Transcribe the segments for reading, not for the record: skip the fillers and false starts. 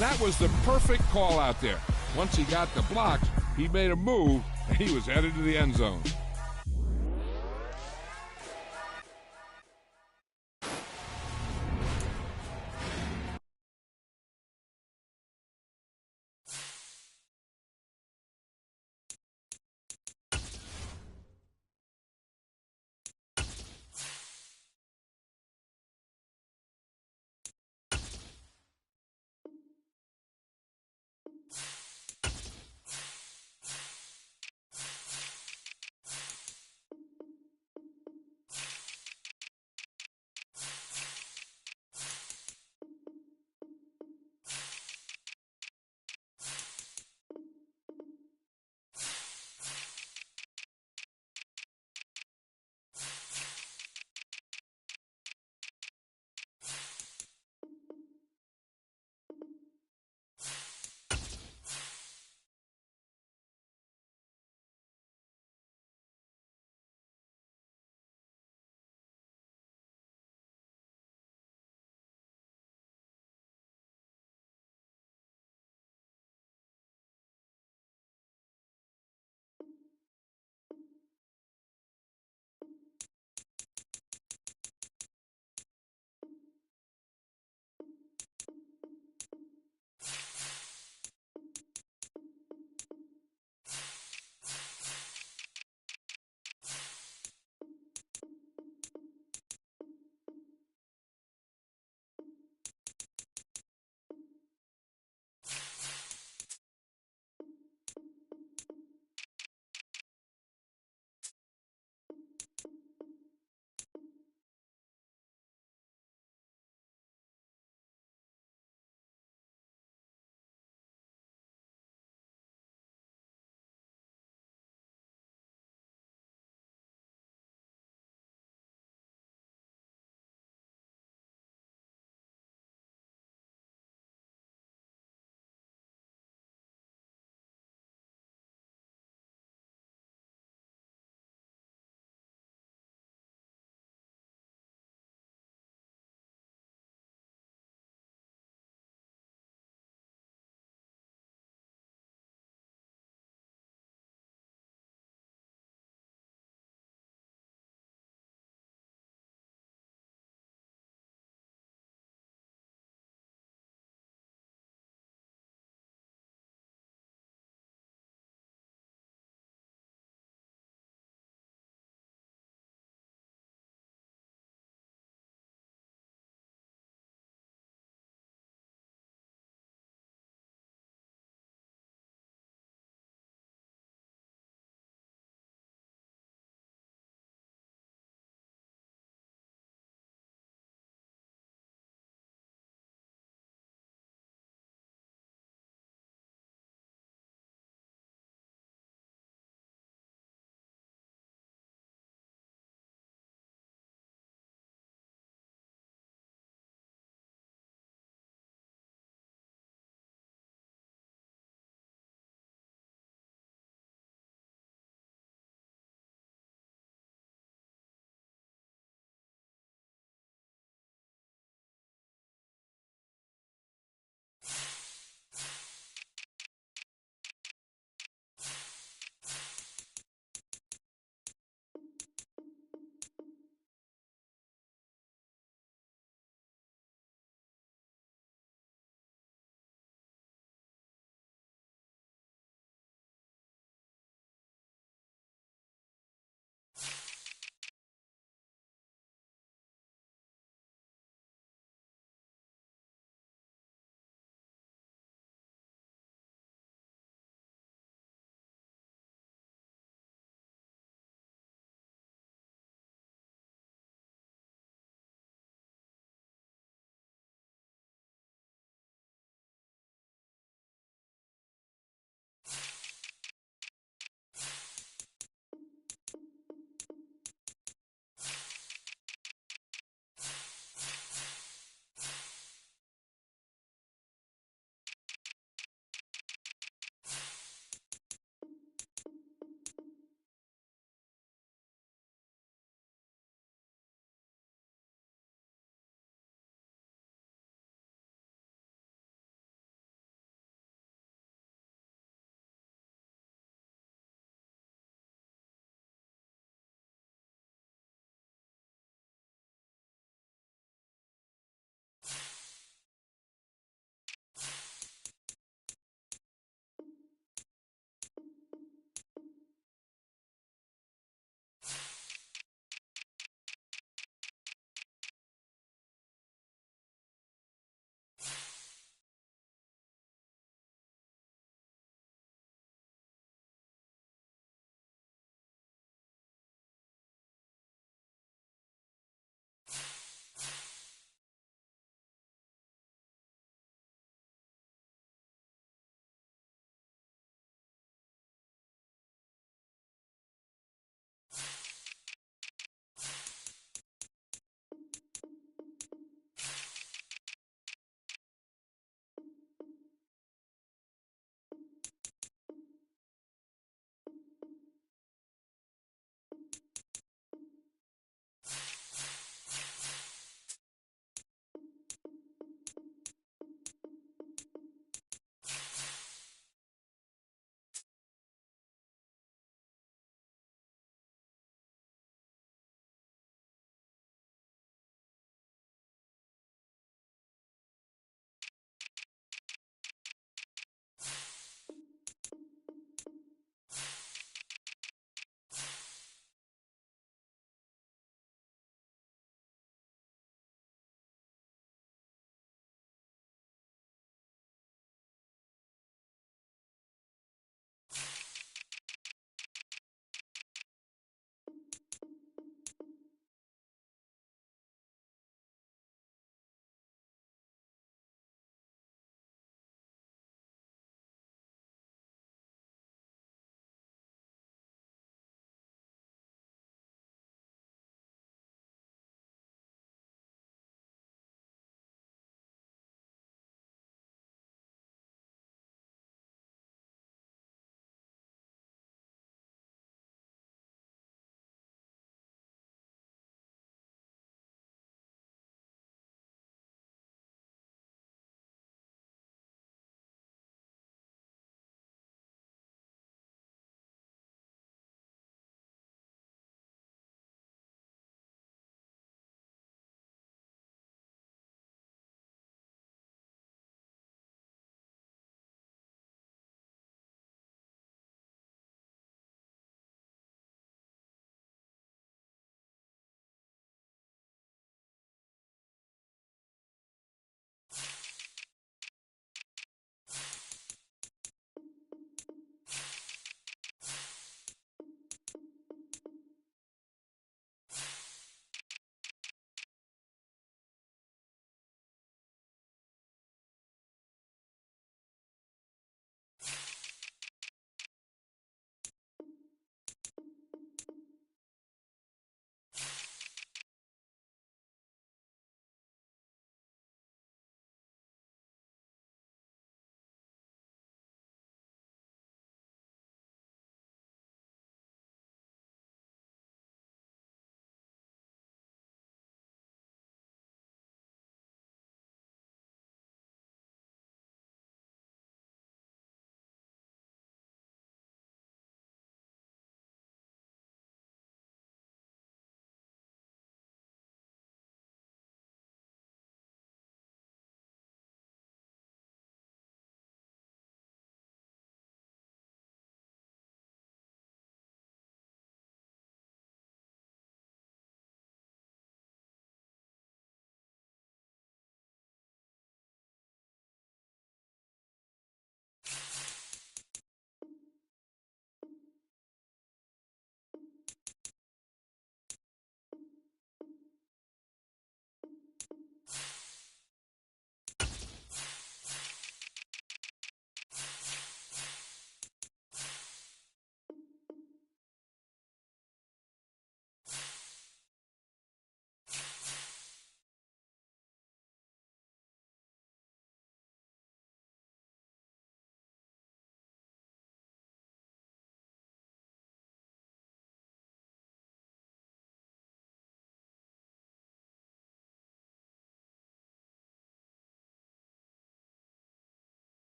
That was the perfect call out there. Once he got the blocks, he made a move, and he was headed to the end zone.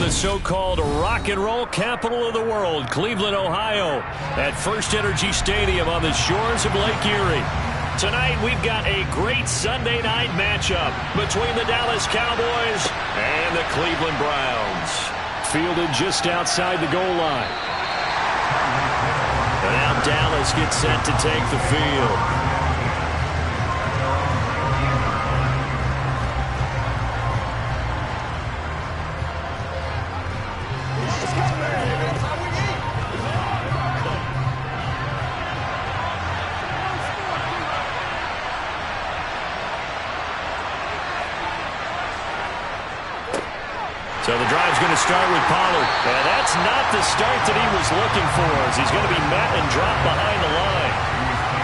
the so-called rock and roll capital of the world, Cleveland, Ohio, at First Energy Stadium on the shores of Lake Erie. Tonight, we've got a great Sunday night matchup between the Dallas Cowboys and the Cleveland Browns. Fielded just outside the goal line. And now Dallas gets set to take the field. So the drive's going to start with Pollard. And that's not the start that he was looking for, as he's going to be met and dropped behind the line.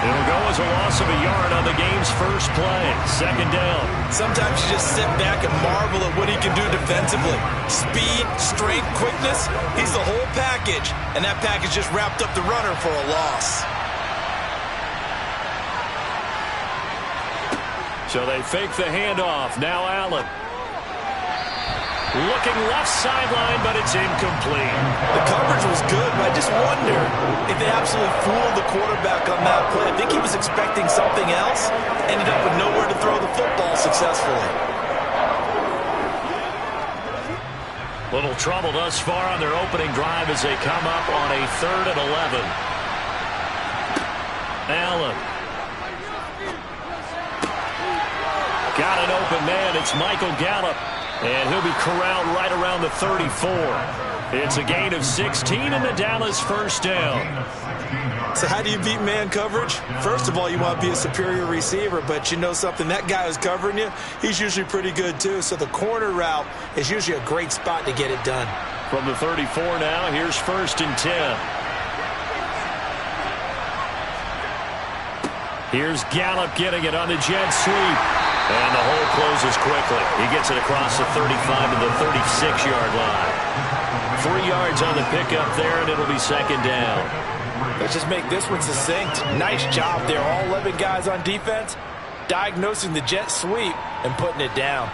It'll go as a loss of a yard on the game's first play. Second down. Sometimes you just sit back and marvel at what he can do defensively. Speed, strength, quickness. He's the whole package. And that package just wrapped up the runner for a loss. So they fake the handoff. Now Allen. Looking left sideline, but it's incomplete. The coverage was good, but I just wonder if they absolutely fooled the quarterback on that play. I think he was expecting something else, ended up with nowhere to throw the football successfully. Little trouble thus far on their opening drive as they come up on a 3rd and 11. Allen. Got an open man. It's Michael Gallup. And he'll be corralled right around the 34. It's a gain of 16 and the Dallas first down. So how do you beat man coverage? First of all, you want to be a superior receiver, but you know something, that guy who's covering you, he's usually pretty good too. So the corner route is usually a great spot to get it done. From the 34 now, here's 1st and 10. Here's Gallup getting it on the jet sweep. And the hole closes quickly. He gets it across the 35 to the 36-yard line. 3 yards on the pickup there, and it'll be second down. Let's just make this one succinct. Nice job there. All 11 guys on defense, diagnosing the jet sweep and putting it down.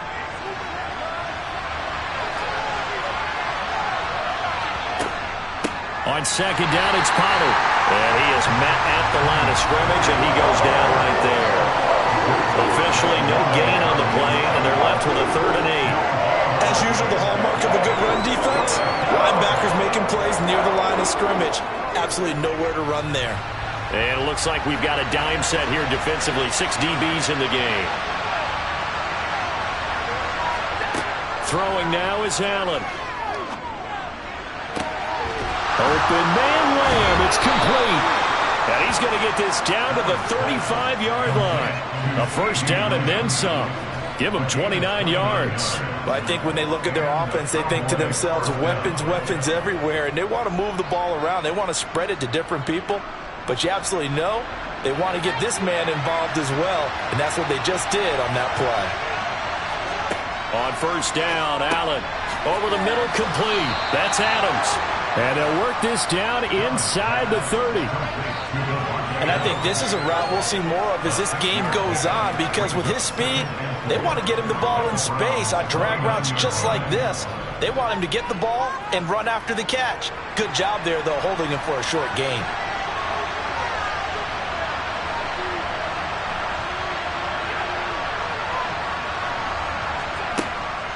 On second down, it's Pollard. And he is met at the line of scrimmage, and he goes down right there. Officially no gain on the play, and they're left with a 3rd and 8. As usual, the hallmark of a good run defense, linebackers making plays near the line of scrimmage. Absolutely nowhere to run there. And it looks like we've got a dime set here defensively. 6 DBs in the game. Throwing now is Allen. Open man Lamb. It's complete. And he's going to get this down to the 35-yard line. A first down and then some. Give them 29 yards. Well, I think when they look at their offense, they think to themselves, weapons, weapons everywhere, and they want to move the ball around. They want to spread it to different people, but you absolutely know they want to get this man involved as well, and that's what they just did on that play. On first down, Allen over the middle, complete. That's Adams. And they'll work this down inside the 30. And I think this is a route we'll see more of as this game goes on, because with his speed, they want to get him the ball in space on drag routes just like this. They want him to get the ball and run after the catch. Good job there, though, holding him for a short gain.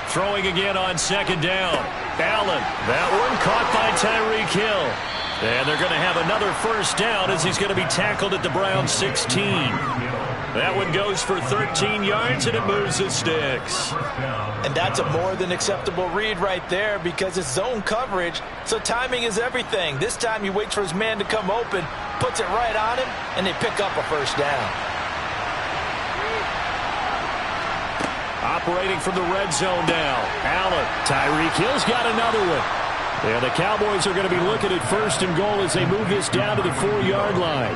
Throwing again on second down. Allen, that one caught by Tyreek Hill. And they're going to have another first down as he's going to be tackled at the Browns 16. That one goes for 13 yards, and it moves the sticks. And that's a more than acceptable read right there, because it's zone coverage, so timing is everything. This time he waits for his man to come open, puts it right on him, and they pick up a first down. Operating from the red zone now. Allen. Tyreek Hill's got another one. And the Cowboys are going to be looking at 1st and goal as they move this down to the 4-yard line.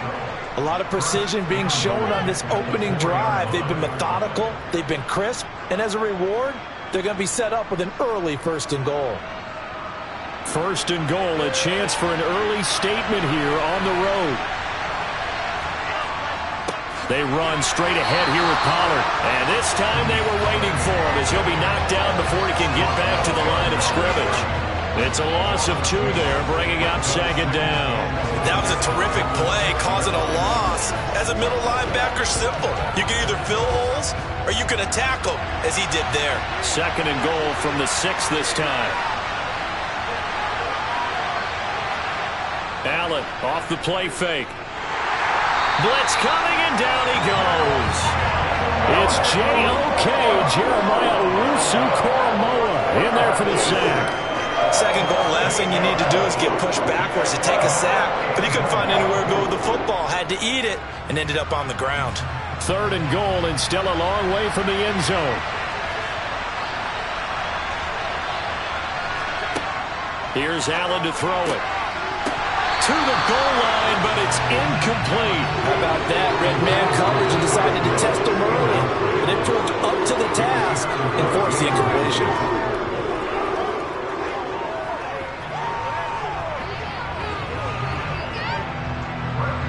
A lot of precision being shown on this opening drive. They've been methodical, they've been crisp, and as a reward, they're going to be set up with an early 1st and goal. 1st and goal, a chance for an early statement here on the road. They run straight ahead here with Pollard. And this time they were waiting for him as he'll be knocked down before he can get back to the line of scrimmage. It's a loss of 2 there, bringing up second down. That was a terrific play, causing a loss. As a middle linebacker, simple. You can either fill holes or you can attack them, as he did there. Second and goal from the 6 this time. Allen off the play fake. Blitz coming, and down he goes. It's J.O.K. Jeremiah Owusu-Koramoah in there for the sack. Second goal, last thing you need to do is get pushed backwards to take a sack. But he couldn't find anywhere to go with the football. Had to eat it and ended up on the ground. Third and goal, and still a long way from the end zone. Here's Allen to throw it. To the goal line, but it's incomplete. How about that? Red man coverage and decided to test him early. But it proved up to the task and forced the incompletion.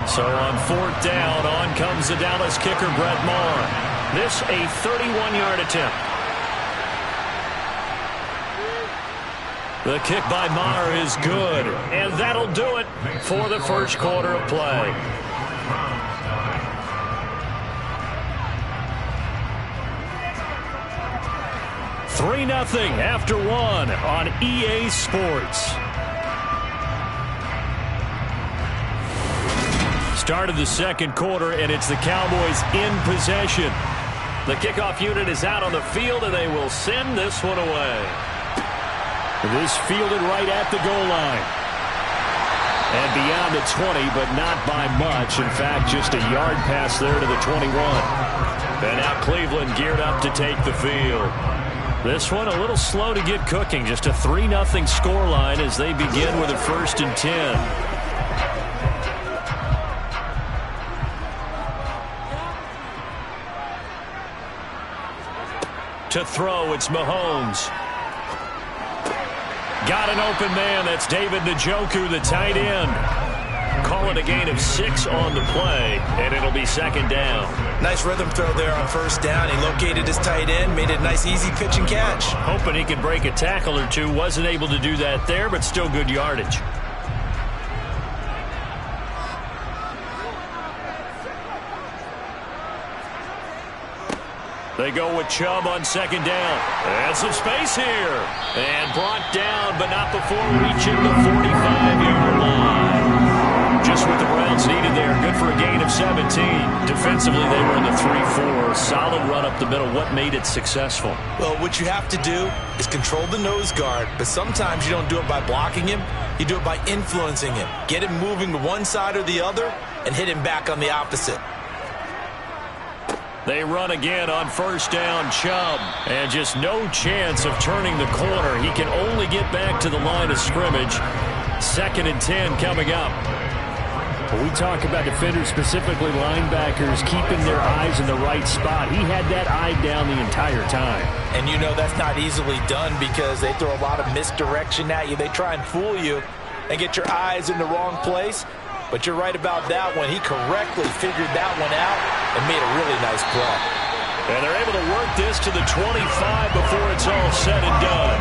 So on 4th down, on comes the Dallas kicker, Brett Maher. This a 31-yard attempt. The kick by Maher is good, and that'll do it for the first quarter of play. $3-0 after 1 on EA Sports. Start of the second quarter, and it's the Cowboys in possession. The kickoff unit is out on the field, and they will send this one away. This fielded right at the goal line. And beyond the 20, but not by much. In fact, just a yard pass there to the 21. And now Cleveland geared up to take the field. This one a little slow to get cooking. Just a 3-0 scoreline as they begin with a 1st and 10. To throw, it's Mahomes. Got an open man. That's David Njoku, the tight end. Call it a gain of 6 on the play, and it'll be second down. Nice rhythm throw there on 1st down. He located his tight end, made it a nice, easy pitch and catch. Hoping he could break a tackle or two. Wasn't able to do that there, but still good yardage. They go with Chubb on 2nd down. And some space here. And brought down, but not before reaching the 45-yard line. Just what the Browns needed there. Good for a gain of 17. Defensively, they were in the 3-4. Solid run up the middle. What made it successful? Well, what you have to do is control the nose guard. But sometimes you don't do it by blocking him. You do it by influencing him. Get him moving to one side or the other and hit him back on the opposite. They run again on 1st down, Chubb. And just no chance of turning the corner. He can only get back to the line of scrimmage. 2nd and 10 coming up. When we talk about defenders, specifically linebackers, keeping their eyes in the right spot. He had that eye down the entire time. And you know that's not easily done because they throw a lot of misdirection at you. They try and fool you and get your eyes in the wrong place. But you're right about that one. He correctly figured that one out and made a really nice play. And they're able to work this to the 25 before it's all said and done.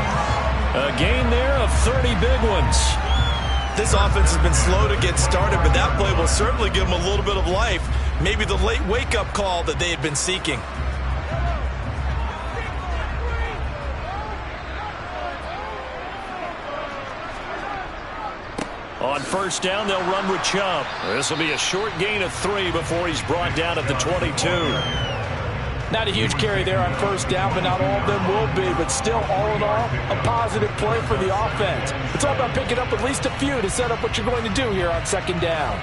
A gain there of 30 big ones. This offense has been slow to get started, but that play will certainly give them a little bit of life. Maybe the late wake-up call that they had been seeking. On 1st down, they'll run with Chubb. This will be a short gain of 3 before he's brought down at the 22. Not a huge carry there on 1st down, but not all of them will be. But still, all in all, a positive play for the offense. It's all about picking up at least a few to set up what you're going to do here on 2nd down.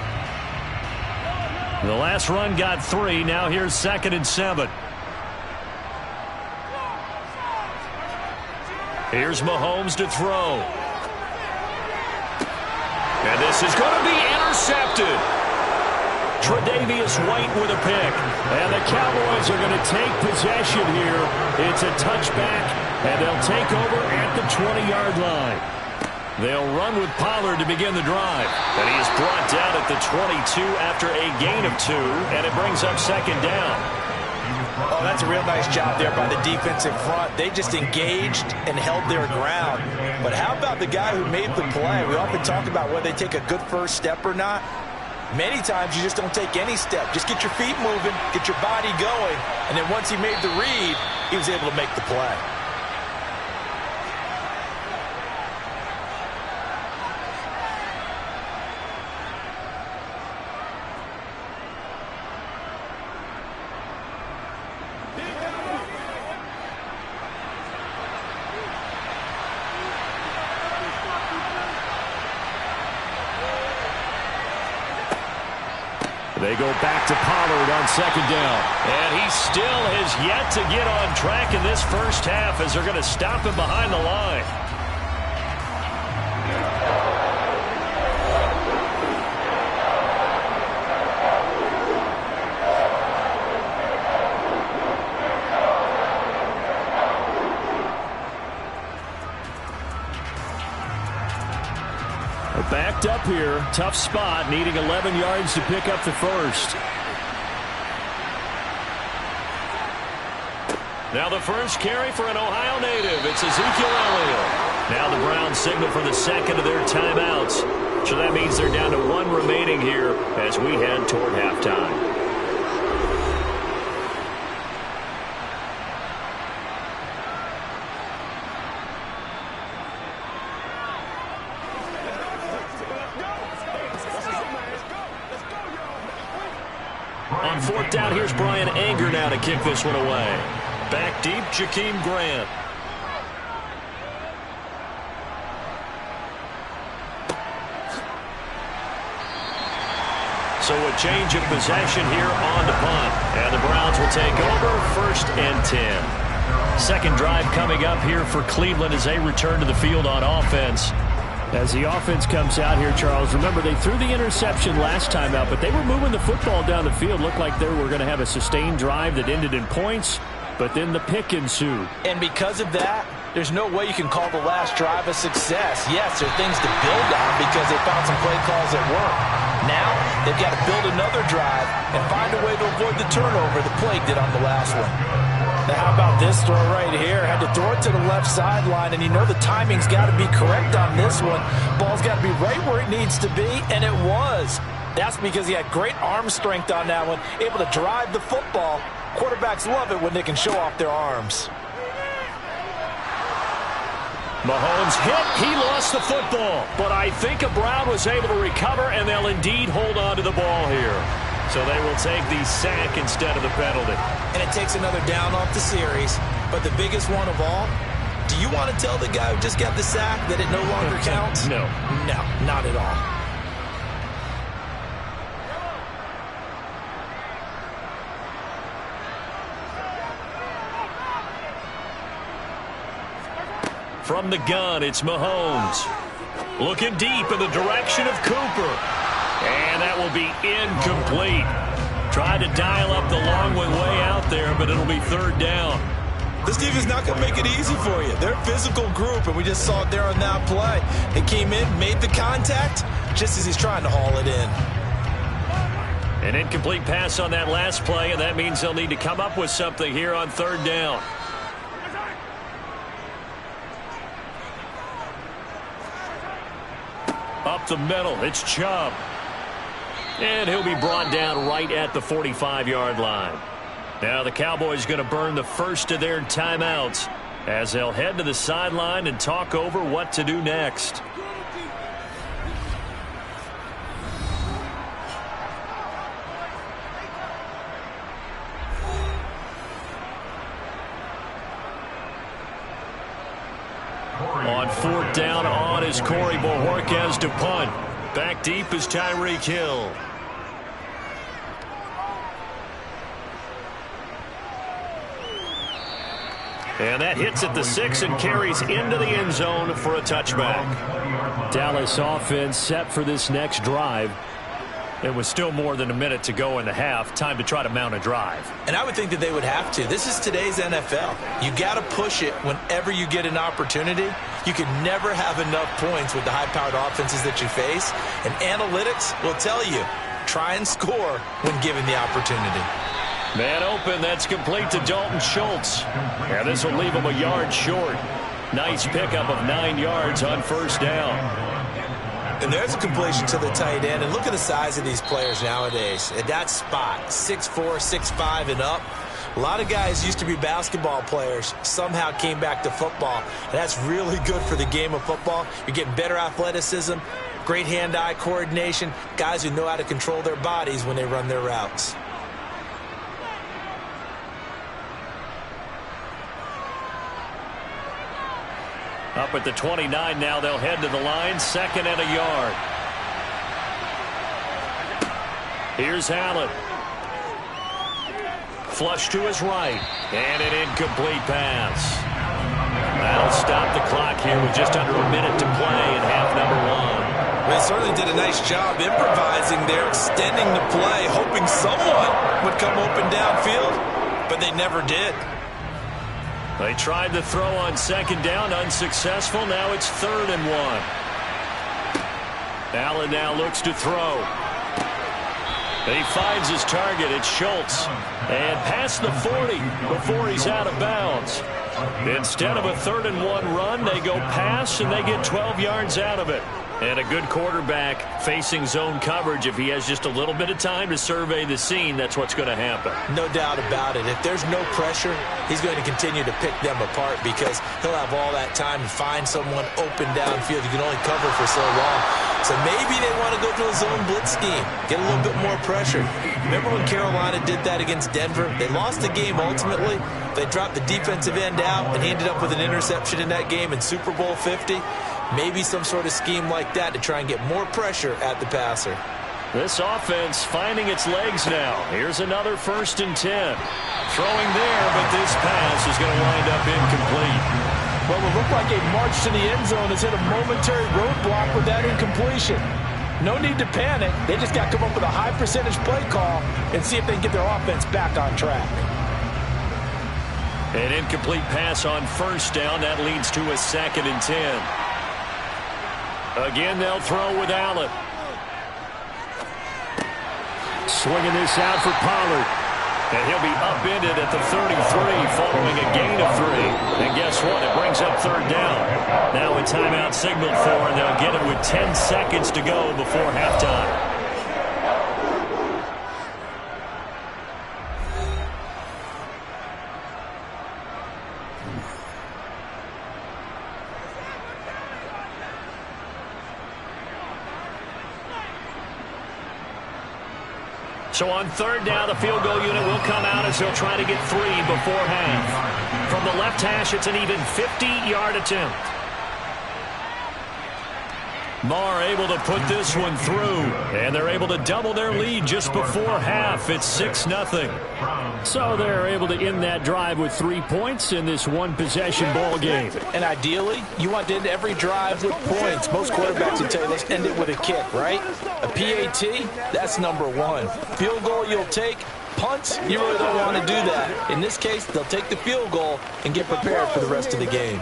The last run got 3. Now here's 2nd and 7. Here's Mahomes to throw. And this is going to be intercepted. Tre'Davious White with a pick. And the Cowboys are going to take possession here. It's a touchback, and they'll take over at the 20-yard line. They'll run with Pollard to begin the drive. And he is brought down at the 22 after a gain of 2, and it brings up 2nd down. Oh, that's a real nice job there by the defensive front. They just engaged and held their ground. But how about the guy who made the play? We often talk about whether they take a good first step or not. Many times you just don't take any step. Just get your feet moving, get your body going, and then once he made the read, he was able to make the play. They go back to Pollard on second down. And he still has yet to get on track in this first half as they're going to stop him behind the line. Backed up here, tough spot, needing 11 yards to pick up the first. Now the first carry for an Ohio native. It's Ezekiel Elliott. Now the Browns signal for the second of their timeouts. So that means they're down to one remaining here as we head toward halftime. On fourth down, here's Brian Anger now to kick this one away. Back deep, Jakeem Grant. So a change of possession here on the punt. And the Browns will take over first and 10. Second drive coming up here for Cleveland as they return to the field on offense. As the offense comes out here, Charles, remember they threw the interception last time out, but they were moving the football down the field. Looked like they were going to have a sustained drive that ended in points, but then the pick ensued. And because of that, there's no way you can call the last drive a success. Yes, there are things to build on because they found some play calls that work. Now, they've got to build another drive and find a way to avoid the turnover the Plague did on the last one. Now, how about this throw right here? Had to throw it to the left sideline, and you know the timing's got to be correct on this one. Ball's got to be right where it needs to be, and it was. That's because he had great arm strength on that one, able to drive the football. Quarterbacks love it when they can show off their arms. Mahomes hit. He lost the football, but I think Brown was able to recover, and they'll indeed hold on to the ball here. So they will take the sack instead of the penalty. And it takes another down off the series. But the biggest one of all, do you want to tell the guy who just got the sack that it no longer counts? No. No, not at all. From the gun, it's Mahomes. Looking deep in the direction of Cooper. And that will be incomplete. Tried to dial up the long one way out there, but it'll be third down. This defense not going to make it easy for you. They're a physical group, and we just saw it there on that play. They came in, made the contact, just as he's trying to haul it in. An incomplete pass on that last play, and that means they'll need to come up with something here on third down. Up the middle, it's Chubb. And he'll be brought down right at the 45-yard line. Now the Cowboys going to burn the first of their timeouts as they'll head to the sideline and talk over what to do next. On fourth down, on is Corey Bojorquez to punt. Back deep is Tyreek Hill. And that hits at the 6 and carries into the end zone for a touchback. Dallas offense set for this next drive. It was still more than a minute to go in the half. Time to try to mount a drive. And I would think that they would have to. This is today's NFL. You got to push it whenever you get an opportunity. You can never have enough points with the high-powered offenses that you face. And analytics will tell you, try and score when given the opportunity. Man open, that's complete to Dalton Schultz. And this will leave him a yard short. Nice pickup of 9 yards on first down. And there's a completion to the tight end. And look at the size of these players nowadays. At that spot, 6'4", 6'5", and up. A lot of guys used to be basketball players, somehow came back to football. And that's really good for the game of football. You're getting better athleticism, great hand-eye coordination, guys who know how to control their bodies when they run their routes. Up at the 29 now, they'll head to the line, 2nd and a yard. Here's Allen. Flush to his right, and an incomplete pass. That'll stop the clock here with just under a minute to play in half number 1. They certainly did a nice job improvising there, extending the play, hoping someone would come open downfield, but they never did. They tried to throw on 2nd down, unsuccessful. Now it's 3rd and 1. Allen now looks to throw. He finds his target. It's Schultz. And past the 40 before he's out of bounds. Instead of a 3rd and 1 run, they go pass, and they get 12 yards out of it. And a good quarterback facing zone coverage. If he has just a little bit of time to survey the scene, that's what's going to happen. No doubt about it. If there's no pressure, he's going to continue to pick them apart because he'll have all that time to find someone open downfield. You can only cover for so long. So maybe they want to go to a zone blitz scheme, get a little bit more pressure. Remember when Carolina did that against Denver? They lost the game ultimately. They dropped the defensive end out, and he ended up with an interception in that game in Super Bowl 50. Maybe some sort of scheme like that to try and get more pressure at the passer. This offense finding its legs now. Here's another 1st and 10. Throwing there, but this pass is going to wind up incomplete. Well, it looked like a march to the end zone has hit a momentary roadblock with that incompletion. No need to panic. They just got to come up with a high percentage play call and see if they can get their offense back on track. An incomplete pass on 1st down. That leads to a 2nd and 10. Again, they'll throw with Allen. Swinging this out for Pollard. And he'll be upended at the 33 following a gain of 3. And guess what? It brings up 3rd down. Now a timeout signaled for, and they'll get it with 10 seconds to go before halftime. So on 3rd down, the field goal unit will come out as they'll try to get 3 before half. From the left hash, it's an even 50-yard attempt. Marr able to put this one through, and they're able to double their lead just before half. It's 6-0. So they're able to end that drive with 3 points in this one-possession ball game. And ideally, you want to end every drive with points. Most quarterbacks would tell you, let's end it with a kick, right? A PAT, that's number 1. Field goal you'll take. Punts, you really don't want to do that. In this case, they'll take the field goal and get prepared for the rest of the game.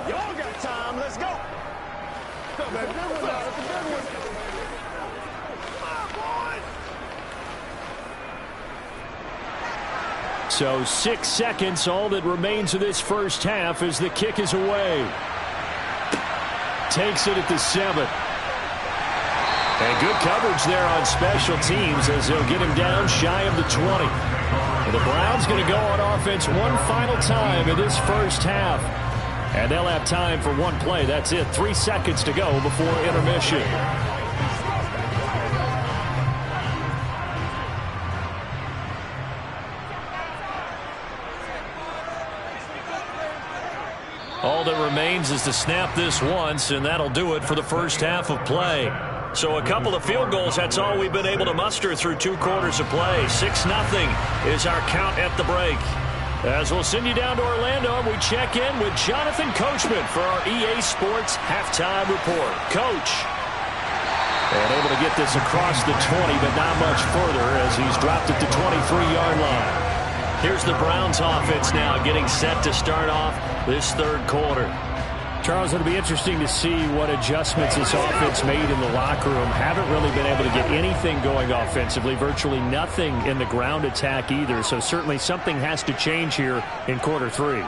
Y'all got time. Let's go. So 6 seconds, all that remains of this first half as the kick is away. Takes it at the 7. And good coverage there on special teams as they'll get him down shy of the 20. And the Browns going to go on offense one final time in this first half. And they'll have time for one play. That's it. 3 seconds to go before intermission. All that remains is to snap this once, and that'll do it for the first half of play. So a couple of field goals, that's all we've been able to muster through 2 quarters of play. 6-0 is our count at the break. As we'll send you down to Orlando, we check in with Jonathan Coachman for our EA Sports Halftime Report. Coach. And able to get this across the 20, but not much further as he's dropped it to 23-yard line. Here's the Browns offense now getting set to start off this third quarter. Charles, it'll be interesting to see what adjustments this offense made in the locker room. Haven't really been able to get anything going offensively, virtually nothing in the ground attack either. So certainly something has to change here in quarter three.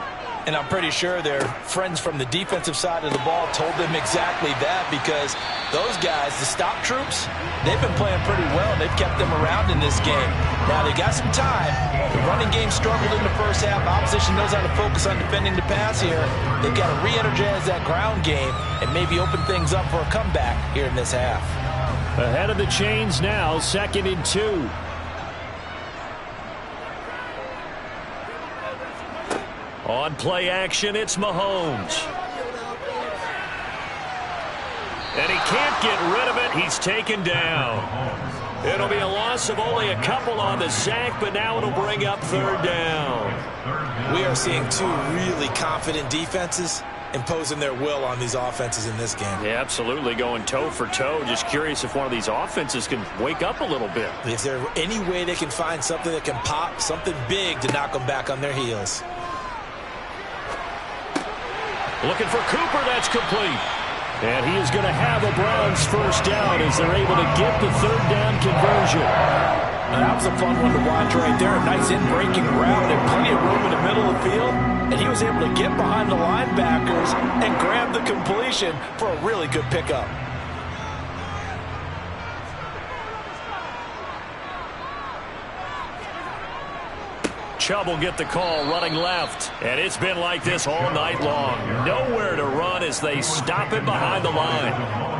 And I'm pretty sure their friends from the defensive side of the ball told them exactly that, because those guys, the stop troops, they've been playing pretty well, and they've kept them around in this game. Now, they got some time. The running game struggled in the first half. Opposition knows how to focus on defending the pass here. They've got to re-energize that ground game and maybe open things up for a comeback here in this half. Ahead of the chains now, 2nd and 2. On play action, it's Mahomes. And he can't get rid of it. He's taken down. It'll be a loss of only a couple on the sack, but now it'll bring up 3rd down. We are seeing two really confident defenses imposing their will on these offenses in this game. Yeah, absolutely, going toe for toe. Just curious if one of these offenses can wake up a little bit. Is there any way they can find something that can pop, something big to knock them back on their heels? Looking for Cooper, that's complete. And he is going to have a Browns first down as they're able to get the 3rd down conversion. And that was a fun one to watch right there. A nice in-breaking route and plenty of room in the middle of the field. And he was able to get behind the linebackers and grab the completion for a really good pickup. Chubb will get the call running left. And it's been like this all night long. Nowhere to run as they stop it behind the line.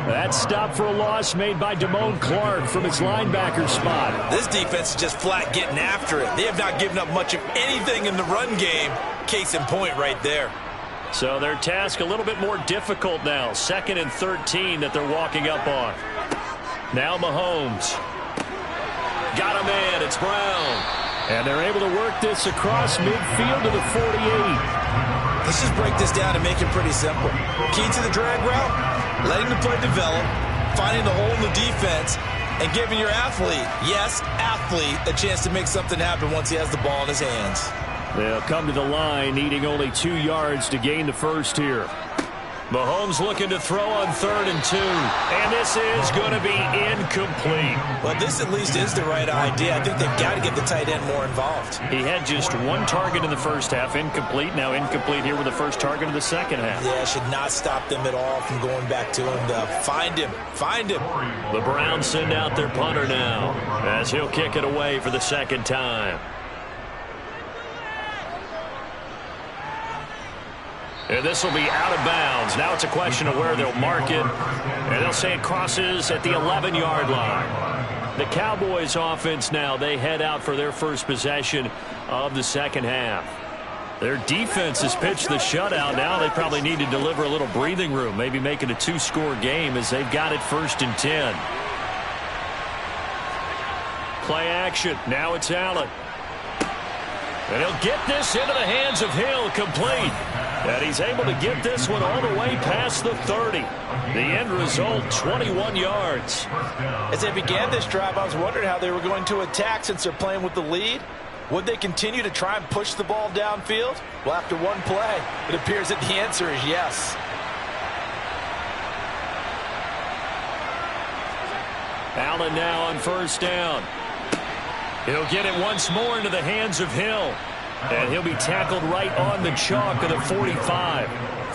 That stop for a loss made by Damone Clark from his linebacker spot. This defense is just flat getting after it. They have not given up much of anything in the run game. Case in point right there. So their task a little bit more difficult now. 2nd and 13 that they're walking up on. Now Mahomes. Got a man. It's Brown. And they're able to work this across midfield to the 48. Let's just break this down and make it pretty simple. Key to the drag route, letting the play develop, finding the hole in the defense, and giving your athlete, yes, athlete, a chance to make something happen once he has the ball in his hands. They'll come to the line, needing only 2 yards to gain the first here. Mahomes looking to throw on 3rd and 2. And this is going to be incomplete. Well, this at least is the right idea. I think they've got to get the tight end more involved. He had just 1 target in the first half, incomplete. Now incomplete here with the first target of the second half. Yeah, should not stop them at all from going back to him. Find him. Find him. The Browns send out their punter now as he'll kick it away for the 2nd time. And this will be out of bounds. Now it's a question of where they'll mark it. And they'll say it crosses at the 11-yard line. The Cowboys offense now, they head out for their first possession of the second half. Their defense has pitched the shutout. Now they probably need to deliver a little breathing room, maybe make it a 2-score game as they've got it 1st and 10. Play action. Now it's Allen. And he'll get this into the hands of Hill, complete. And he's able to get this one all the way past the 30. The end result, 21 yards. As they began this drive, I was wondering how they were going to attack since they're playing with the lead. Would they continue to try and push the ball downfield? Well, after one play, it appears that the answer is yes. Allen now on 1st down. He'll get it once more into the hands of Hill. And he'll be tackled right on the chalk of the 45.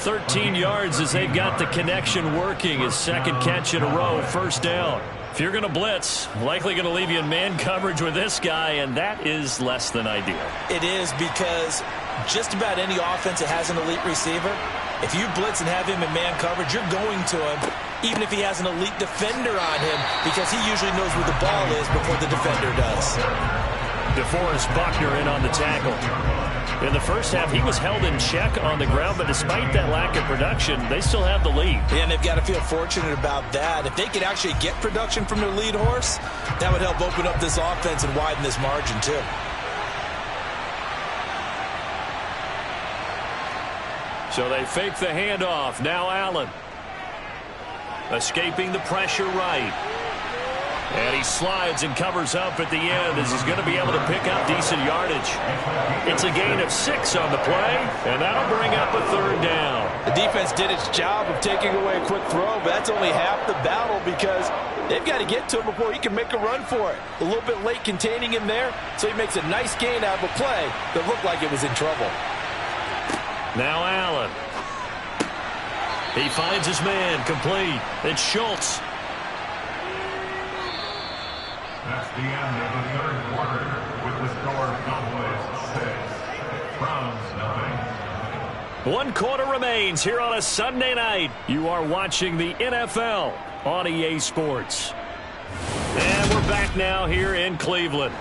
13 yards as they've got the connection working. His 2nd catch in a row, 1st down. If you're going to blitz, likely going to leave you in man coverage with this guy, and that is less than ideal. It is, because just about any offense that has an elite receiver, if you blitz and have him in man coverage, you're going to him, even if he has an elite defender on him, because he usually knows where the ball is before the defender does. DeForest Buckner in on the tackle. In the first half, he was held in check on the ground, but despite that lack of production, they still have the lead. Yeah, and they've got to feel fortunate about that. If they could actually get production from their lead horse, that would help open up this offense and widen this margin, too. So they fake the handoff. Now Allen. Escaping the pressure right. And he slides and covers up at the end as he's going to be able to pick up decent yardage. It's a gain of 6 on the play, and that'll bring up a 3rd down. The defense did its job of taking away a quick throw, but that's only half the battle because they've got to get to him before he can make a run for it. A little bit late containing him there, so he makes a nice gain out of a play that looked like it was in trouble. Now Allen. He finds his man, complete. It's Schultz. That's the end of the 3rd quarter with the score Cowboys 6, Browns 0. 1 quarter remains here on a Sunday night. You are watching the NFL on EA Sports. And we're back now here in Cleveland.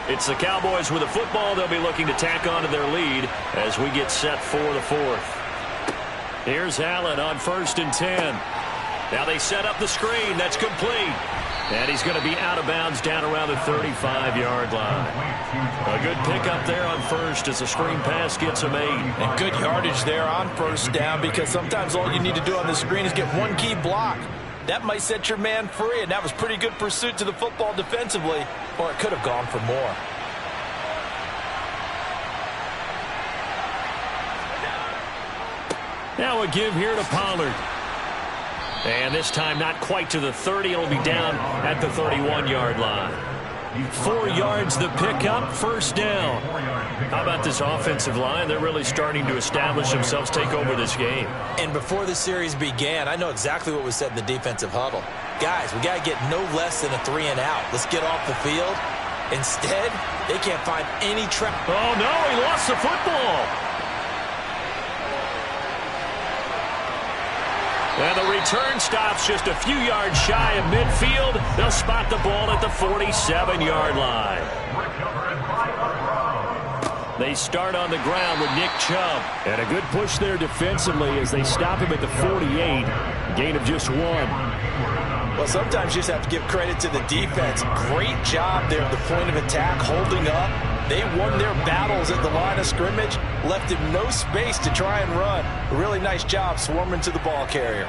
It's the Cowboys with the football. They'll be looking to tack on to their lead as we get set for the 4th. Here's Allen on 1st and 10. Now they set up the screen. That's complete. And he's going to be out of bounds down around the 35-yard line. A good pickup there on 1st as the screen pass gets him 8. And good yardage there on 1st down because sometimes all you need to do on the screen is get one key block. That might set your man free, and that was pretty good pursuit to the football defensively, or it could have gone for more. Now a give here to Pollard. And this time not quite to the 30. It'll be down at the 31-yard line. 4 yards the pickup, 1st down. How about this offensive line? They're really starting to establish themselves, take over this game. And before the series began, I know exactly what was said in the defensive huddle. Guys, we got to get no less than a 3 and out. Let's get off the field. Instead, they can't find any trap. Oh, no, he lost the football. And the return stops just a few yards shy of midfield. They'll spot the ball at the 47-yard line. They start on the ground with Nick Chubb. And a good push there defensively as they stop him at the 48. Gain of just 1. Well, sometimes you just have to give credit to the defense. Great job there at the point of attack, holding up. They won their battles at the line of scrimmage, left him no space to try and run. A really nice job swarming to the ball carrier.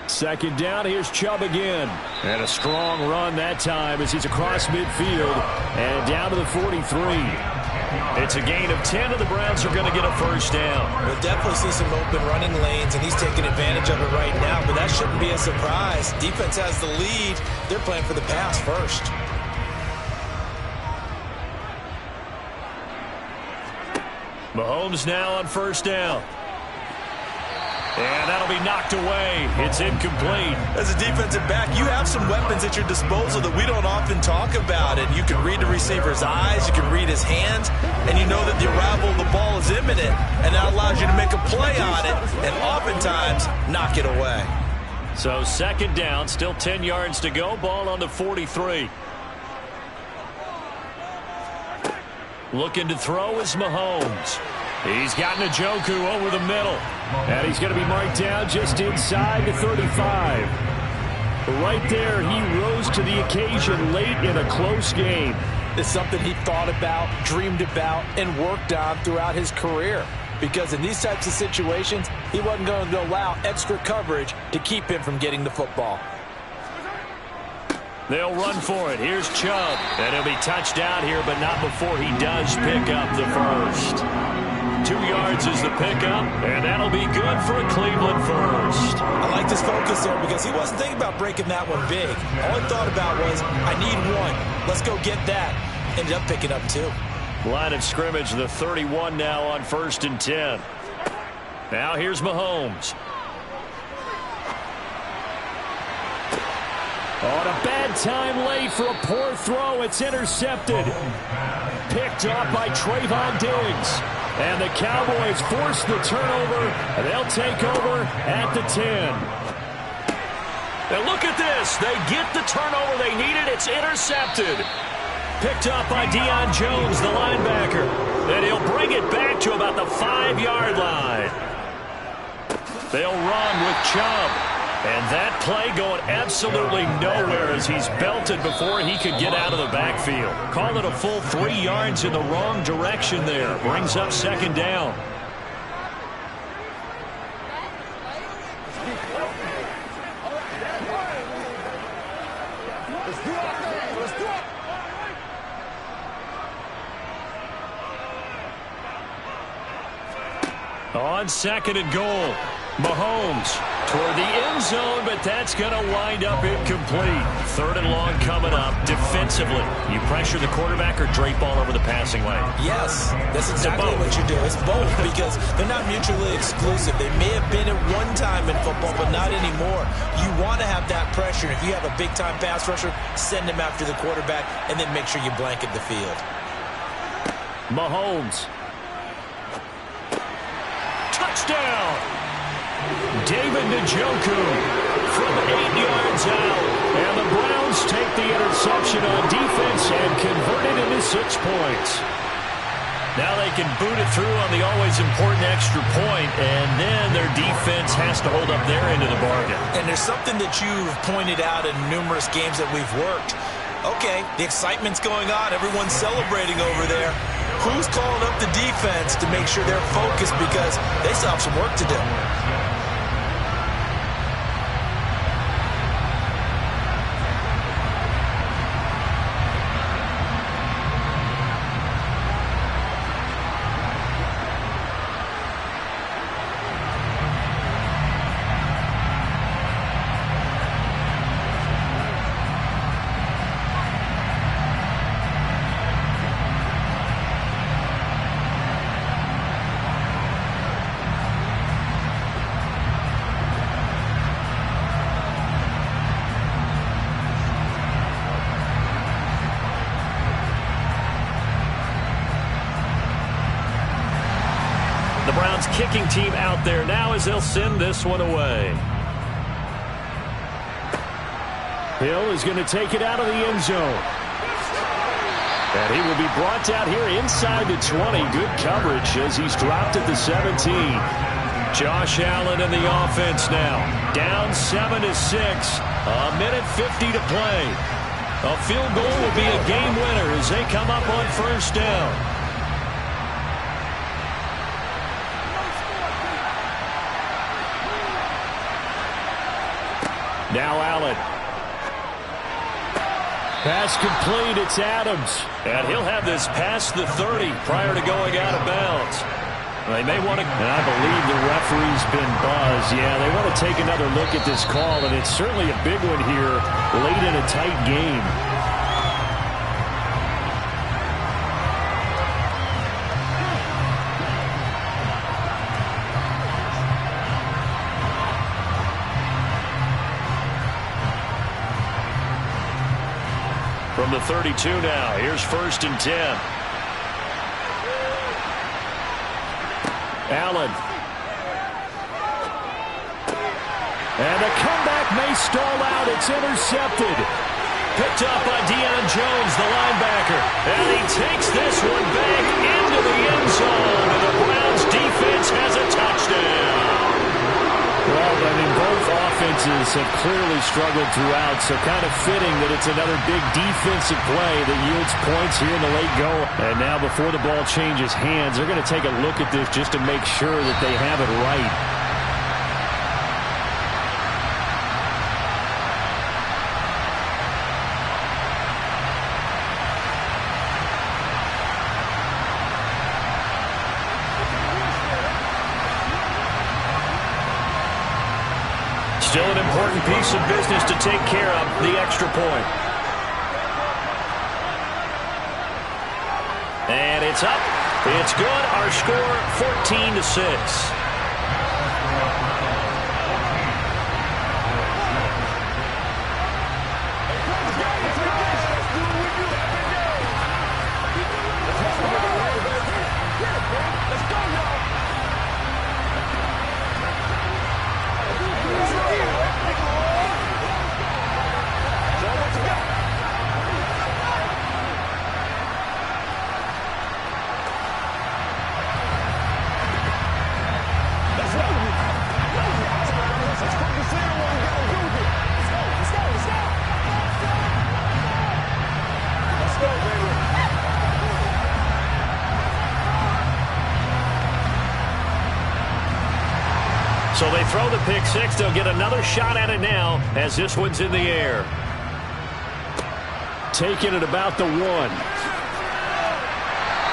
Second down, here's Chubb again. And a strong run that time as he's across midfield and down to the 43. It's a gain of 10, and the Browns are going to get a 1st down. We'll definitely see some open running lanes, and he's taking advantage of it right now, but that shouldn't be a surprise. Defense has the lead. They're playing for the pass first. Mahomes now on 1st down. And that'll be knocked away. It's incomplete. As a defensive back, you have some weapons at your disposal that we don't often talk about. And you can read the receiver's eyes, you can read his hands, and you know that the arrival of the ball is imminent. And that allows you to make a play on it and oftentimes knock it away. So 2nd down, still 10 yards to go. Ball on the 43. Looking to throw is Mahomes. He's got Njoku over the middle. And he's going to be marked down just inside the 35. Right there, he rose to the occasion late in a close game. It's something he thought about, dreamed about, and worked on throughout his career. Because in these types of situations, he wasn't going to allow extra coverage to keep him from getting the football. They'll run for it. Here's Chubb. And he'll be touched down here, but not before he does pick up the 1st. 2 yards is the pickup, and that'll be good for a Cleveland 1st. I like this focus there because he wasn't thinking about breaking that one big. All he thought about was, I need 1. Let's go get that. Ended up picking up 2. Line of scrimmage, the 31 now on 1st and 10. Now here's Mahomes. On a bad time late for a poor throw. It's intercepted. Picked off by Trayvon Diggs. And the Cowboys force the turnover. And they'll take over at the 10. And look at this. They get the turnover they needed. It's intercepted. Picked up by Deion Jones, the linebacker. And he'll bring it back to about the 5-yard line. They'll run with Chubb. And that play going absolutely nowhere as he's belted before he could get out of the backfield. Call it a full 3 yards in the wrong direction there. Brings up 2nd down. On 2nd and goal, Mahomes toward the end zone, but that's going to wind up incomplete. 3rd and long coming up. Defensively, you pressure the quarterback or drape all over the passing lane? Yes, that's exactly what you do. It's both because they're not mutually exclusive. They may have been at one time in football, but not anymore. You want to have that pressure. If you have a big-time pass rusher, send him after the quarterback, and then make sure you blanket the field. Mahomes. Touchdown! David Njoku from 8 yards out. And the Browns take the interception on defense and convert it into 6 points. Now they can boot it through on the always important extra point, and then their defense has to hold up their end of the bargain. And there's something that you've pointed out in numerous games that we've worked. Okay, the excitement's going on. Everyone's celebrating over there. Who's calling up the defense to make sure they're focused because they still have some work to do? Kicking team out there now as they'll send this one away. Hill is going to take it out of the end zone. And he will be brought down here inside the 20. Good coverage as he's dropped at the 17. Josh Allen in the offense now. Down 7-6. A minute 50 to play. A field goal will be a game winner as they come up on 1st down. Now Allen. Pass complete. It's Adams. And he'll have this past the 30 prior to going out of bounds. They may want to, and I believe the referee's been buzzed. Yeah, they want to take another look at this call, and it's certainly a big one here late in a tight game. From the 32 now, here's 1st and 10. Allen. And the comeback may stall out. It's intercepted. Picked up by Deion Jones, the linebacker. And he takes this one back into the end zone. And the Browns defense has a touchdown. Well, I mean, both offenses have clearly struggled throughout, so kind of fitting that it's another big defensive play that yields points here in the late go. And now before the ball changes hands, they're going to take a look at this just to make sure that they have it right. Still an important piece of business to take care of, the extra point. And it's up. It's good. Our score, 14-6. So they throw the pick six. They'll get another shot at it now as this one's in the air. Taking it about the 1.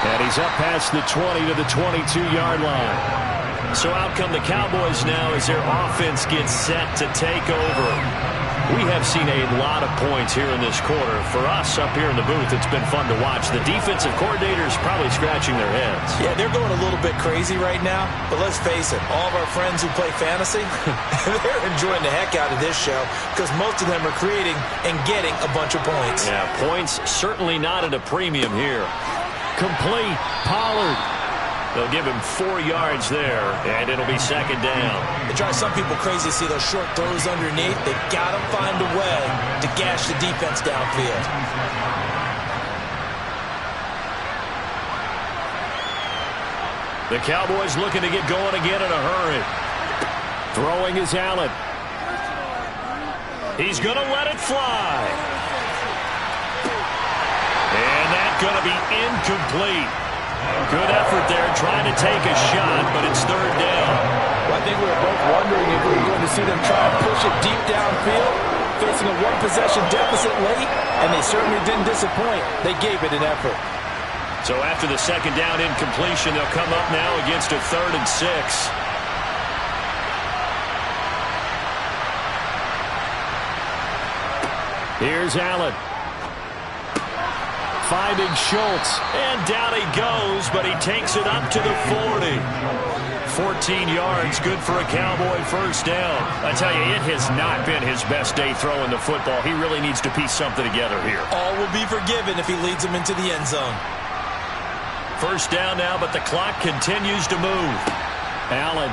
And he's up past the 20 to the 22-yard line. So out come the Cowboys now as their offense gets set to take over. We have seen a lot of points here in this quarter. For us up here in the booth, it's been fun to watch. The defensive coordinators probably scratching their heads. Yeah, they're going a little bit crazy right now. But let's face it, all of our friends who play fantasy, they're enjoying the heck out of this show because most of them are creating and getting a bunch of points. Yeah, points certainly not at a premium here. Complete. Pollard. They'll give him 4 yards there, and it'll be second down. It drives some people crazy to see those short throws underneath. They got to find a way to gash the defense downfield. The Cowboys looking to get going again in a hurry. Throwing is Allen. He's going to let it fly. And that's going to be incomplete. Good effort there, trying to take a shot, but it's third down. Well, I think we were both wondering if we were going to see them try and push it deep downfield, facing a one-possession deficit late, and they certainly didn't disappoint. They gave it an effort. So after the second down incompletion, they'll come up now against a 3rd and 6. Here's Allen. Finding Schultz, and down he goes, but he takes it up to the 40. 14 yards, good for a Cowboy first down. I tell you, it has not been his best day throwing the football. He really needs to piece something together here. All will be forgiven if he leads them into the end zone. First down now, but the clock continues to move. Allen.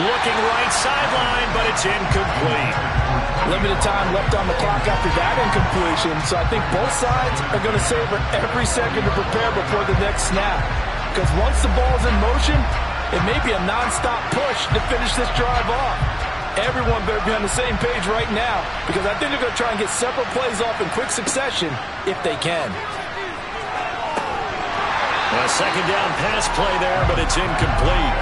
Looking right sideline, but it's incomplete. Limited time left on the clock after that incompletion, so I think both sides are going to savor every second to prepare before the next snap. Because once the ball's in motion, it may be a non-stop push to finish this drive off. Everyone better be on the same page right now, because I think they're going to try and get several plays off in quick succession if they can. A second down pass play there, but it's incomplete.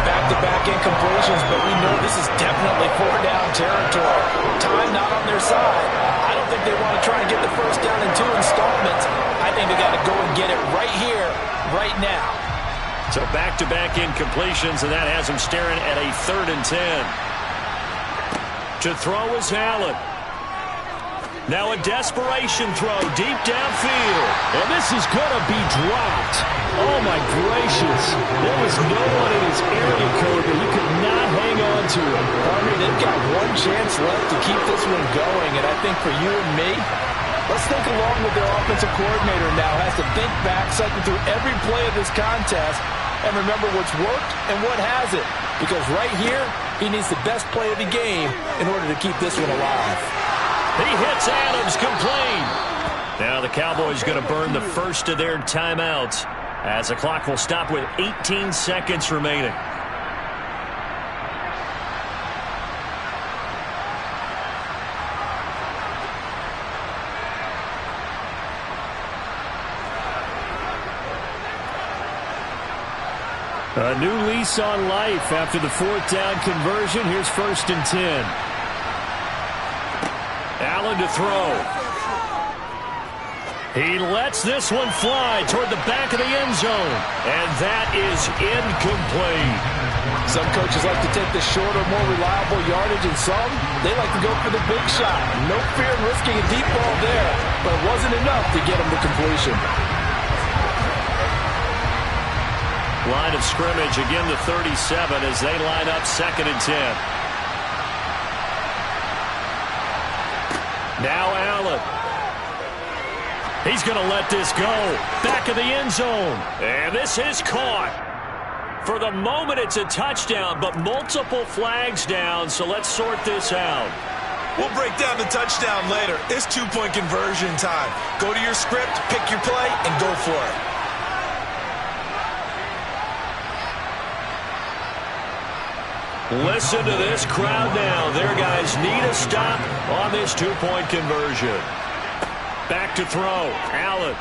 Back-to-back incompletions, but we know this is definitely 4-down territory. Time not on their side. I don't think they want to try and get the first down in 2 installments. I think they got to go and get it right here, right now. So back-to-back incompletions, and that has them staring at a 3rd and 10. To throw is Allen. Now a desperation throw deep downfield. And this is going to be dropped. Oh, my gracious. There was no one in his area code that he could not hang on to it. Army, they've got one chance left to keep this one going. And I think for you and me, let's think along with their offensive coordinator now. Has to think back, cycle through every play of this contest, and remember what's worked and what hasn't. Because right here, he needs the best play of the game in order to keep this one alive. He hits Adams, complete. Now the Cowboys going to burn the first of their timeouts as the clock will stop with 18 seconds remaining. A new lease on life after the 4th down conversion. Here's 1st and 10. Allen to throw. He lets this one fly toward the back of the end zone. And that is incomplete. Some coaches like to take the shorter, more reliable yardage, and some, they like to go for the big shot. No fear in risking a deep ball there, but it wasn't enough to get him to completion. Line of scrimmage, again the 37 as they line up 2nd and 10. Now Allen. He's going to let this go. Back of the end zone. And this is caught. For the moment, it's a touchdown, but multiple flags down, so let's sort this out. We'll break down the touchdown later. It's 2-point conversion time. Go to your script, pick your play, and go for it. Listen to this crowd now. Their guys need a stop on this 2-point conversion. Back to throw. Allen.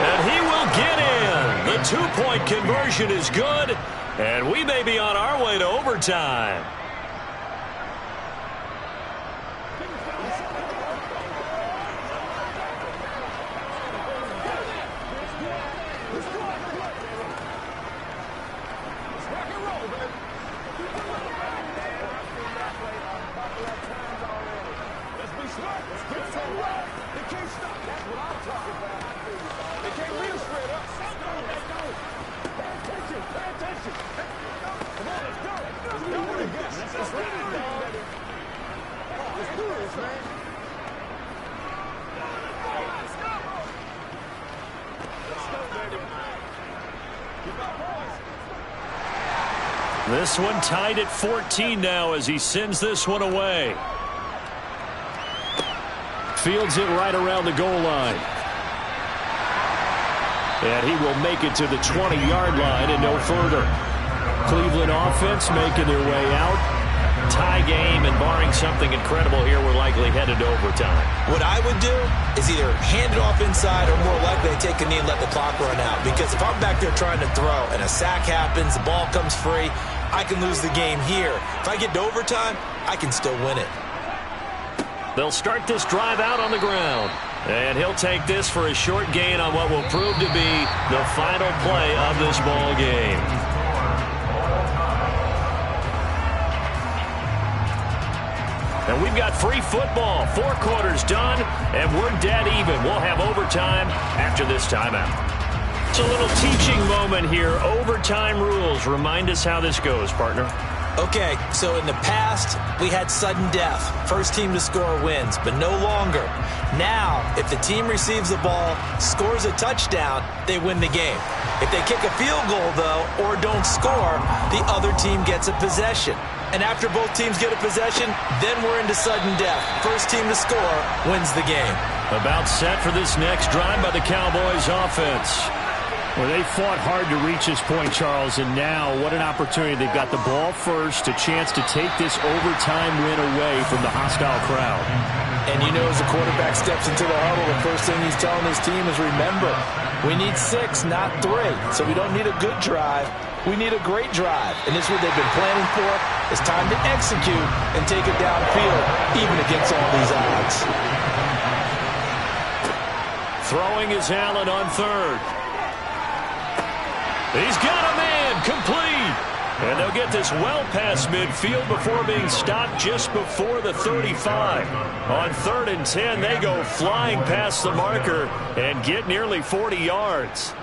And he will get in. The 2-point conversion is good. And we may be on our way to overtime. This one tied at 14 now as he sends this one away. Fields it right around the goal line. And he will make it to the 20-yard line and no further. Cleveland offense making their way out. Tie game, and barring something incredible here, we're likely headed to overtime. What I would do is either hand it off inside or more likely take a knee and let the clock run out. Because if I'm back there trying to throw and a sack happens, the ball comes free, I can lose the game here. If I get to overtime, I can still win it. They'll start this drive out on the ground. And he'll take this for a short gain on what will prove to be the final play of this ball game. And we've got free football. 4 quarters done, and we're dead even. We'll have overtime after this timeout. It's a little teaching moment here. Overtime rules. Remind us how this goes, partner. Okay, so in the past, we had sudden death. First team to score wins, but no longer. Now, if the team receives the ball, scores a touchdown, they win the game. If they kick a field goal, though, or don't score, the other team gets a possession. And after both teams get a possession, then we're into sudden death. First team to score wins the game. About set for this next drive by the Cowboys offense. Well, they fought hard to reach this point, Charles, and now what an opportunity. They've got the ball first, a chance to take this overtime win away from the hostile crowd. And you know, as the quarterback steps into the huddle, the first thing he's telling his team is, remember, we need 6, not 3. So we don't need a good drive. We need a great drive. And this is what they've been planning for. It's time to execute and take it downfield, even against all these odds. Throwing is Allen on third. He's got a man, complete. And they'll get this well past midfield before being stopped just before the 35. On 3rd and 10, they go flying past the marker and get nearly 40 yards.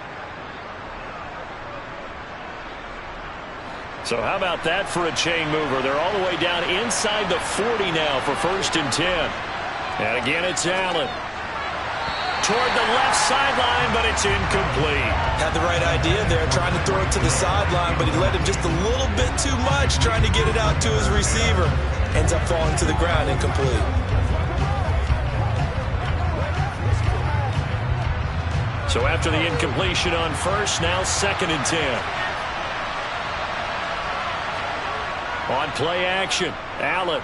So how about that for a chain mover? They're all the way down inside the 40 now for 1st and 10. And again, it's Allen. Toward the left sideline, but it's incomplete. Had the right idea there, trying to throw it to the sideline, but he let him just a little bit too much, trying to get it out to his receiver. Ends up falling to the ground, incomplete. So after the incompletion on 1st, now 2nd and 10. On play action, Allen.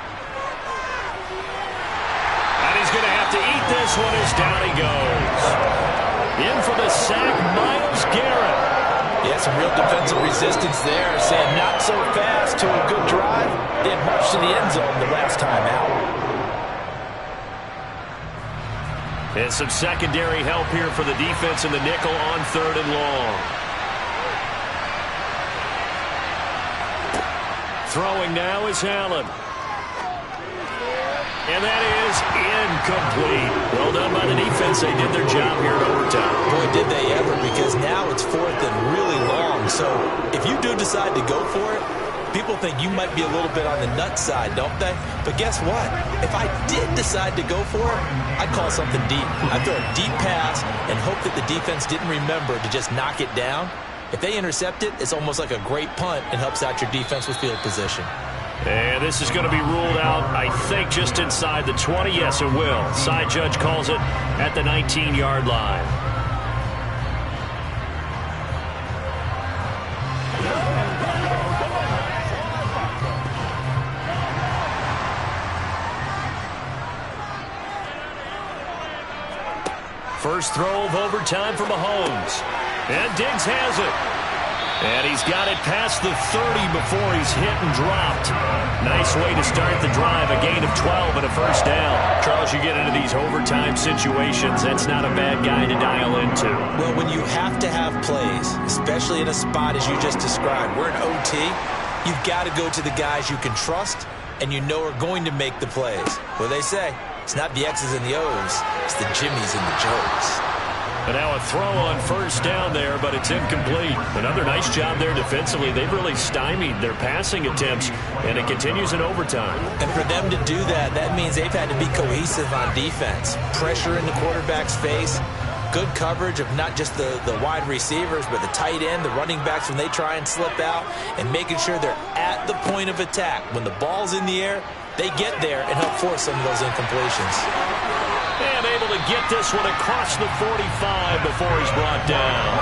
And he's going to have to eat this one as down he goes. In for the sack, Myles Garrett. Yeah, some real defensive resistance there, saying not so fast to a good drive. They had marched to the end zone the last time out. And some secondary help here for the defense in the nickel on 3rd and long. Throwing now is Allen. And that is incomplete. Well done by the defense. They did their job here at overtime. Boy, did they ever, because now it's 4th and really long. So if you do decide to go for it, people think you might be a little bit on the nut side, don't they? But guess what? If I did decide to go for it, I'd call something deep. I'd throw a deep pass and hope that the defense didn't remember to just knock it down. If they intercept it, it's almost like a great punt and helps out your defense with field position. And this is going to be ruled out, I think, just inside the 20. Yes, it will. Side judge calls it at the 19-yard line. First throw of overtime for Mahomes. And Diggs has it. And he's got it past the 30 before he's hit and dropped. Nice way to start the drive. A gain of 12 and a first down. Charles, you get into these overtime situations, that's not a bad guy to dial into. Well, when you have to have plays, especially in a spot as you just described, we're in OT, you've got to go to the guys you can trust and you know are going to make the plays. What do they say? It's not the X's and the O's, it's the Jimmies and the Joes. And now a throw on first down there, but it's incomplete. Another nice job there defensively. They've really stymied their passing attempts, and it continues in overtime. And for them to do that, that means they've had to be cohesive on defense. Pressure in the quarterback's face, good coverage of not just the wide receivers, but the tight end, the running backs when they try and slip out, and making sure they're at the point of attack. When the ball's in the air, they get there and help force some of those incompletions. And able to get this one across the 45 before he's brought down.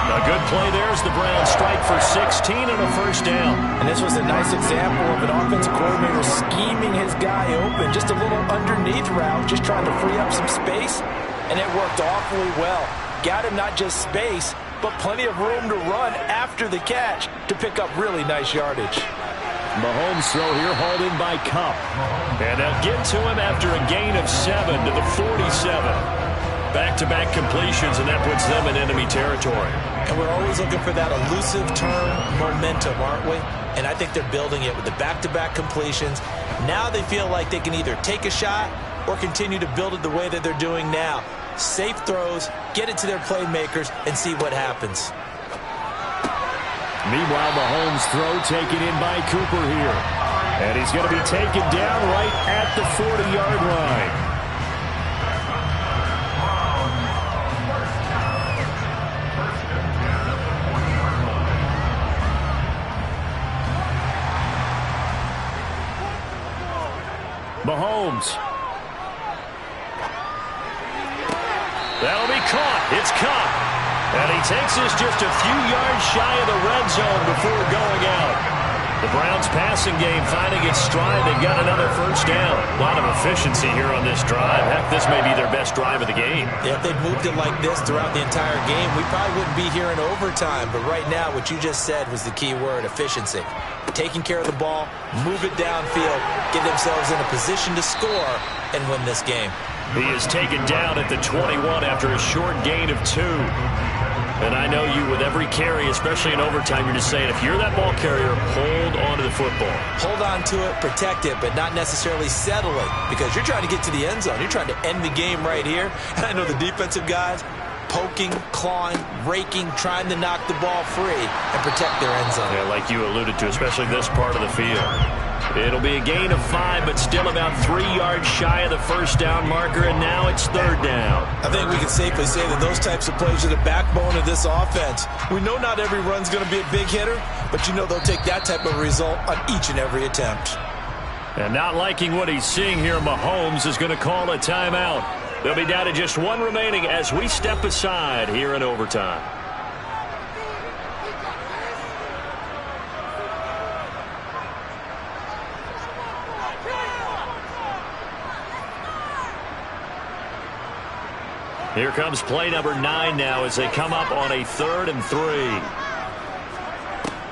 A good play there as the Browns strike for 16 and a first down. And this was a nice example of an offensive coordinator scheming his guy open. Just a little underneath route, just trying to free up some space, and it worked awfully well. Got him not just space, but plenty of room to run after the catch to pick up really nice yardage. Mahomes' throw here hauled in by Cup. And they'll get to him after a gain of 7 to the 47. Back-to-back completions, and that puts them in enemy territory. And we're always looking for that elusive turn momentum, aren't we? And I think they're building it with the back-to-back completions. Now they feel like they can either take a shot or continue to build it the way that they're doing now. Safe throws, get it to their playmakers, and see what happens. Meanwhile, Mahomes' throw taken in by Cooper here. And he's going to be taken down right at the 40-yard line. Mahomes. That'll be caught. It's Cup. And he takes this just a few yards shy of the red zone before going out. The Browns passing game finding its stride. They've got another first down. A lot of efficiency here on this drive. Heck, this may be their best drive of the game. Yeah, if they'd moved it like this throughout the entire game, we probably wouldn't be here in overtime. But right now, what you just said was the key word, efficiency. Taking care of the ball, move it downfield, get themselves in a position to score, and win this game. He is taken down at the 21 after a short gain of 2. And I know you, with every carry, especially in overtime, you're just saying, if you're that ball carrier, hold on to the football. Hold on to it, protect it, but not necessarily settle it, because you're trying to get to the end zone. You're trying to end the game right here. And I know the defensive guys poking, clawing, raking, trying to knock the ball free and protect their end zone. Yeah, like you alluded to, especially this part of the field. It'll be a gain of 5, but still about 3 yards shy of the first down marker, and now it's third down. I think we can safely say that those types of plays are the backbone of this offense. We know not every run's going to be a big hitter, but you know they'll take that type of result on each and every attempt. And not liking what he's seeing here, Mahomes is going to call a timeout. They'll be down to just 1 remaining as we step aside here in overtime. Here comes play number 9 now as they come up on a 3rd and 3.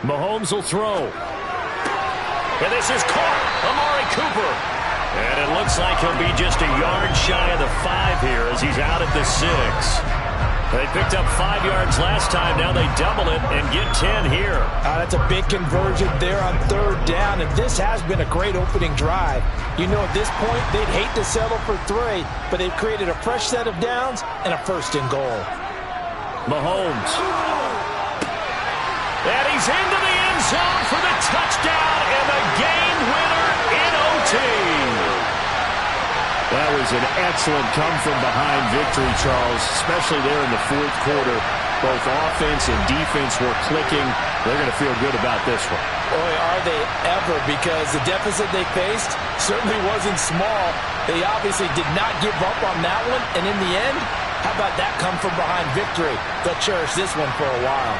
Mahomes will throw. And this is caught. Amari Cooper. And it looks like he'll be just a yard shy of the 5 here as he's out at the 6. They picked up 5 yards last time. Now they double it and get 10 here. That's a big conversion there on 3rd down, and this has been a great opening drive. You know, at this point, they'd hate to settle for 3, but they've created a fresh set of downs and a 1st and goal. Mahomes. And he's into the end zone for the touchdown and the game winner in OT. That was an excellent come-from-behind victory, Charles, especially there in the 4th quarter. Both offense and defense were clicking. They're going to feel good about this one. Boy, are they ever, because the deficit they faced certainly wasn't small. They obviously did not give up on that one, and in the end, how about that come-from-behind victory? They'll cherish this one for a while.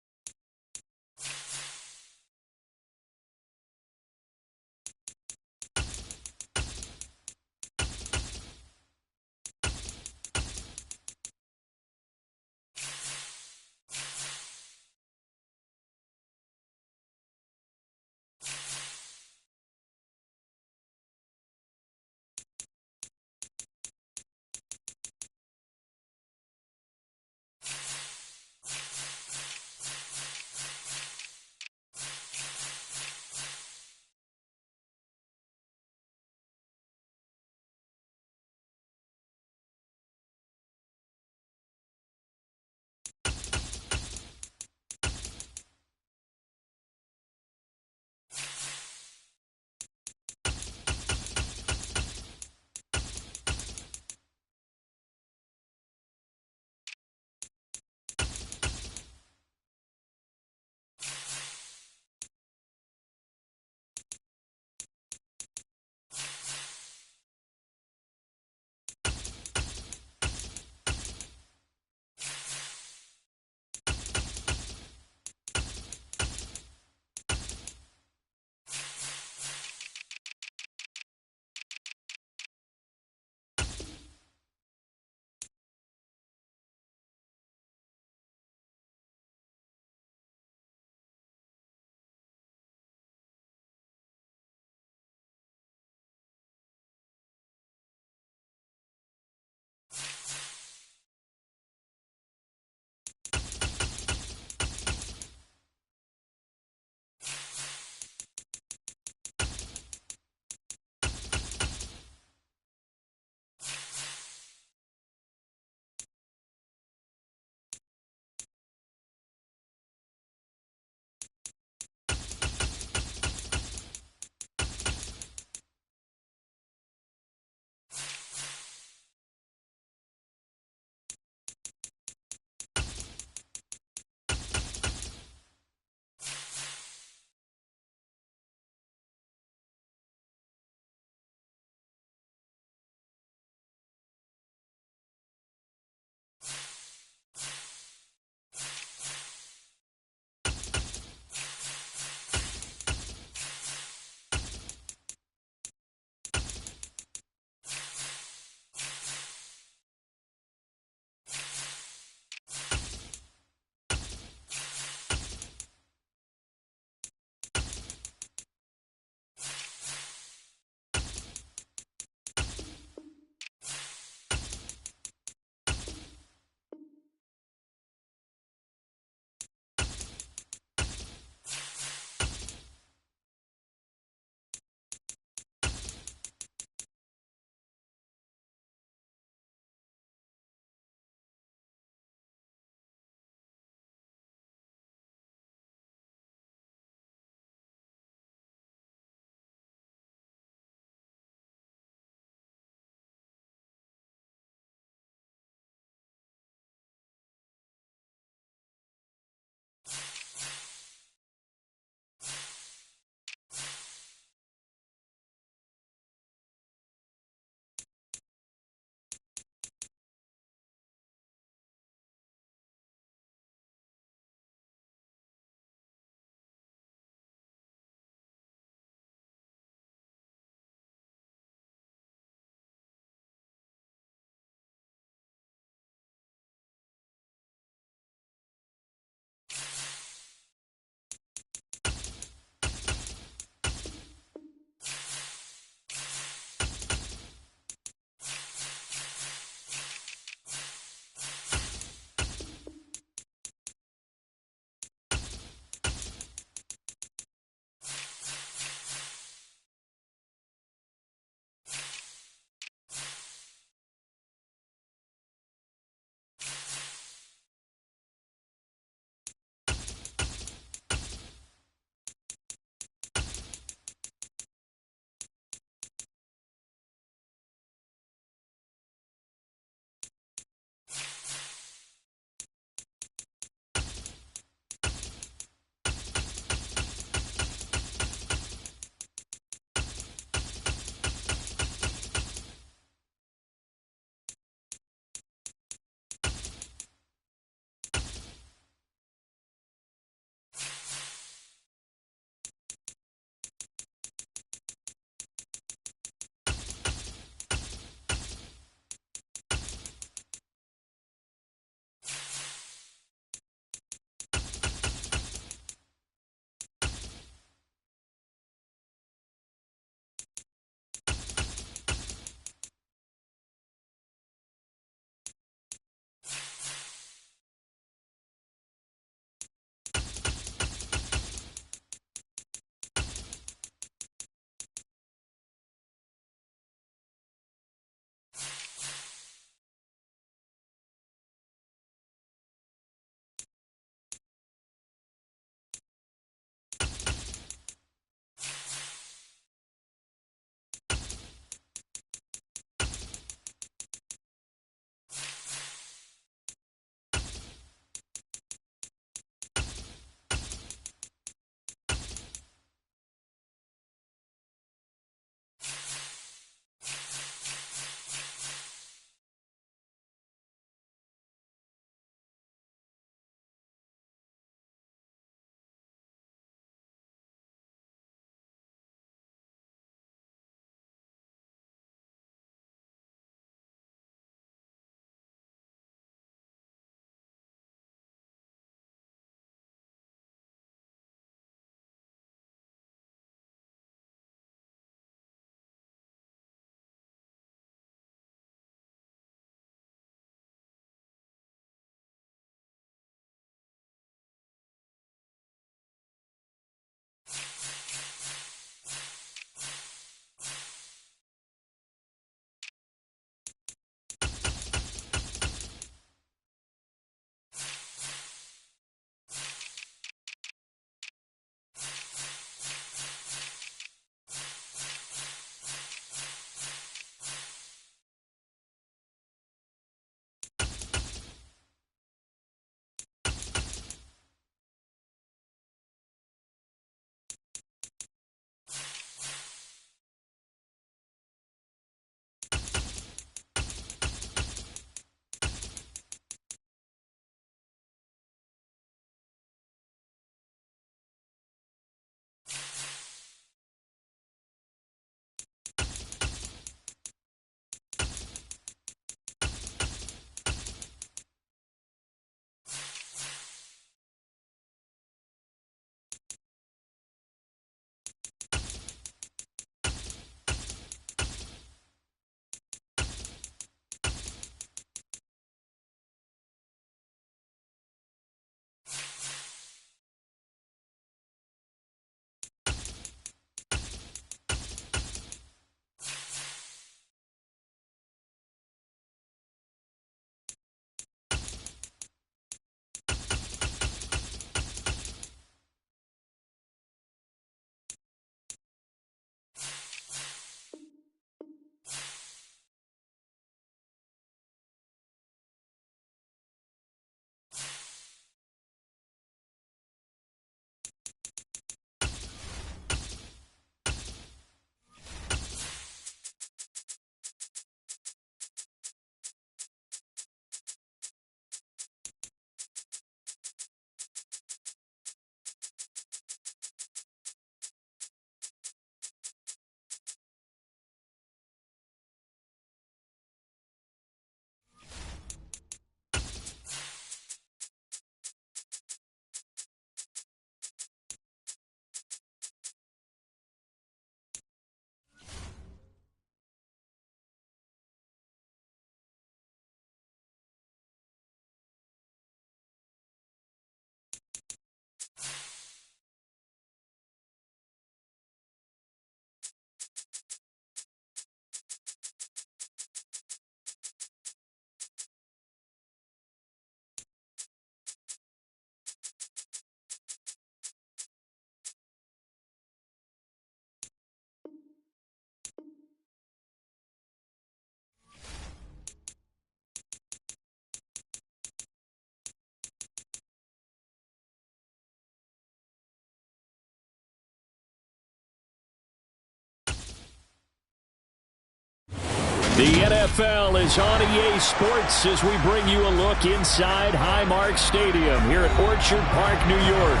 The NFL is on EA Sports as we bring you a look inside Highmark Stadium here at Orchard Park, New York.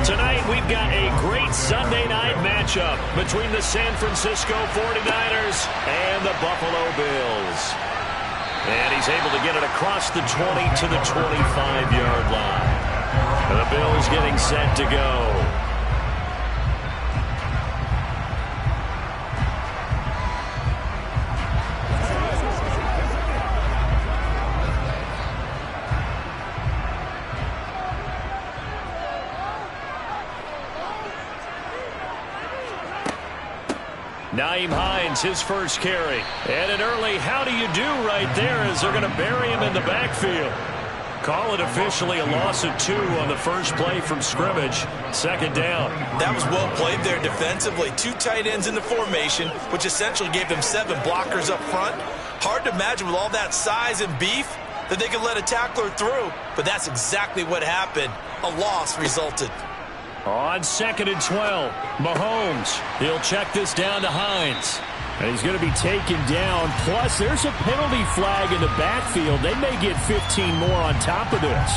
Tonight we've got a great Sunday night matchup between the San Francisco 49ers and the Buffalo Bills. And he's able to get it across the 20 to the 25-yard line. The Bills getting set to go. Nyheim Hines, his first carry. And an early how do you do right there as they're going to bury him in the backfield. Call it officially a loss of 2 on the first play from scrimmage. Second down. That was well played there defensively. 2 tight ends in the formation, which essentially gave them 7 blockers up front. Hard to imagine with all that size and beef that they could let a tackler through. But that's exactly what happened. A loss resulted. On 2nd and 12, Mahomes. He'll check this down to Hines. And he's going to be taken down. Plus, there's a penalty flag in the backfield. They may get 15 more on top of this.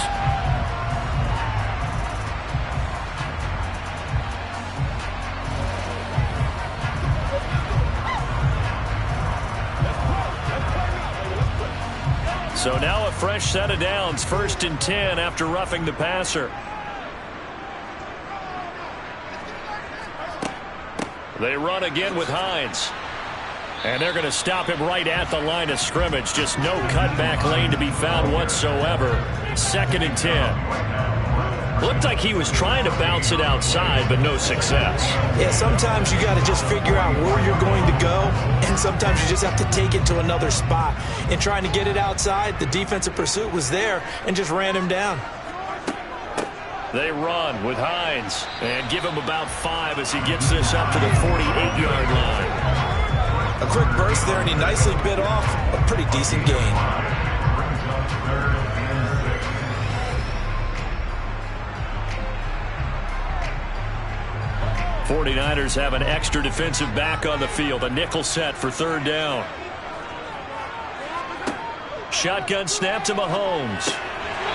So now a fresh set of downs. 1st and 10 after roughing the passer. They run again with Hines. And they're going to stop him right at the line of scrimmage. Just no cutback lane to be found whatsoever. 2nd and 10. Looked like he was trying to bounce it outside, but no success. Yeah, sometimes you got to just figure out where you're going to go, and sometimes you just have to take it to another spot. In trying to get it outside, the defensive pursuit was there and just ran him down. They run with Hines and give him about 5 as he gets this up to the 48-yard line. A quick burst there, and he nicely bit off a pretty decent gain. '49ers have an extra defensive back on the field. A nickel set for 3rd down. Shotgun snap to Mahomes.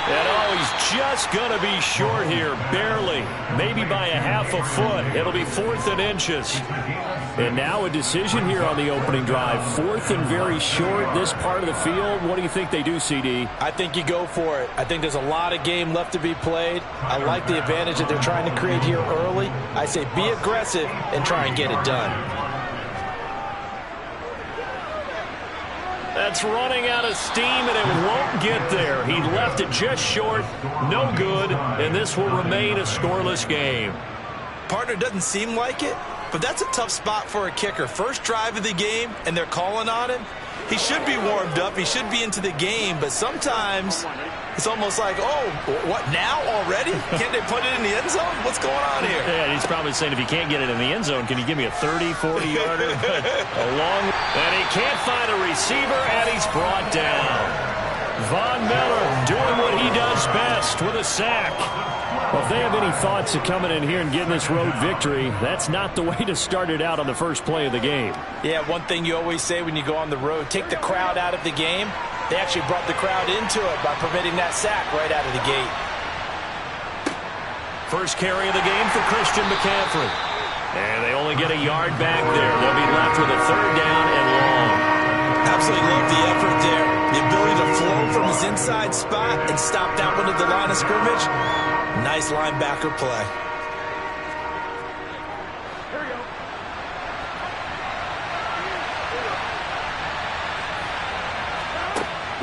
And he's just going to be short here, barely, maybe by a half a foot. It'll be 4th and inches. And now a decision here on the opening drive. 4th and very short, this part of the field. What do you think they do, CD? I think you go for it. I think there's a lot of game left to be played. I like the advantage that they're trying to create here early. I say be aggressive and try and get it done. That's running out of steam, and it won't get there. He left it just short, no good, and this will remain a scoreless game. Partner, doesn't seem like it, but that's a tough spot for a kicker. First drive of the game, and they're calling on him. He should be warmed up. He should be into the game, but sometimes it's almost like, oh, what, now already? Can't they put it in the end zone? What's going on here? Yeah, he's probably saying if he can't get it in the end zone, can you give me a 30, 40-yarder? And he can't find a receiver, and he's brought down. Von Miller doing what he does best with a sack. Well, if they have any thoughts of coming in here and getting this road victory, that's not the way to start it out on the first play of the game. Yeah, one thing you always say when you go on the road, take the crowd out of the game. They actually brought the crowd into it by permitting that sack right out of the gate. First carry of the game for Christian McCaffrey. And they only get a yard back there. They'll be left with a 3rd down and long. Absolutely love the effort there. The ability to flow from his inside spot and stop that one at the line of scrimmage. Nice linebacker play.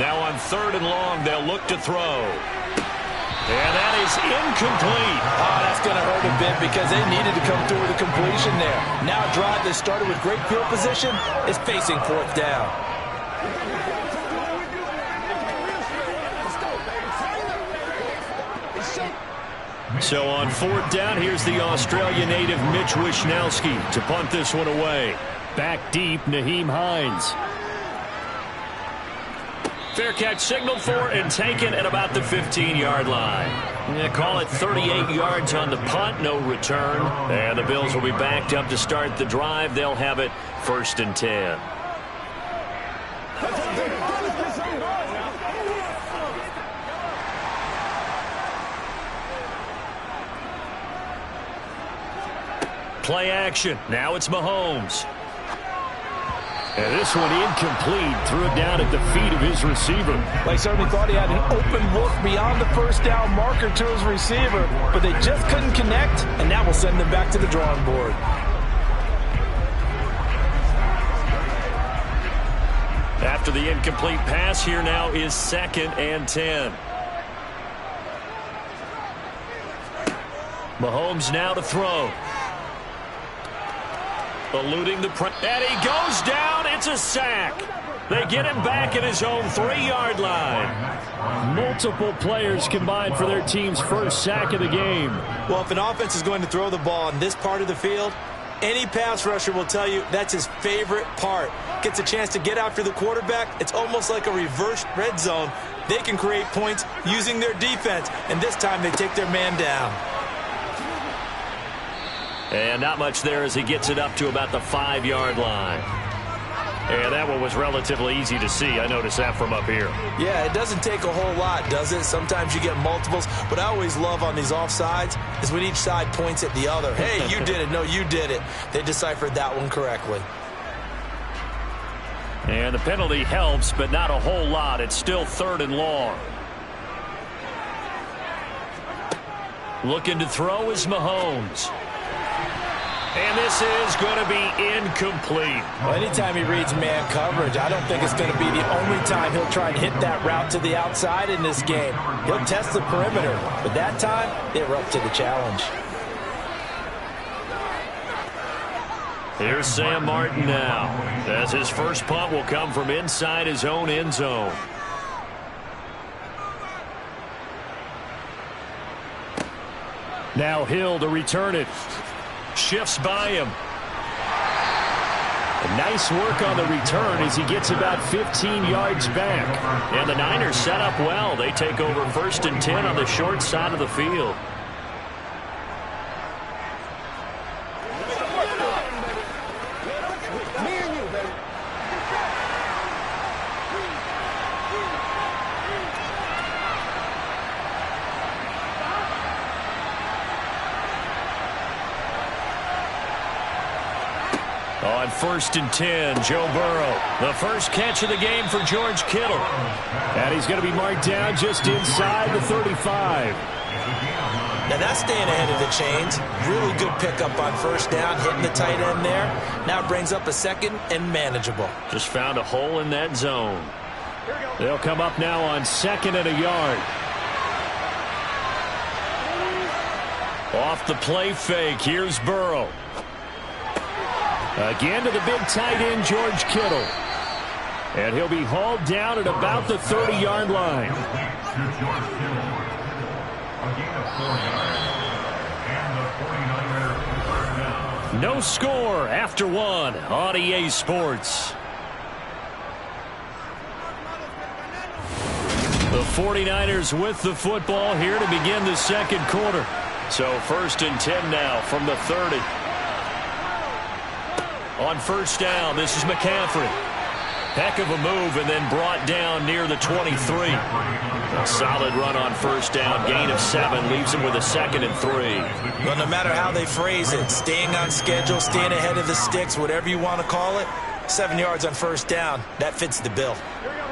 Now on 3rd and long, they'll look to throw. And that is incomplete. Oh, that's going to hurt a bit because they needed to come through with a completion there. Now a drive that started with great field position is facing 4th down. So on 4th down, here's the Australia native Mitch Wishnowsky to punt this one away. Back deep, Nyheim Hines. Fair catch signaled for and taken at about the 15-yard line. They call it 38 yards on the punt, no return. And the Bills will be backed up to start the drive. They'll have it 1st and 10. Play action. Now it's Mahomes. And this one incomplete. Threw it down at the feet of his receiver. They certainly thought he had an open look beyond the first down marker to his receiver, but they just couldn't connect, and that will send them back to the drawing board. After the incomplete pass, here now is 2nd and 10. Mahomes now to throw. Eluding the press. And he goes down. It's a sack. They get him back at his own 3-yard line. Multiple players combined for their team's first sack of the game. Well, if an offense is going to throw the ball in this part of the field, any pass rusher will tell you that's his favorite part. Gets a chance to get after the quarterback. It's almost like a reverse red zone. They can create points using their defense, and this time they take their man down. And not much there as he gets it up to about the 5-yard line. And that one was relatively easy to see. I noticed that from up here. Yeah, it doesn't take a whole lot, does it? Sometimes you get multiples. What I always love on these offsides is when each side points at the other. Hey, you did it. No, you did it. They deciphered that one correctly. And the penalty helps, but not a whole lot. It's still 3rd and long. Looking to throw is Mahomes. And this is going to be incomplete. Well, anytime he reads man coverage, I don't think it's going to be the only time he'll try and hit that route to the outside in this game. He'll test the perimeter, but that time, they were up to the challenge. Here's Sam Martin now, as his first punt will come from inside his own end zone. Now Hill to return it. Shifts by him. Nice work on the return as he gets about 15 yards back. And the Niners set up well. They take over 1st and 10 on the short side of the field. On 1st and 10, Joe Burrow. The first catch of the game for George Kittle. And he's going to be marked down just inside the 35. Now that's staying ahead of the chains. Really good pickup on 1st down, hitting the tight end there. Now it brings up a 2nd and manageable. Just found a hole in that zone. They'll come up now on 2nd and a yard. Off the play fake, here's Burrow. Again to the big tight end, George Kittle. And he'll be hauled down at about the 30-yard line. No score after 1 on EA Sports. The 49ers with the football here to begin the 2nd quarter. So 1st and 10 now from the 30. On 1st down, this is McCaffrey. Heck of a move and then brought down near the 23. A solid run on 1st down. Gain of 7 leaves him with a 2nd and 3. Well, no matter how they phrase it, staying on schedule, staying ahead of the sticks, whatever you want to call it, 7 yards on 1st down, that fits the bill.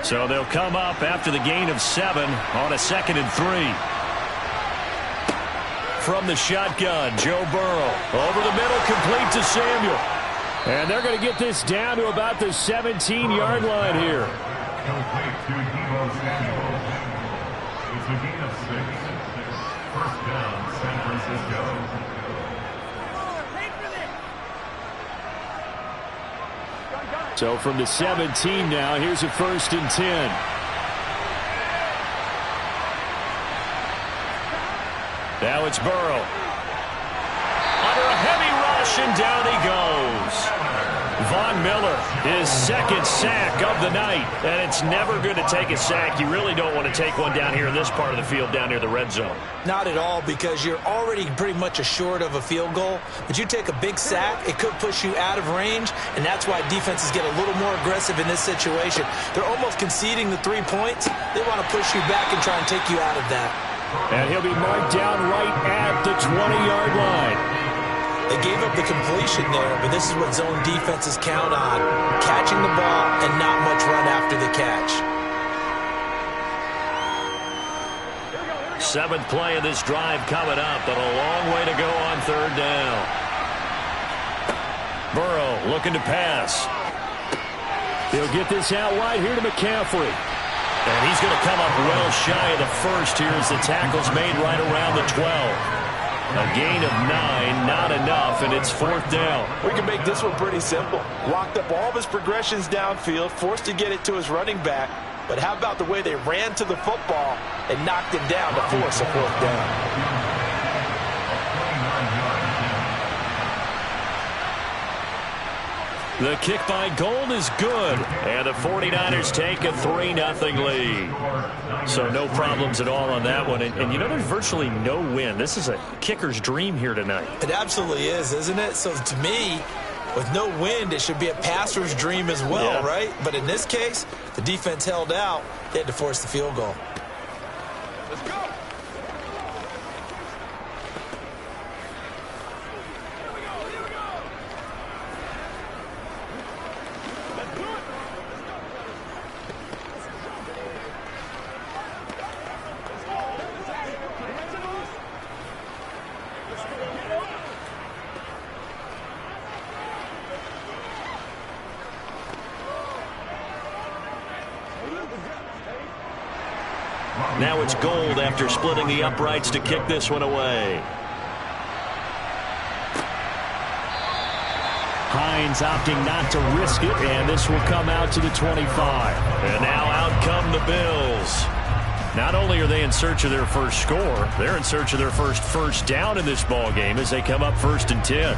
So they'll come up after the gain of 7 on a 2nd and 3. From the shotgun, Joe Burrow. Over the middle, complete to Samuel. And they're going to get this down to about the 17-yard line here. Complete to Deebo Samuel. It's a gain of 6. 1st down, San Francisco. So from the 17 now, here's a 1st and 10. Now it's Burrow. Under a heavy rush, and down he goes. Von Miller, his 2nd sack of the night. And it's never good to take a sack. You really don't want to take one down here in this part of the field, down near the red zone. Not at all, because you're already pretty much assured of a field goal. But you take a big sack, it could push you out of range, and that's why defenses get a little more aggressive in this situation. They're almost conceding the 3 points. They want to push you back and try and take you out of that. And he'll be marked down right at the 20-yard line. They gave up the completion there, but this is what zone defenses count on. Catching the ball and not much run after the catch. 7th play of this drive coming up, but a long way to go on 3rd down. Burrow looking to pass. He'll get this out wide here to McCaffrey. And he's going to come up well shy of the first here as the tackle's made right around the 12. A gain of 9, not enough, and it's 4th down. We can make this one pretty simple. Locked up all of his progressions downfield, forced to get it to his running back. But how about the way they ran to the football and knocked him down to force a 4th down? The kick by Gold is good, and the 49ers take a 3-0 lead. So no problems at all on that one. And you know, there's virtually no win. This is a kicker's dream here tonight. It absolutely is, isn't it? So to me, with no wind, it should be a passer's dream as well, right? But in this case, the defense held out. They had to force the field goal. Let's go. Now it's Gold after splitting the uprights to kick this one away. Hines opting not to risk it, and this will come out to the 25. And now out come the Bills. Not only are they in search of their first score, they're in search of their first down in this ball game as they come up 1st and 10.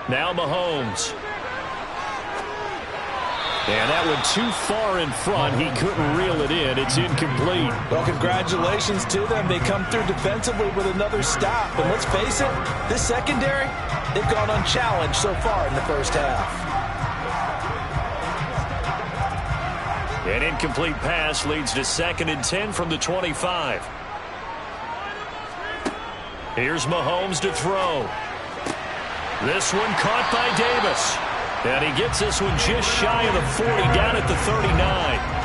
Now Mahomes. And that one too far in front. He couldn't reel it in. It's incomplete. Well, congratulations to them. They come through defensively with another stop. And let's face it, this secondary, they've gone unchallenged so far in the first half. An incomplete pass leads to 2nd and 10 from the 25. Here's Mahomes to throw. This one caught by Davis. And he gets this one just shy of the 40, down at the 39.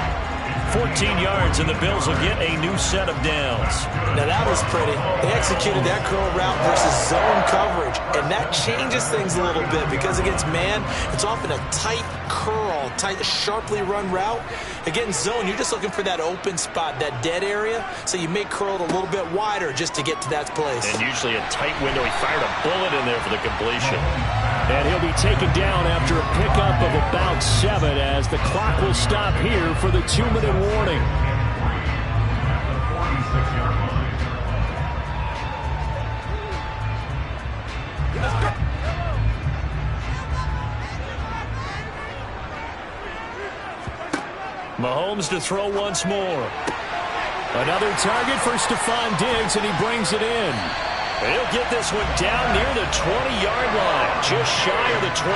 14 yards, and the Bills will get a new set of downs. Now that was pretty. They executed that curl route versus zone coverage, and that changes things a little bit because against man, it's often a tight curl, tight, sharply run route. Against zone, you're just looking for that open spot, that dead area, so you may curl it a little bit wider just to get to that place. And usually a tight window. He fired a bullet in there for the completion. And he'll be taken down after a pickup of about 7 as the clock will stop here for the 2-minute warning. Mahomes to throw once more. Another target for Stephon Diggs, and he brings it in. He'll get this one down near the 20-yard line, just shy of the 20.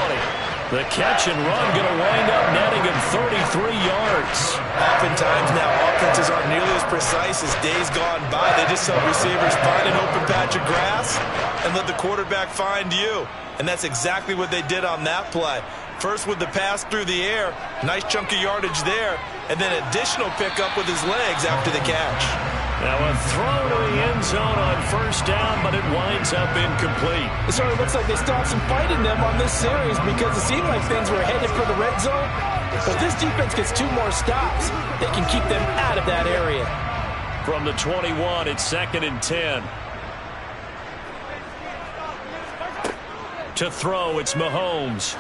The catch and run going to wind up netting him 33 yards. Oftentimes now, offenses aren't nearly as precise as days gone by. They just help receivers find an open patch of grass and let the quarterback find you. And that's exactly what they did on that play. First with the pass through the air, nice chunk of yardage there, and then additional pickup with his legs after the catch. Now a throw to the end zone on first down, but it winds up incomplete. It sort of looks like they stopped some fight in them on this series because it seemed like things were headed for the red zone. But if this defense gets 2 more stops, they can keep them out of that area. From the 21, it's 2nd and 10. To throw, it's Mahomes.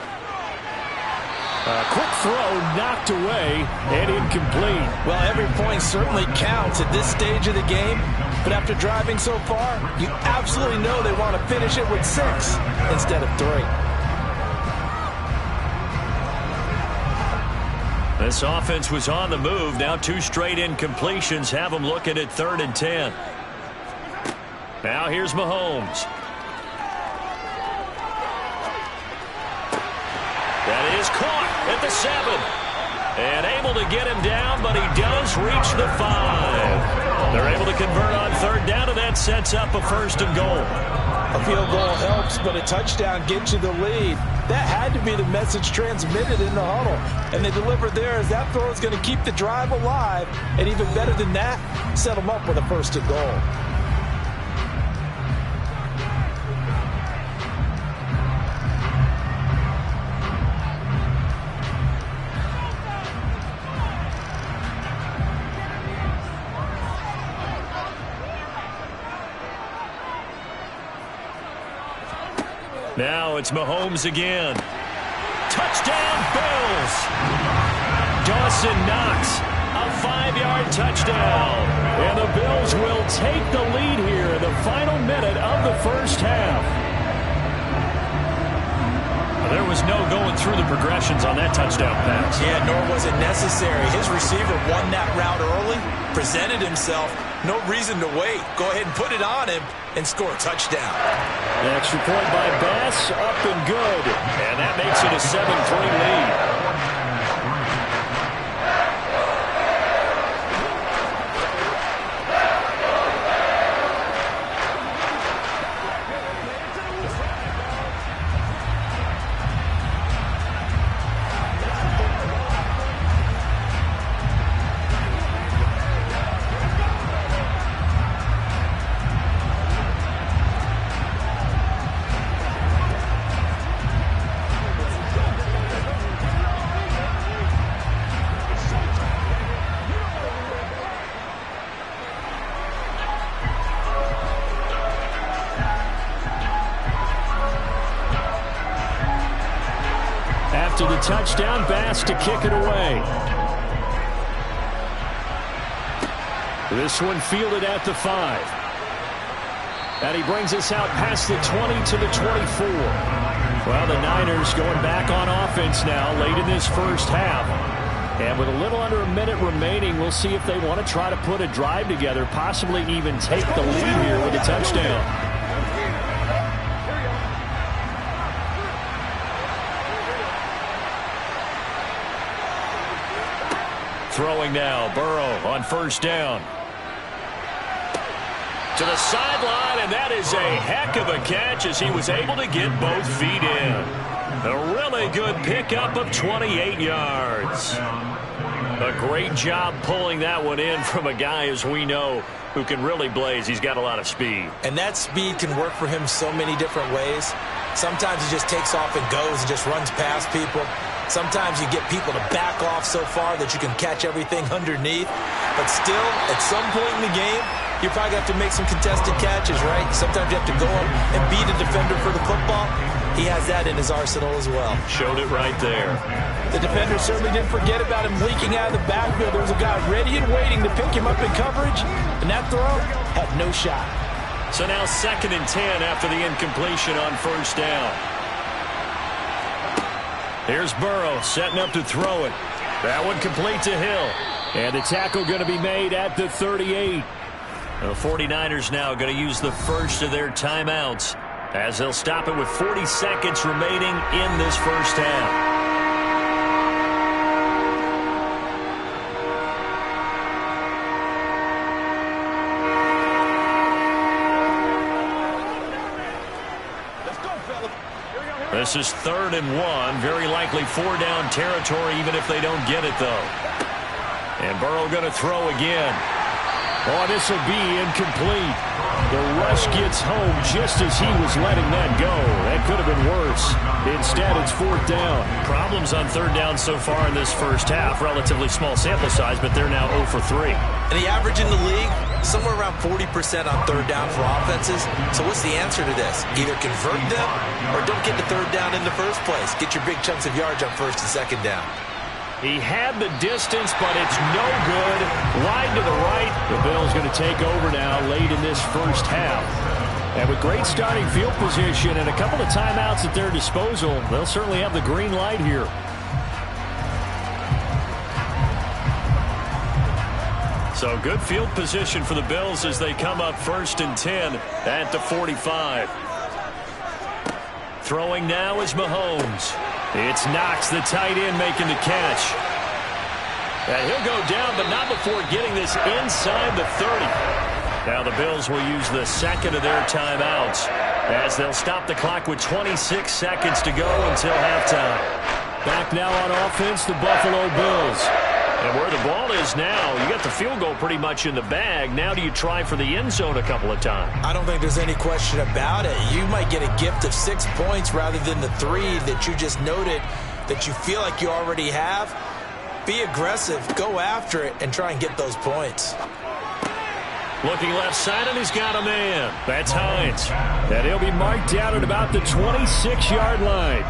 A quick throw knocked away and incomplete. Well, every point certainly counts at this stage of the game. But after driving so far, you absolutely know they want to finish it with 6 instead of 3. This offense was on the move. Now 2 straight incompletions have them looking at 3rd and 10. Now here's Mahomes. That is caught at the 7. And able to get him down, but he does reach the 5. They're able to convert on third down, and that sets up a 1st and goal. A field goal helps, but a touchdown gets you the lead. That had to be the message transmitted in the huddle. And they delivered there as that throw is going to keep the drive alive. And even better than that, set them up with a 1st and goal. Now it's Mahomes again. Touchdown, Bills. Dawson Knox, a 5-yard touchdown. And the Bills will take the lead here in the final minute of the first half. There was no going through the progressions on that touchdown pass. Yeah, nor was it necessary. His receiver won that route early, presented himself. No reason to wait. Go ahead and put it on him and score a touchdown. The extra point by Bass, up and good. And that makes it a 7-3 lead. To the touchdown, Bass to kick it away. This one fielded at the 5. And he brings us out past the 20 to the 24. Well, the Niners going back on offense now late in this first half. And with a little under a minute remaining, we'll see if they want to try to put a drive together, possibly even take the lead here with a touchdown. Throwing now, Burrow on first down. To the sideline, and that is a heck of a catch as he was able to get both feet in. A really good pickup of 28 yards. A great job pulling that one in from a guy, as we know, who can really blaze. He's got a lot of speed. And that speed can work for him so many different ways. Sometimes he just takes off and goes and just runs past people. Sometimes you get people to back off so far that you can catch everything underneath. But still, at some point in the game, you probably have to make some contested catches, right? Sometimes you have to go up and beat a defender for the football. He has that in his arsenal as well. Showed it right there. The defender certainly didn't forget about him leaking out of the backfield. There was a guy ready and waiting to pick him up in coverage, and that throw had no shot. So now 2nd and 10 after the incompletion on first down. Here's Burrow setting up to throw it. That one complete to Hill. And the tackle going to be made at the 38. The 49ers now going to use the first of their timeouts as they'll stop it with 40 seconds remaining in this first half. This is 3rd and 1. Very likely 4-down territory, even if they don't get it, though. And Burrow going to throw again. Oh, this will be incomplete. The rush gets home just as he was letting that go. That could have been worse. Instead, it's 4th down. Problems on 3rd down so far in this first half. Relatively small sample size, but they're now 0 for 3. And the average in the league, somewhere around 40% on 3rd down for offenses. So what's the answer to this? Either convert them or don't get to 3rd down in the first place. Get your big chunks of yards on 1st and 2nd down. He had the distance, but it's no good. Wide to the right. The Bills going to take over now late in this first half. And with great starting field position and a couple of timeouts at their disposal, they'll certainly have the green light here. So good field position for the Bills as they come up 1st and 10 at the 45. Throwing now is Mahomes. It's Knox, the tight end, making the catch. And he'll go down, but not before getting this inside the 30. Now the Bills will use the second of their timeouts as they'll stop the clock with 26 seconds to go until halftime. Back now on offense, the Buffalo Bills. And where the ball is now, you got the field goal pretty much in the bag. Now do you try for the end zone a couple of times? I don't think there's any question about it. You might get a gift of 6 points rather than the 3 that you just noted that you feel like you already have. Be aggressive, go after it, and try and get those points. Looking left side, and he's got a man. That's Hines. And he'll be marked down at about the 26-yard line.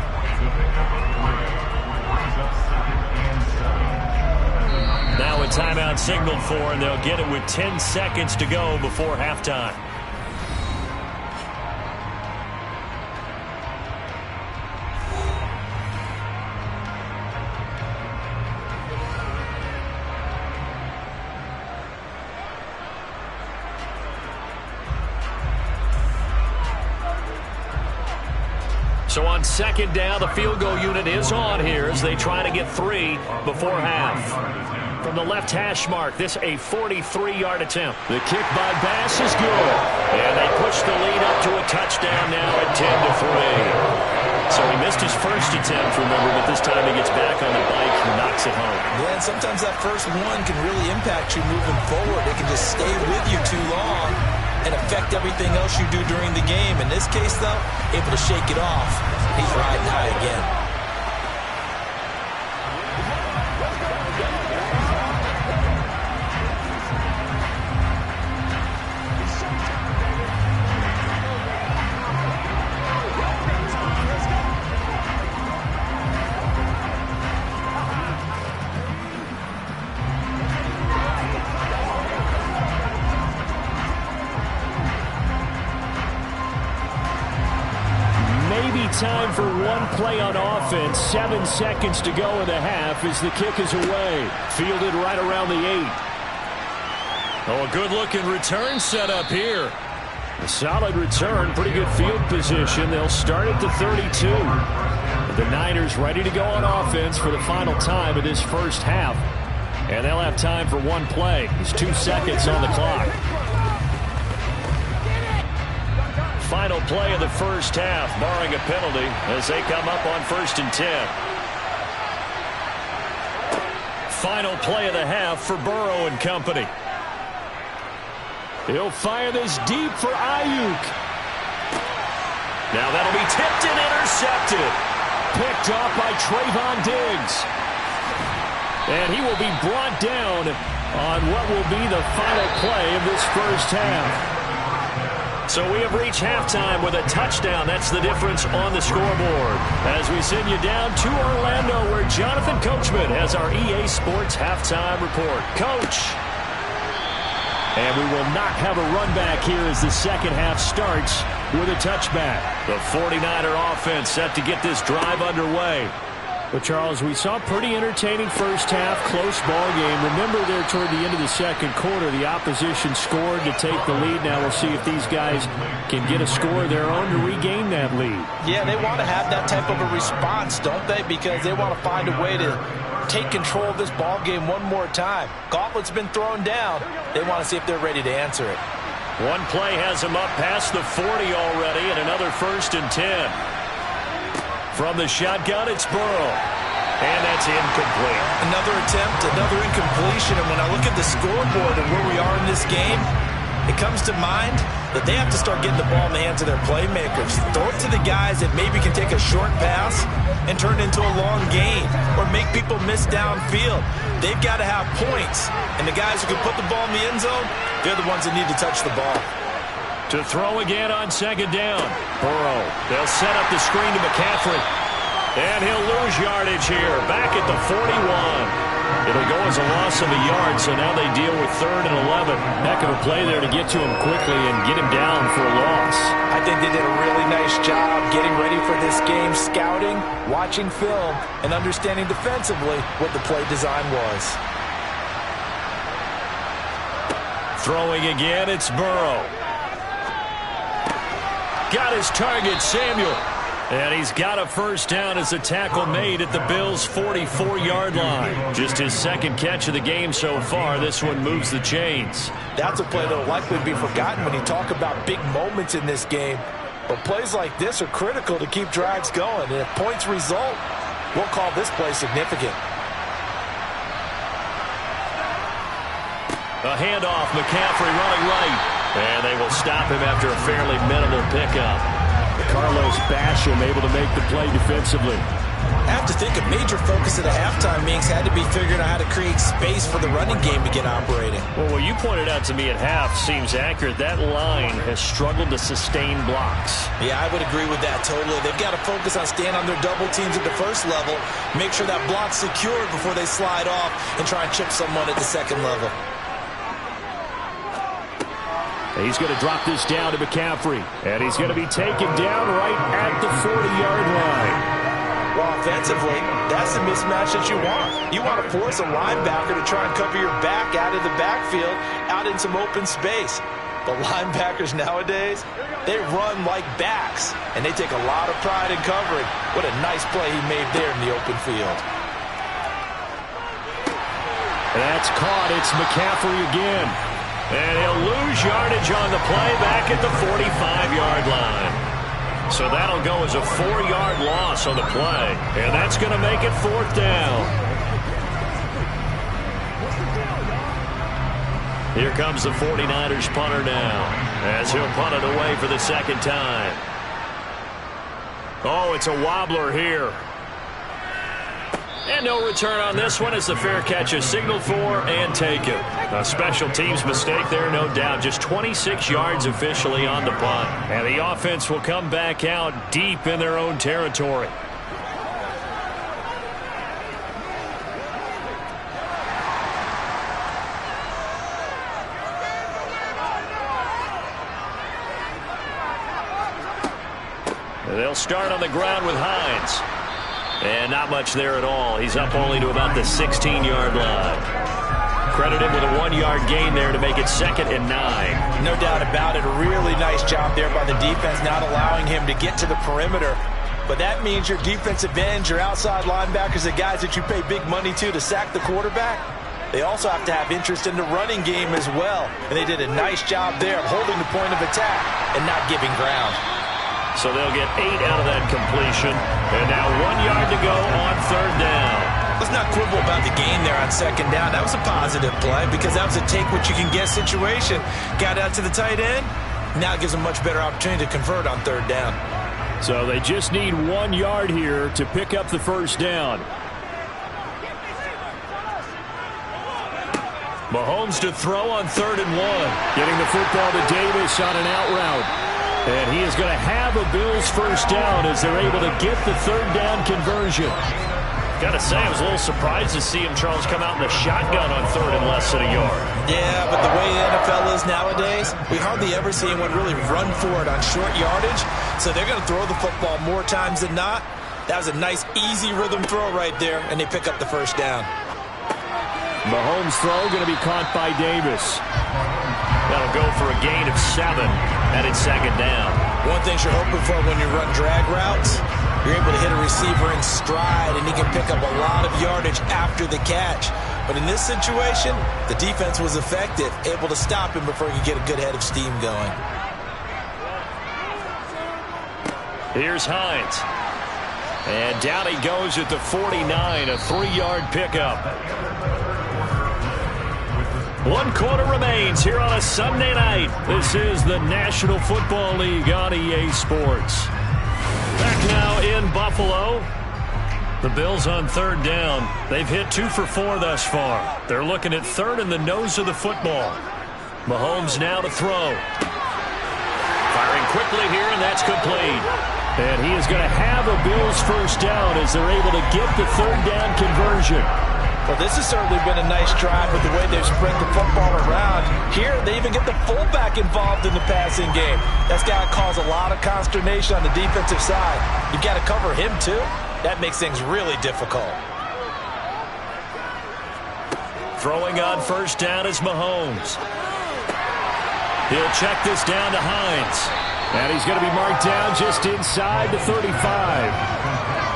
Now a timeout signaled for, and they'll get it with 10 seconds to go before halftime. So on second down, the field goal unit is on here as they try to get 3 before half. From the left hash mark, this a 43-yard attempt. The kick by Bass is good. And they push the lead up to a touchdown now at 10-3. So he missed his first attempt, remember, but this time he gets back on the bike and knocks it home. Yeah, and sometimes that first one can really impact you moving forward. It can just stay with you too long and affect everything else you do during the game. In this case, though, able to shake it off. He's riding high again. Time for one play on offense. 7 seconds to go in the half as the kick is away. Fielded right around the 8. Oh, a good-looking return set up here. A solid return, pretty good field position. They'll start at the 32. The Niners ready to go on offense for the final time of this first half. And they'll have time for one play. There's 2 seconds on the clock. Final play of the first half, barring a penalty, as they come up on 1st and 10. Final play of the half for Burrow and company. He'll fire this deep for Ayuk. Now that'll be tipped and intercepted. Picked off by Trayvon Diggs. And he will be brought down on what will be the final play of this first half. So we have reached halftime with a touchdown. That's the difference on the scoreboard. As we send you down to Orlando, where Jonathan Coachman has our EA Sports halftime report. Coach. And we will not have a run back here as the second half starts with a touchback. The 49er offense set to get this drive underway. But, Charles, we saw pretty entertaining first half, close ball game. Remember there toward the end of the second quarter, the opposition scored to take the lead. Now we'll see if these guys can get a score of their own to regain that lead. Yeah, they want to have that type of a response, don't they? Because they want to find a way to take control of this ball game one more time. Gauntlet's been thrown down. They want to see if they're ready to answer it. One play has them up past the 40 already, and another 1st and 10. From the shotgun, it's Burrow. And that's incomplete. Another attempt, another incompletion. And when I look at the scoreboard and where we are in this game, it comes to mind that they have to start getting the ball in the hands of their playmakers. Throw it to the guys that maybe can take a short pass and turn it into a long gain or make people miss downfield. They've got to have points. And the guys who can put the ball in the end zone, they're the ones that need to touch the ball. To throw again on second down. Burrow. They'll set up the screen to McCaffrey. And he'll lose yardage here. Back at the 41. It'll go as a loss of a yard, so now they deal with 3rd and 11. Heck of a play there to get to him quickly and get him down for a loss. I think they did a really nice job getting ready for this game, scouting, watching film, and understanding defensively what the play design was. Throwing again, it's Burrow. Got his target, Samuel. And he's got a first down as a tackle made at the Bills' 44-yard line. Just his second catch of the game so far. This one moves the chains. That's a play that will likely be forgotten when you talk about big moments in this game. But plays like this are critical to keep drives going. And if points result, we'll call this play significant. A handoff, McCaffrey running right. And they will stop him after a fairly minimal pickup. Carlos Basham able to make the play defensively. I have to think a major focus of the halftime meetings had to be figuring out how to create space for the running game to get operating. Well, what you pointed out to me at half seems accurate. That line has struggled to sustain blocks. Yeah, I would agree with that totally. They've got to focus on staying on their double teams at the first level, make sure that block's secured before they slide off and try and chip someone at the second level. He's going to drop this down to McCaffrey. And he's going to be taken down right at the 40-yard line. Well, offensively, that's the mismatch that you want. You want to force a linebacker to try and cover your back out of the backfield, out in some open space. But linebackers nowadays, they run like backs, and they take a lot of pride in covering. What a nice play he made there in the open field. That's caught. It's McCaffrey again. And he'll lose yardage on the play back at the 45-yard line. So that'll go as a 4-yard loss on the play. And that's going to make it 4th down. Here comes the 49ers punter now, as he'll punt it away for the second time. Oh, it's a wobbler here. And no return on this one as the fair catch is signaled for and taken. A special teams mistake there, no doubt. Just 26 yards officially on the punt. And the offense will come back out deep in their own territory. They'll start on the ground with Hines. And not much there at all. He's up only to about the 16-yard line. Credit him with a 1-yard gain there to make it 2nd and 9. No doubt about it. A really nice job there by the defense, not allowing him to get to the perimeter. But that means your defensive ends, your outside linebackers, the guys that you pay big money to sack the quarterback, they also have to have interest in the running game as well. And they did a nice job there of holding the point of attack and not giving ground. So they'll get 8 out of that completion. And now 1 yard to go on 3rd down. Let's not quibble about the gain there on 2nd down. That was a positive play because that was a take-what-you-can-get situation. Got out to the tight end. Now it gives them a much better opportunity to convert on 3rd down. So they just need 1 yard here to pick up the first down. Mahomes to throw on 3rd and 1. Getting the football to Davis on an out route. And he is going to have a Bills first down as they're able to get the 3rd down conversion. Got to say, I was a little surprised to see him, Charles, come out in the shotgun on 3rd and less than a yard. Yeah, but the way the NFL is nowadays, we hardly ever see anyone really run for it on short yardage. So they're going to throw the football more times than not. That was a nice, easy rhythm throw right there, and they pick up the first down. Mahomes' throw going to be caught by Davis. That'll go for a gain of 7, and it's 2nd down. One thing you're hoping for when you run drag routes, you're able to hit a receiver in stride, and he can pick up a lot of yardage after the catch. But in this situation, the defense was effective, able to stop him before he could get a good head of steam going. Here's Hines. And down he goes at the 49, a 3-yard pickup. 1 quarter remains here on a Sunday night. This is the National Football League on EA Sports. Back now in Buffalo. The Bills on 3rd down. They've hit 2 for 4 thus far. They're looking at 3rd in the nose of the football. Mahomes now to throw. Firing quickly here, and that's complete. And he is going to have a Bills first down as they're able to get the 3rd down conversion. Well, this has certainly been a nice drive with the way they've spread the football around. Here, they even get the fullback involved in the passing game. That's got to cause a lot of consternation on the defensive side. You've got to cover him, too. That makes things really difficult. Throwing on first down is Mahomes. He'll check this down to Hines. And he's going to be marked down just inside the 35.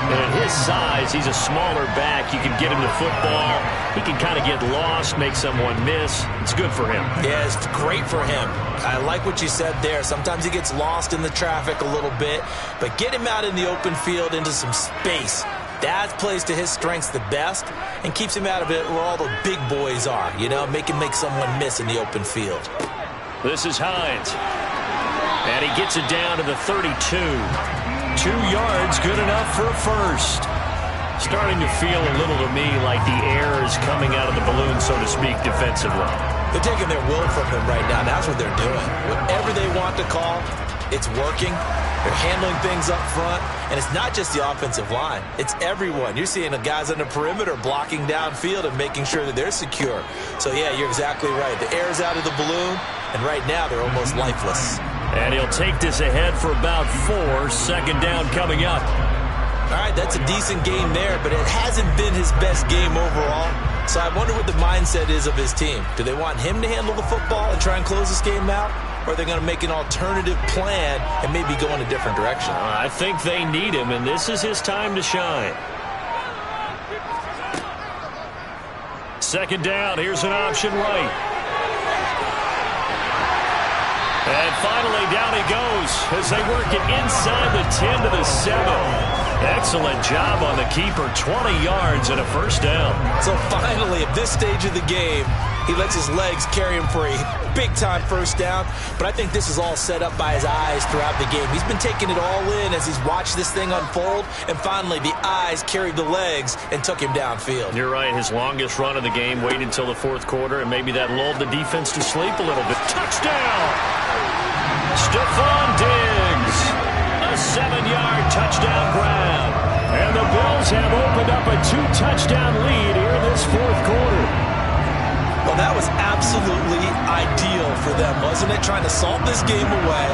And at his size, he's a smaller back. You can get him the football. He can kind of get lost, make someone miss. It's good for him. Yeah, it's great for him. I like what you said there. Sometimes he gets lost in the traffic a little bit, but get him out in the open field into some space. That plays to his strengths the best and keeps him out of it where all the big boys are, you know, make him make someone miss in the open field. This is Hines. And he gets it down to the 32. 2 yards, good enough for a first. Starting to feel a little to me like the air is coming out of the balloon, so to speak, defensively. They're taking their will from him right now. That's what they're doing. Whatever they want to call, it's working. They're handling things up front, and it's not just the offensive line. It's everyone. You're seeing the guys on the perimeter blocking downfield and making sure that they're secure. So, yeah, you're exactly right. The air's out of the balloon, and right now they're almost lifeless. And he'll take this ahead for about 4. Second down coming up. All right, that's a decent game there, but it hasn't been his best game overall. So I wonder what the mindset is of his team. Do they want him to handle the football and try and close this game out? Or are they going to make an alternative plan and maybe go in a different direction? I think they need him, and this is his time to shine. Second down, here's an option right. And finally, down he goes as they work it inside the 10 to the 7. Excellent job on the keeper, 20 yards and a first down. So finally, at this stage of the game, he lets his legs carry him for a big-time first down. But I think this is all set up by his eyes throughout the game. He's been taking it all in as he's watched this thing unfold. And finally, the eyes carried the legs and took him downfield. You're right. His longest run of the game waited until the fourth quarter, and maybe that lulled the defense to sleep a little bit. Touchdown! Stephon Diggs, a 7-yard touchdown grab. And the Bills have opened up a 2-touchdown lead here in this fourth quarter. Well, that was absolutely ideal for them, wasn't it? Trying to salt this game away.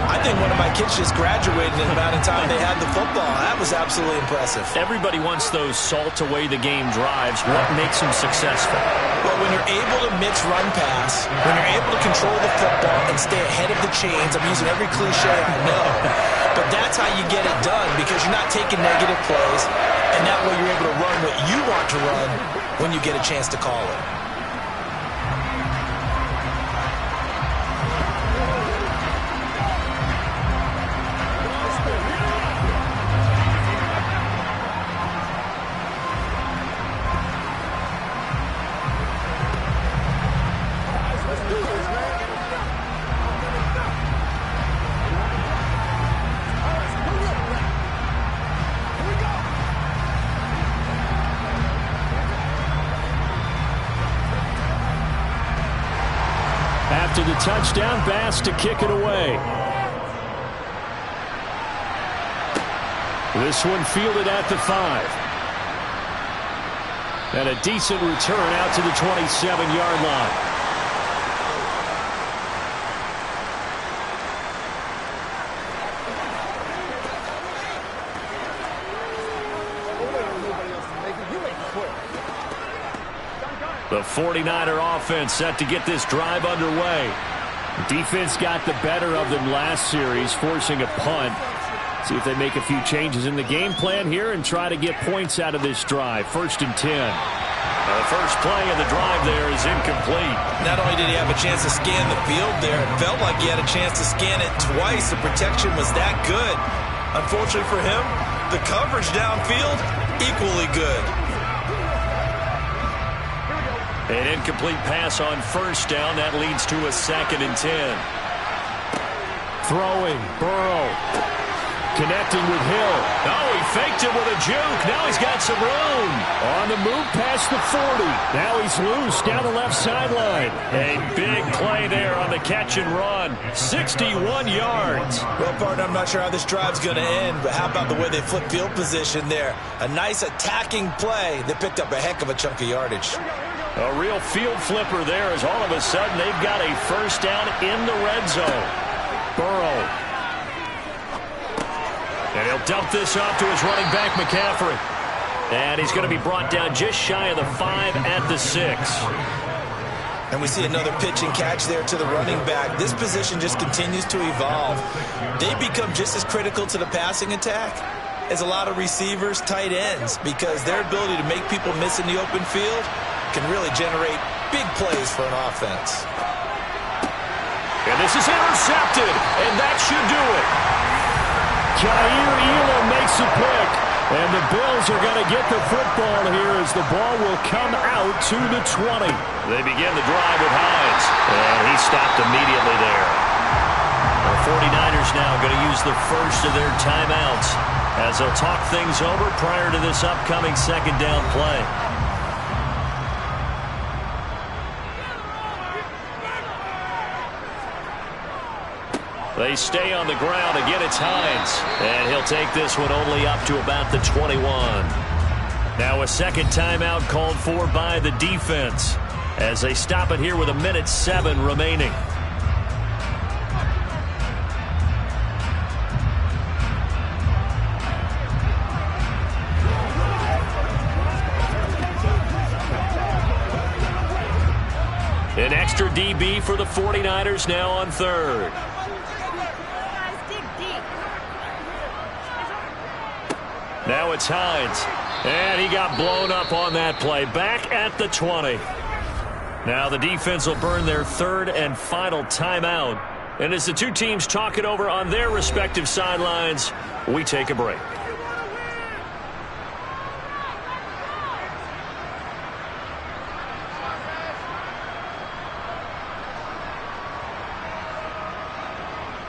I think one of my kids just graduated in the amount of time they had the football. That was absolutely impressive. Everybody wants those salt-away-the-game drives. What makes them successful? Well, when you're able to mix run pass, when you're able to control the football and stay ahead of the chains, I'm using every cliche I know, but that's how you get it done because you're not taking negative plays, and that way you're able to run what you want to run when you get a chance to call it. After the touchdown, Bass to kick it away. This one fielded at the 5. And a decent return out to the 27-yard line. The 49er offense set to get this drive underway. Defense got the better of them last series, forcing a punt. See if they make a few changes in the game plan here and try to get points out of this drive. 1st and 10. The first play of the drive there is incomplete. Not only did he have a chance to scan the field there, it felt like he had a chance to scan it twice. The protection was that good. Unfortunately for him, the coverage downfield, equally good. An incomplete pass on 1st down. That leads to a 2nd and 10. Throwing, Burrow. Connecting with Hill. Oh, he faked it with a juke. Now he's got some room. On the move past the 40. Now he's loose down the left sideline. A big play there on the catch and run. 61 yards. Well, partner, I'm not sure how this drive's going to end, but how about the way they flip field position there? A nice attacking play. They picked up a heck of a chunk of yardage. A real field flipper there as all of a sudden they've got a 1st down in the red zone. Burrow. And he'll dump this off to his running back, McCaffrey. And he's going to be brought down just shy of the 5 at the 6. And we see another pitch and catch there to the running back. This position just continues to evolve. They become just as critical to the passing attack as a lot of receivers, tight ends, because their ability to make people miss in the open field can really generate big plays for an offense. And this is intercepted, and that should do it. Jair Elam makes a pick, and the Bills are going to get the football here as the ball will come out to the 20. They begin the drive with Hines, and he stopped immediately there. The 49ers now going to use the first of their timeouts as they'll talk things over prior to this upcoming second down play. They stay on the ground. Again, it's Hines. And he'll take this one only up to about the 21. Now a second timeout called for by the defense as they stop it here with 1:07 remaining. An extra DB for the 49ers now on third. Now it's Hines, and he got blown up on that play. Back at the 20. Now the defense will burn their third and final timeout. And as the two teams talk it over on their respective sidelines, we take a break.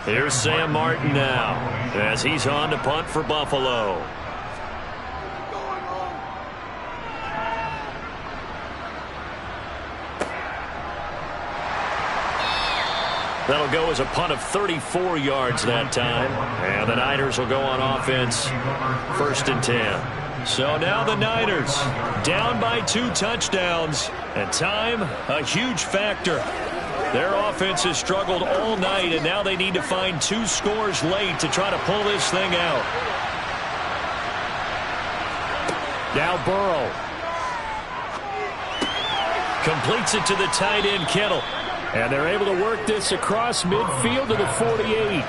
Here's Sam Martin now as he's on to punt for Buffalo. That'll go as a punt of 34 yards that time. And the Niners will go on offense, 1st and 10. So now the Niners down by 2 touchdowns. And time, a huge factor. Their offense has struggled all night, and now they need to find 2 scores late to try to pull this thing out. Now Burrow. Completes it to the tight end, Kittle. And they're able to work this across midfield to the 48.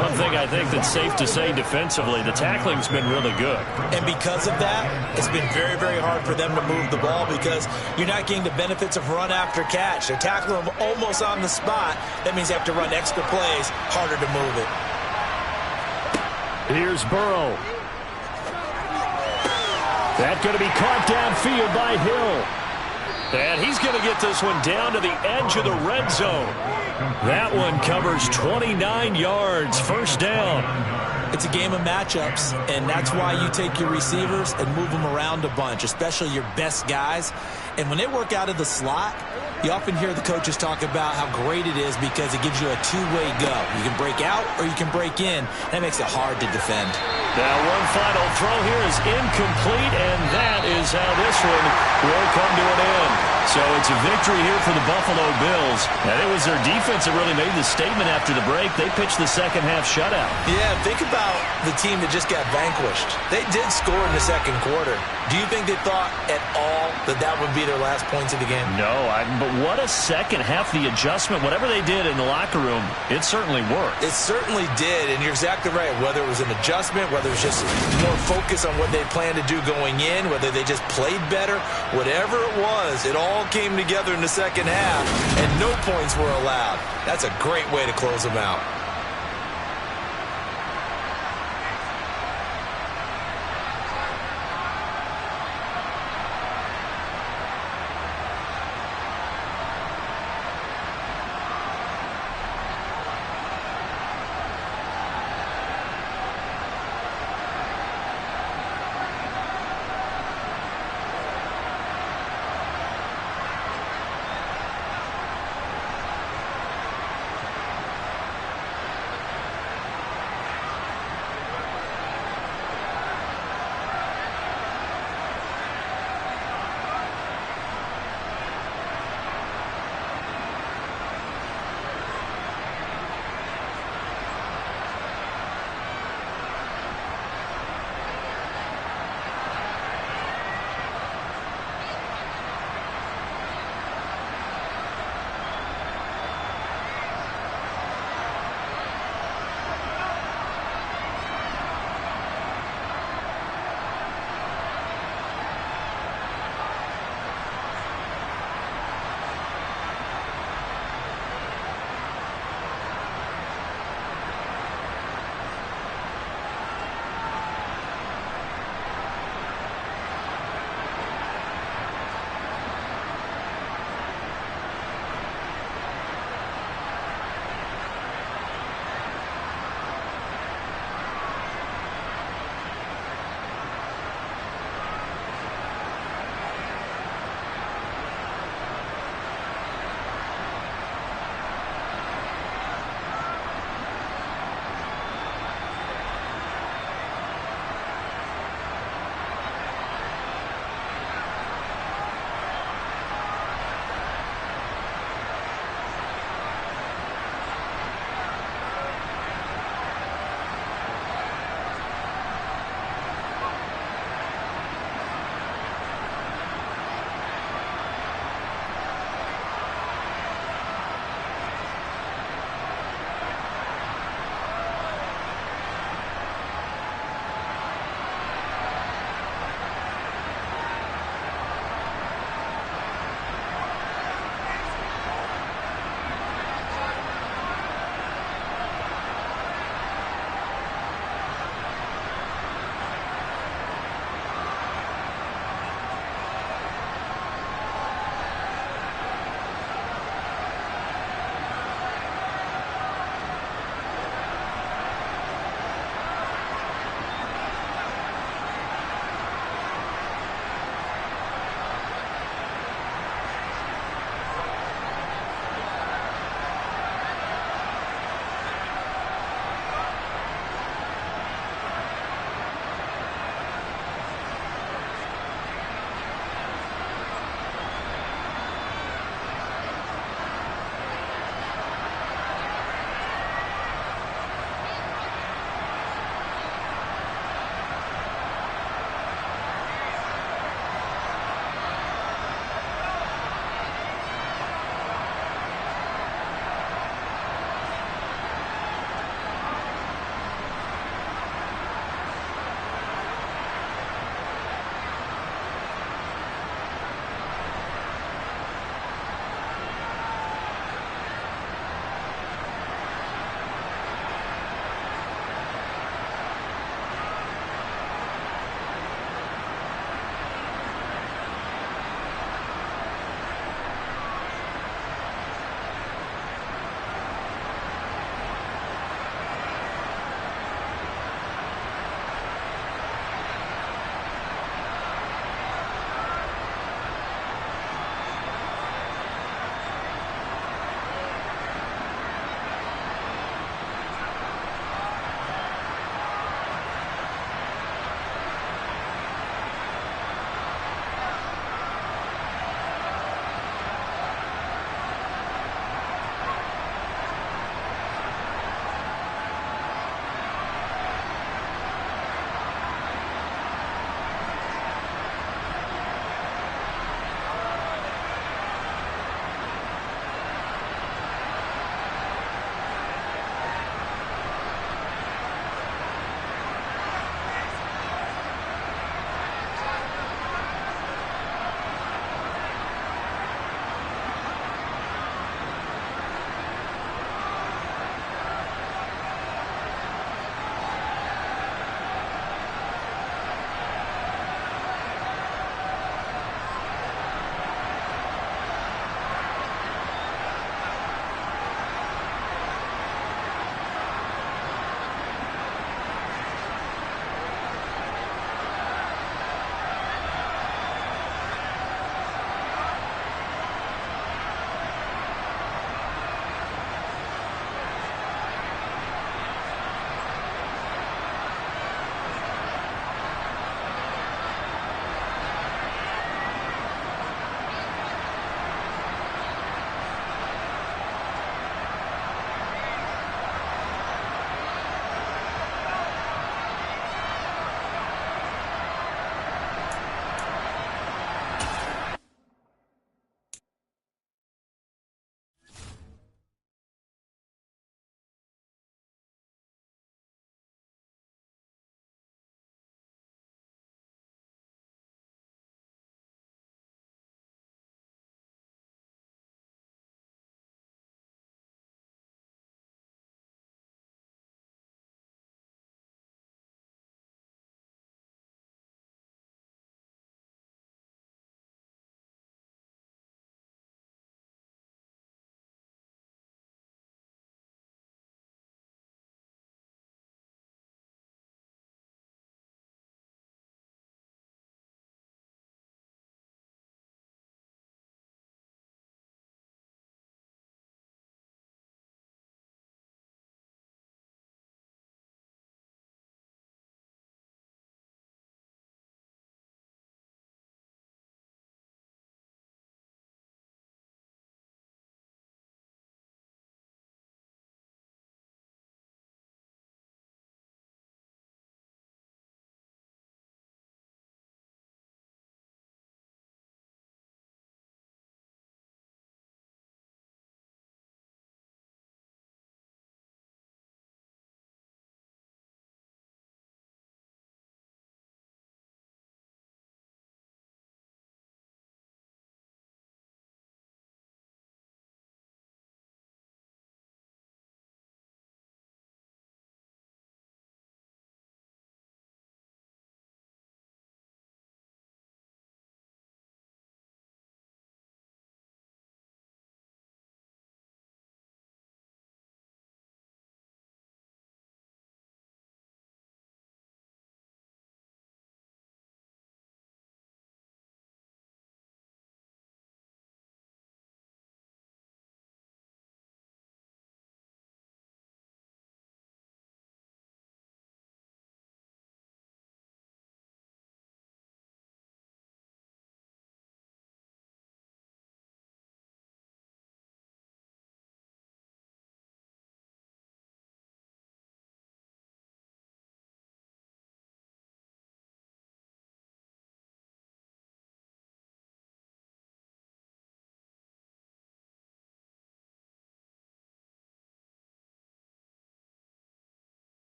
One thing I think that's safe to say defensively, the tackling's been really good. And because of that, it's been very, very hard for them to move the ball because you're not getting the benefits of run after catch. They're tackling them almost on the spot. That means they have to run extra plays, harder to move it. Here's Burrow. That's going to be caught downfield by Hill. And he's going to get this one down to the edge of the red zone. That one covers 29 yards, 1st down. It's a game of matchups, and that's why you take your receivers and move them around a bunch, especially your best guys. And when they work out of the slot, you often hear the coaches talk about how great it is because it gives you a two-way go. You can break out or you can break in. That makes it hard to defend. Now one final throw here is incomplete, and that is how this one will come to an end. So it's a victory here for the Buffalo Bills. And it was their defense that really made the statement after the break. They pitched the second half shutout. Yeah, think about the team that just got vanquished. They did score in the second quarter. Do you think they thought at all that that would be their last points of the game? No, but what a second half. The adjustment, whatever they did in the locker room, it certainly worked. It certainly did, and you're exactly right. Whether it was an adjustment, whether it was just more focus on what they planned to do going in, whether they just played better, whatever it was, it all came together in the second half, and no points were allowed. That's a great way to close them out.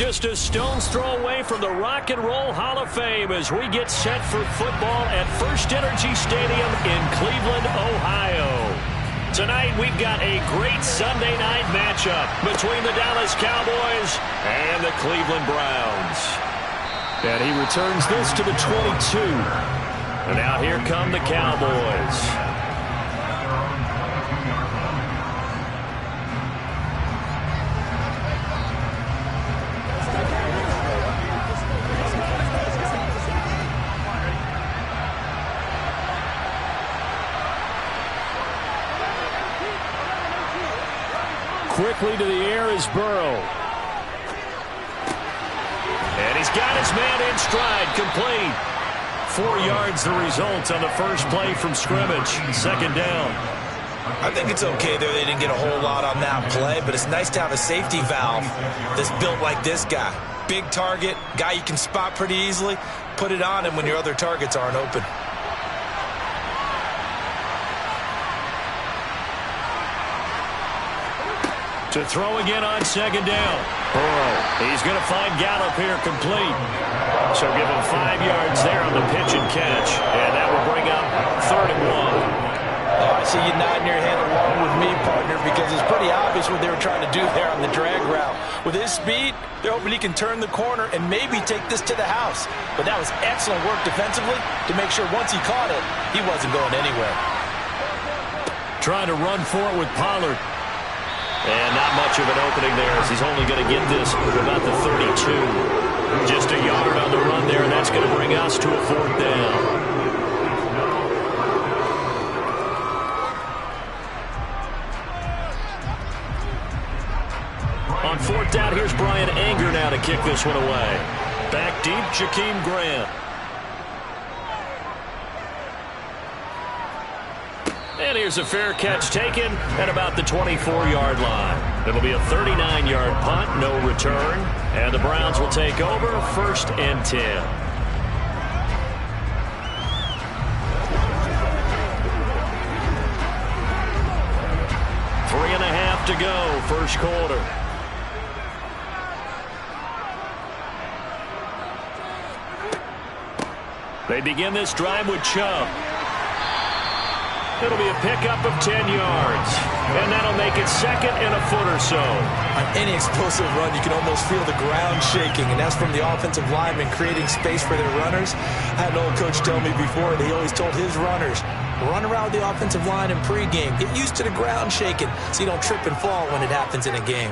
just a stone's throw away from the Rock and Roll Hall of Fame as we get set for football at First Energy Stadium in Cleveland, Ohio. Tonight, we've got a great Sunday night matchup between the Dallas Cowboys and the Cleveland Browns. And he returns this to the 22. And now here come the Cowboys. Quickly to the air is Burrow. And he's got his man in stride, complete. 4 yards the result on the first play from scrimmage. Second down. I think it's okay there. They didn't get a whole lot on that play, but it's nice to have a safety valve that's built like this guy. Big target, guy you can spot pretty easily. Put it on him when your other targets aren't open. To throw again on second down. Burrow, he's going to find Gallup here complete. So give him 5 yards there on the pitch and catch. And that will bring up 3rd and 1. Oh, I see you nodding your head along with me, partner, because it's pretty obvious what they were trying to do there on the drag route. With his speed, they're hoping he can turn the corner and maybe take this to the house. But that was excellent work defensively to make sure once he caught it, he wasn't going anywhere. Trying to run for it with Pollard. And not much of an opening there as he's only going to get this about the 32. Just a yard on the run there, and that's going to bring us to a 4th down. On 4th down, here's Brian Anger now to kick this one away. Back deep, Jakeem Grant. And here's a fair catch taken at about the 24-yard line. It'll be a 39-yard punt, no return. And the Browns will take over, 1st and 10. 3.5 to go, first quarter. They begin this drive with Chubb. It'll be a pickup of 10 yards. And that'll make it 2nd and a foot or so. On any explosive run, you can almost feel the ground shaking, and that's from the offensive linemen creating space for their runners. I had an old coach tell me before that he always told his runners, run around the offensive line in pregame. Get used to the ground shaking so you don't trip and fall when it happens in a game.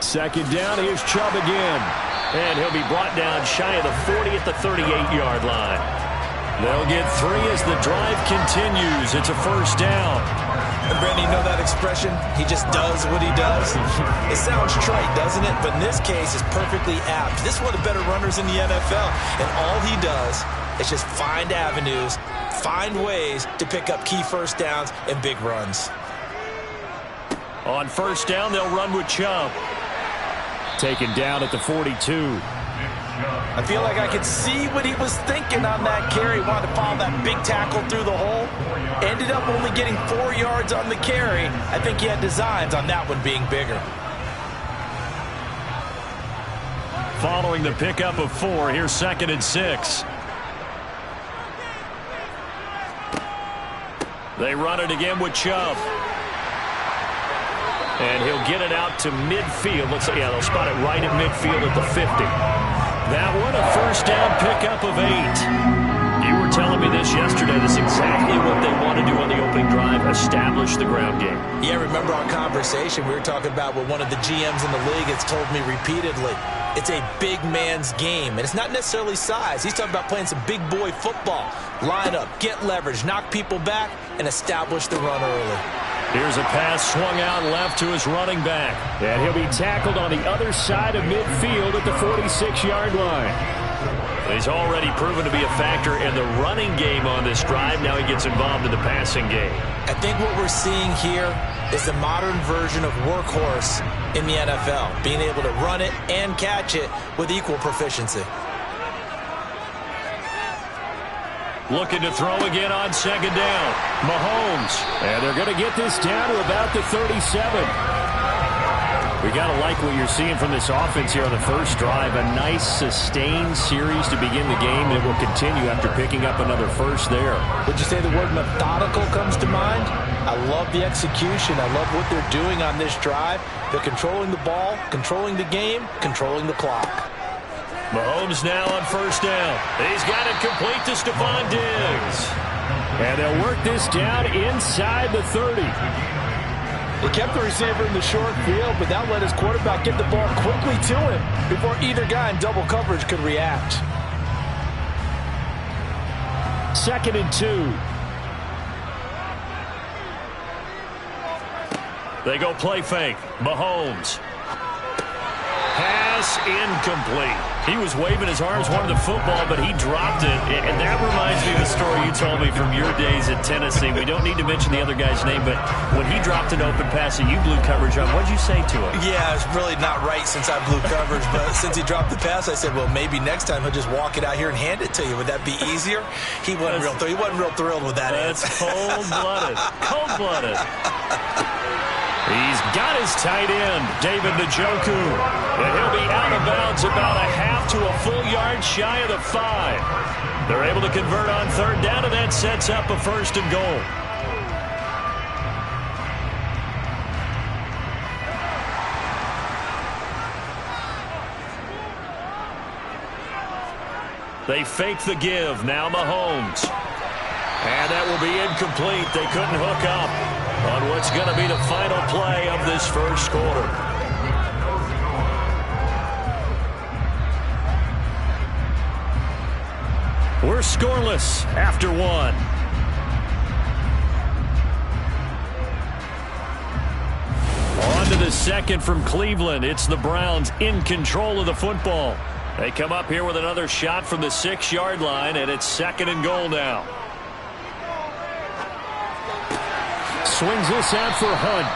Second down, here's Chubb again. And he'll be brought down shy of the 40 at the 38-yard line. They'll get 3 as the drive continues. It's a first down. And Brandon, you know that expression? He just does what he does. It sounds trite, doesn't it? But in this case, it's perfectly apt. This is one of the better runners in the NFL. And all he does is just find avenues, find ways to pick up key first downs and big runs. On first down, they'll run with Chubb. Taken down at the 42. I feel like I could see what he was thinking on that carry. Wanted to pile that big tackle through the hole. Ended up only getting 4 yards on the carry. I think he had designs on that one being bigger. Following the pickup of 4, here's 2nd and 6. They run it again with Chubb. And he'll get it out to midfield. Let's say, yeah, they'll spot it right at midfield at the 50. That one, a first down pickup of 8. You were telling me this yesterday. This is exactly what they want to do on the opening drive, establish the ground game. Yeah, remember our conversation? We were talking about what one of the GMs in the league has told me repeatedly. It's a big man's game, and it's not necessarily size. He's talking about playing some big boy football. Line up, get leverage, knock people back, and establish the run early. Here's a pass swung out left to his running back. And he'll be tackled on the other side of midfield at the 46-yard line. He's already proven to be a factor in the running game on this drive. Now he gets involved in the passing game. I think what we're seeing here is the modern version of workhorse in the NFL, being able to run it and catch it with equal proficiency. Looking to throw again on second down. Mahomes. And they're going to get this down to about the 37. We got to like what you're seeing from this offense here on the first drive. A nice sustained series to begin the game, and it will continue after picking up another first there. Would you say the word methodical comes to mind? I love the execution. I love what they're doing on this drive. They're controlling the ball, controlling the game, controlling the clock. Mahomes now on first down. He's got it complete to Stephon Diggs. And they'll work this down inside the 30. They kept the receiver in the short field, but that let his quarterback get the ball quickly to him before either guy in double coverage could react. 2nd and 2. They go play fake. Mahomes. Pass incomplete. He was waving his arms, wanted the football, but he dropped it. And that reminds me of the story you told me from your days at Tennessee. We don't need to mention the other guy's name, but when he dropped an open pass and you blew coverage on, what'd you say to him? Yeah, it's really not right since I blew coverage, but since he dropped the pass, I said, well, maybe next time he'll just walk it out here and hand it to you. Would that be easier? He wasn't real thrilled with that answer. That's cold-blooded. Cold-blooded. He's got his tight end, David Njoku. And he'll be out of bounds about a half to a full yard shy of the 5. They're able to convert on third down, and that sets up a 1st and goal. They fake the give. Now Mahomes. And that will be incomplete. They couldn't hook up on what's going to be the final play of this first quarter. We're scoreless after 1. On to the 2nd from Cleveland. It's the Browns in control of the football. They come up here with another shot from the 6-yard line, and it's 2nd and goal now. Swings this out for Hunt.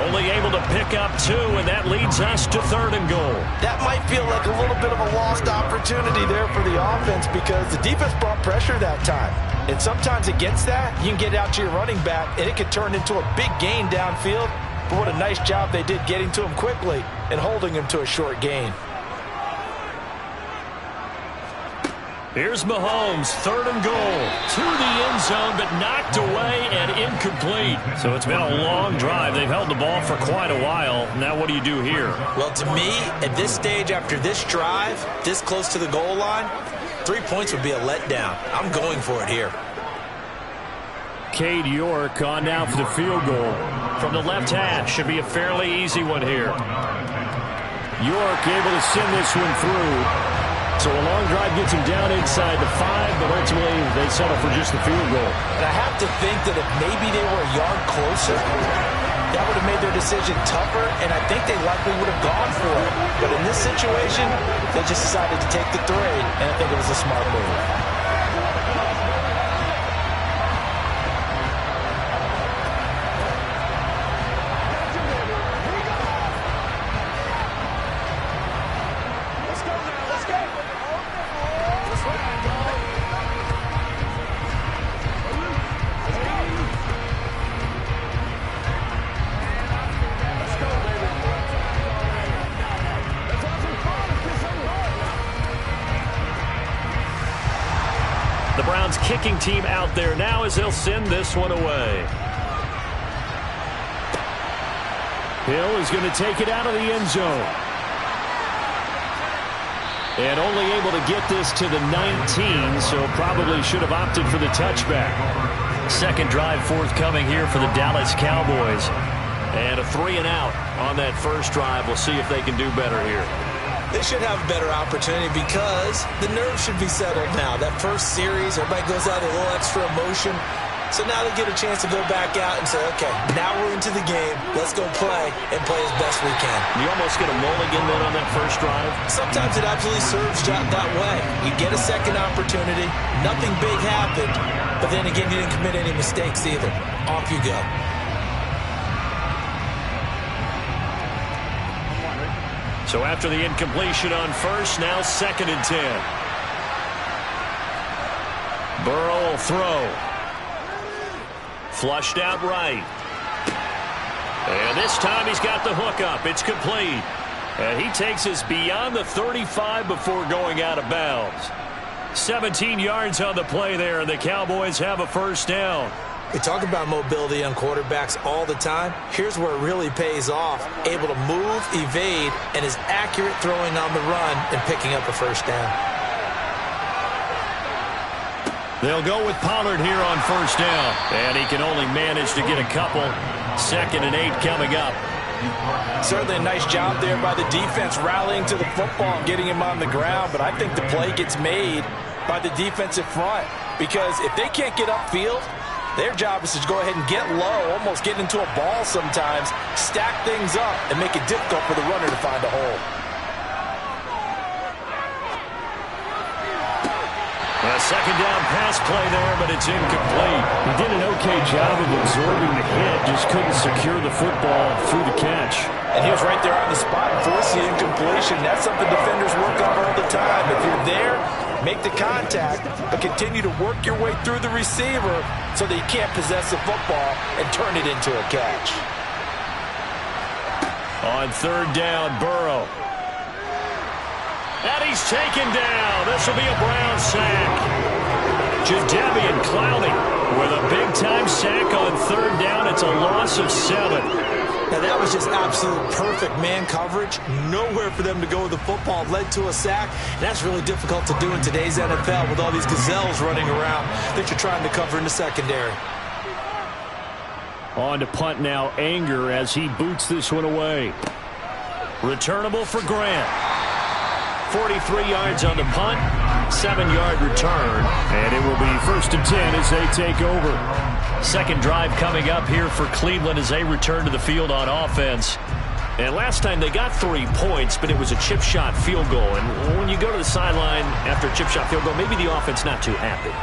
Only able to pick up 2, and that leads us to 3rd and goal. That might feel like a little bit of a lost opportunity there for the offense because the defense brought pressure that time. And sometimes against that, you can get out to your running back, and it could turn into a big gain downfield. But what a nice job they did getting to him quickly and holding him to a short gain. Here's Mahomes, 3rd and goal. To the end zone, but knocked away and incomplete. So it's been a long drive. They've held the ball for quite a while. Now what do you do here? Well, to me, at this stage, after this drive, this close to the goal line, 3 points would be a letdown. I'm going for it here. Cade York on now for the field goal. From the left hash, should be a fairly easy one here. York able to send this one through. So a long drive gets him down inside the 5, but ultimately they settle for just the field goal. And I have to think that if maybe they were a yard closer, that would have made their decision tougher, and I think they likely would have gone for it. But in this situation, they just decided to take the 3, and I think it was a smart move. Kicking team out there now as they'll send this one away. Hill is going to take it out of the end zone. And only able to get this to the 19, so probably should have opted for the touchback. 2nd drive forthcoming here for the Dallas Cowboys. And a 3 and out on that first drive. We'll see if they can do better here. They should have a better opportunity because the nerves should be settled now. That first series, everybody goes out with a little extra emotion. So now they get a chance to go back out and say, okay, now we're into the game. Let's go play and play as best we can. You almost get a mulligan then on that first drive? Sometimes it absolutely serves that way. You get a second opportunity. Nothing big happened. But then again, you didn't commit any mistakes either. Off you go. So after the incompletion on first, now 2nd and 10. Burrow will throw. Flushed out right. And this time he's got the hook up. It's complete. And he takes us beyond the 35 before going out of bounds. 17 yards on the play there, and the Cowboys have a first down. We talk about mobility on quarterbacks all the time. Here's where it really pays off. Able to move, evade, and is accurate throwing on the run and picking up a first down. They'll go with Pollard here on first down. And he can only manage to get a couple. 2nd and 8 coming up. Certainly a nice job there by the defense rallying to the football and getting him on the ground. But I think the play gets made by the defensive front. Because if they can't get upfield, their job is to go ahead and get low, almost get into a ball sometimes, stack things up, and make it difficult for the runner to find a hole. A second down pass play there, but it's incomplete. He did an okay job of absorbing the hit, just couldn't secure the football through the catch. And he was right there on the spot and forced the incompletion. That's something defenders work on all the time. If you're there, make the contact, but continue to work your way through the receiver so that you can't possess the football and turn it into a catch. On 3rd down, Burrow. And he's taken down. This will be a Brown sack. Jadeveon Clowney with a big-time sack on 3rd down. It's a loss of 7. Now, that was just absolute perfect man coverage. Nowhere for them to go with the football. Led to a sack. And that's really difficult to do in today's NFL with all these gazelles running around that you're trying to cover in the secondary. On to punt now, Anger, as he boots this one away. Returnable for Grant. 43 yards on the punt, 7-yard return, and it will be 1st and 10 as they take over. Second drive coming up here for Cleveland as they return to the field on offense. And last time they got 3 points, but it was a chip shot field goal. And when you go to the sideline after a chip shot field goal, maybe the offense not too happy.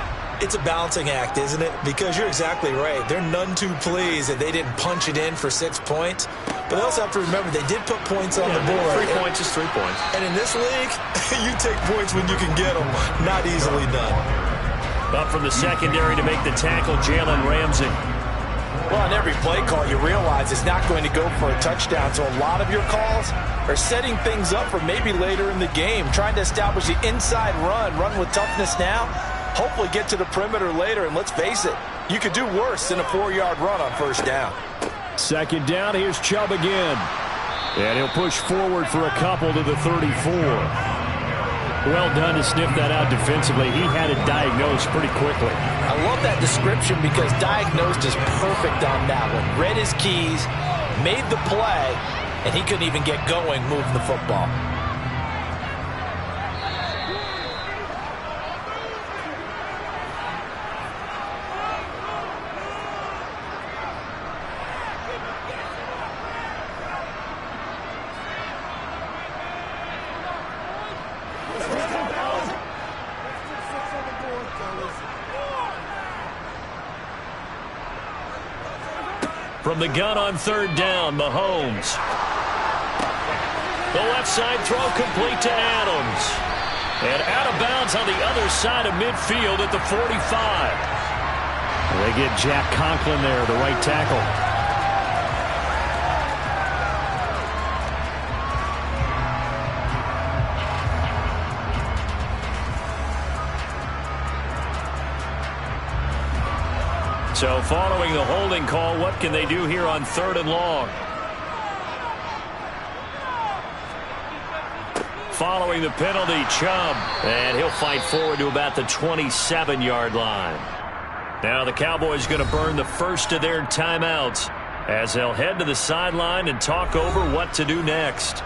It's a balancing act, isn't it? Because you're exactly right. They're none too pleased that they didn't punch it in for 6 points. But they also have to remember they did put points on the board. 3 points is 3 points. And in this league, you take points when you can get them. Not easily done. Up from the secondary to make the tackle, Jalen Ramsey. Well, on every play call, you realize it's not going to go for a touchdown. So a lot of your calls are setting things up for maybe later in the game, trying to establish the inside run with toughness now. Hopefully get to the perimeter later, and let's face it, you could do worse than a 4-yard run on 1st down. 2nd down, here's Chubb again. And he'll push forward for a couple to the 34. Well done to sniff that out defensively. He had it diagnosed pretty quickly. I love that description because diagnosed is perfect on that one. Read his keys, made the play, and he couldn't even get going moving the football. From the gun on 3rd down, Mahomes. The left side throw complete to Adams. And out of bounds on the other side of midfield at the 45. They get Jack Conklin there, the right tackle. So following the holding call, what can they do here on 3rd and long? Following the penalty, Chubb. And he'll fight forward to about the 27-yard line. Now the Cowboys going to burn the first of their timeouts as they'll head to the sideline and talk over what to do next.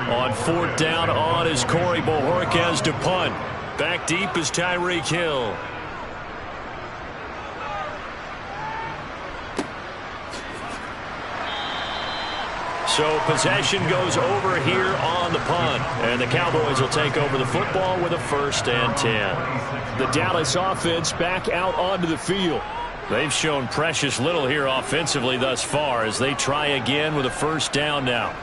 On 4th down, on is Corey Bojorquez to punt. Back deep is Tyreek Hill. So possession goes over here on the punt. And the Cowboys will take over the football with a 1st and 10. The Dallas offense back out onto the field. They've shown precious little here offensively thus far as they try again with a 1st down now.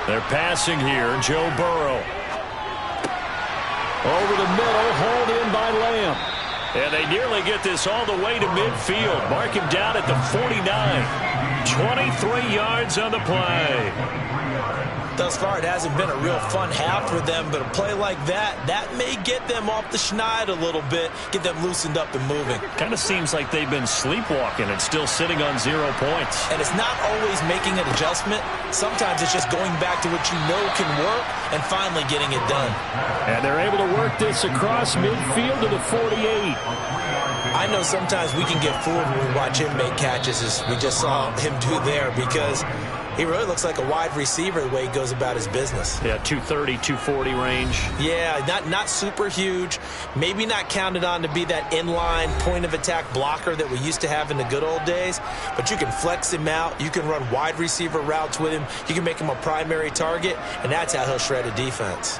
They're passing here. Joe Burrow. Over the middle, hauled in by Lamb. And they nearly get this all the way to midfield. Mark him down at the 49. 23 yards on the play. Thus far, it hasn't been a real fun half for them, but a play like that may get them off the schneid a little bit, get them loosened up and moving. Kind of seems like they've been sleepwalking and still sitting on 0 points. And it's not always making an adjustment. Sometimes it's just going back to what you know can work and finally getting it done. And they're able to work this across midfield to the 48. I know sometimes we can get fooled when we watch him make catches, as we just saw him do there, because he really looks like a wide receiver the way he goes about his business. Yeah, 230, 240 range. Yeah, not super huge. Maybe not counted on to be that inline point-of-attack blocker that we used to have in the good old days. But you can flex him out. You can run wide receiver routes with him. You can make him a primary target, and that's how he'll shred a defense.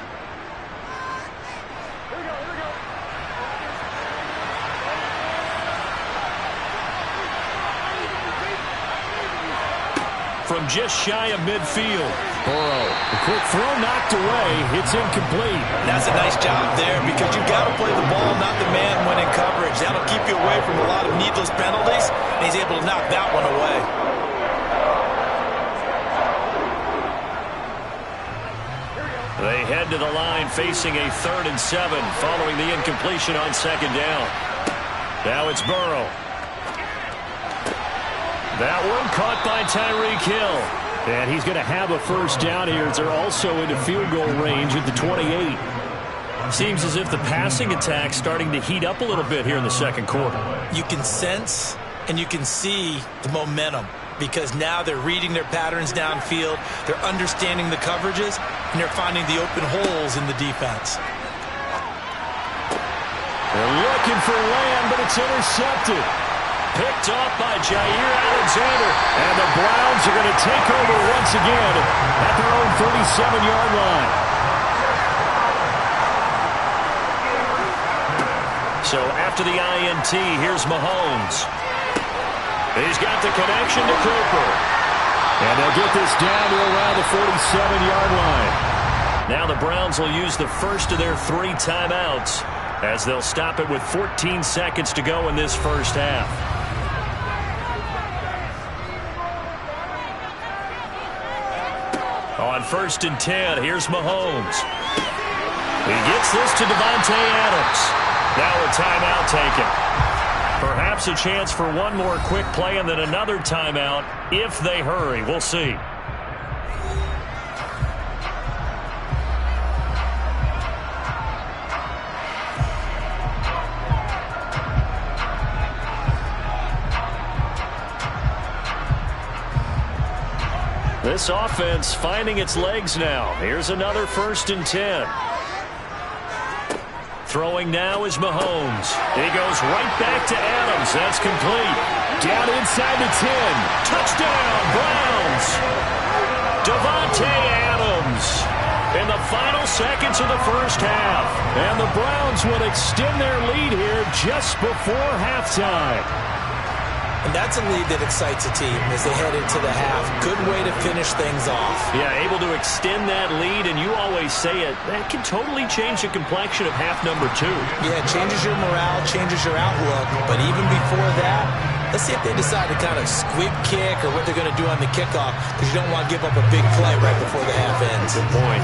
From just shy of midfield. Burrow. The quick throw knocked away. It's incomplete. That's a nice job there, because you've got to play the ball, not the man when in coverage. That'll keep you away from a lot of needless penalties, and he's able to knock that one away. They head to the line facing a 3rd and 7 following the incompletion on 2nd down. Now it's Burrow. That one caught by Tyreek Hill. And he's going to have a first down here. They're also into field goal range at the 28. Seems as if the passing attack's starting to heat up a little bit here in the 2nd quarter. You can sense and you can see the momentum, because now they're reading their patterns downfield, they're understanding the coverages, and they're finding the open holes in the defense. They're looking for Lamb, but it's intercepted. Picked off by Jair Alexander. And the Browns are going to take over once again at their own 37-yard line. So after the INT, here's Mahomes. He's got the connection to Cooper. And they'll get this down to around the 47-yard line. Now the Browns will use the first of their 3 timeouts, as they'll stop it with 14 seconds to go in this first half. On 1st and 10, here's Mahomes. He gets this to Davante Adams. Now a timeout taken. Perhaps a chance for one more quick play and then another timeout if they hurry. We'll see. This offense finding its legs now. Here's another 1st and 10. Throwing now is Mahomes. He goes right back to Adams. That's complete. Down inside the 10. Touchdown, Browns. Davante Adams in the final seconds of the first half. And the Browns will extend their lead here just before halftime. And that's a lead that excites a team as they head into the half. Good way to finish things off. Yeah, able to extend that lead, and you always say it, that can totally change the complexion of half number 2. Yeah, it changes your morale, changes your outlook. But even before that, let's see if they decide to kind of squib kick or what they're going to do on the kickoff, because you don't want to give up a big play right before the half ends. Good point.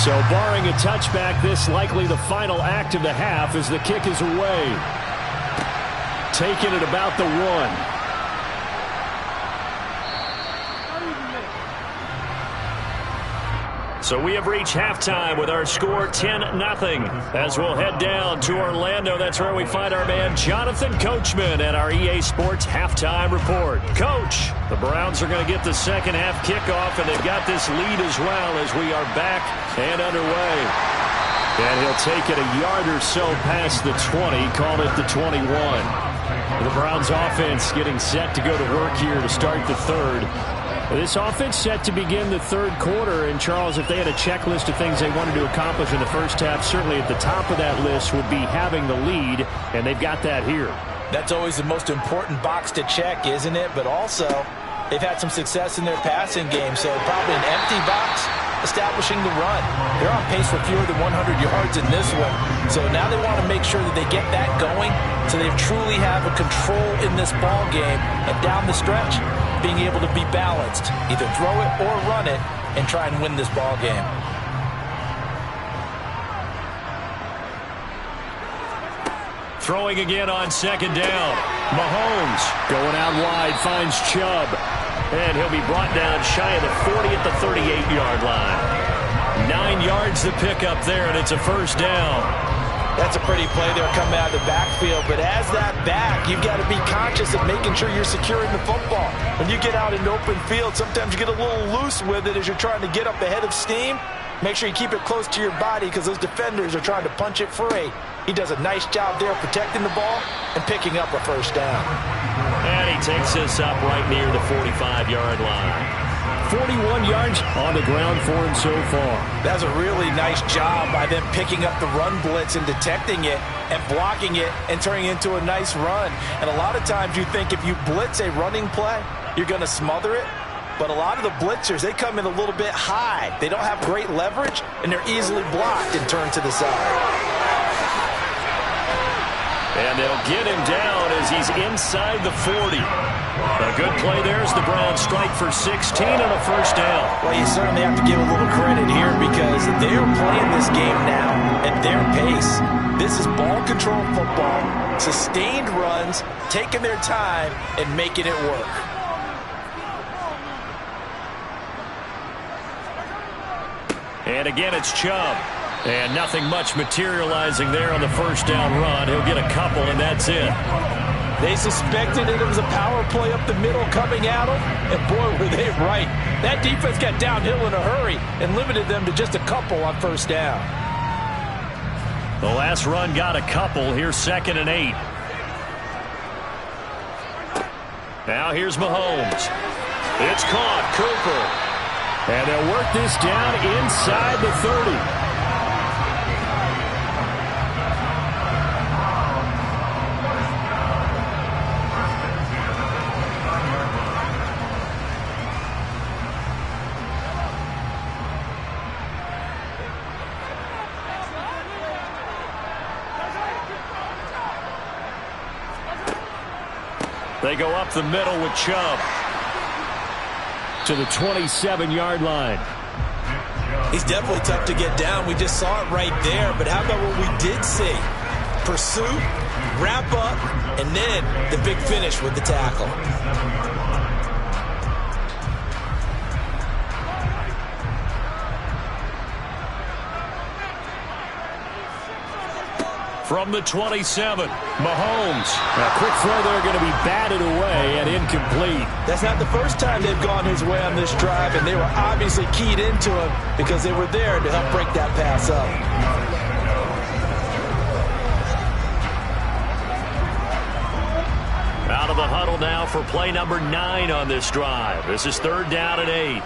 So barring a touchback, this likely the final act of the half as the kick is away. Taken at about the 1. So we have reached halftime with our score 10-0. As we'll head down to Orlando, that's where we find our man Jonathan Coachman at our EA Sports Halftime Report. Coach, the Browns are going to get the second half kickoff, and they've got this lead as well as we are back and underway. And he'll take it a yard or so past the 20, called it the 21. The Browns offense getting set to go to work here to start the third. This offense set to begin the third quarter, and Charles, if they had a checklist of things they wanted to accomplish in the first half, certainly at the top of that list would be having the lead, and they've got that here. That's always the most important box to check, isn't it? But also, they've had some success in their passing game, so probably an empty box establishing the run. They're on pace for fewer than 100 yards in this one, so now they want to make sure that they get that going so they truly have a control in this ball game, and down the stretch, being able to be balanced, either throw it or run it, and try and win this ball game. Throwing again on second down. Mahomes going out wide, finds Chubb. And he'll be brought down shy of the 40 at the 38-yard line. 9 yards to pick up there, and it's a first down. That's a pretty play there coming out of the backfield, but as that back, you've got to be conscious of making sure you're securing the football. When you get out in open field, sometimes you get a little loose with it as you're trying to get up ahead of steam. Make sure you keep it close to your body because those defenders are trying to punch it free. He does a nice job there protecting the ball and picking up a first down. And he takes this up right near the 45-yard line. 41 yards on the ground for him so far. That's a really nice job by them picking up the run blitz and detecting it and blocking it and turning it into a nice run. And a lot of times you think if you blitz a running play, you're going to smother it. But a lot of the blitzers, they come in a little bit high. They don't have great leverage, and they're easily blocked and turned to the side. And they'll get him down as he's inside the 40. A good play there as the Browns strike for 16 and a first down. Well, you certainly have to give a little credit here because they're playing this game now at their pace. This is ball control football, sustained runs, taking their time, and making it work. And again, it's Chubb. And nothing much materializing there on the first down run. He'll get a couple, and that's it. They suspected it was a power play up the middle coming at them, and boy, were they right. That defense got downhill in a hurry and limited them to just a couple on first down. The last run got a couple. Here's 2nd and 8. Now here's Mahomes. It's caught. Cooper. And they'll work this down inside the 30. They go up the middle with Chubb to the 27-yard line. He's definitely tough to get down. We just saw it right there. But how about what we did see? Pursuit, wrap up, and then the big finish with the tackle. From the 27, Mahomes. A quick throw there going to be batted away and incomplete. That's not the first time they've gone his way on this drive, and they were obviously keyed into him because they were there to help break that pass up. Out of the huddle now for play number 9 on this drive. This is 3rd down and 8.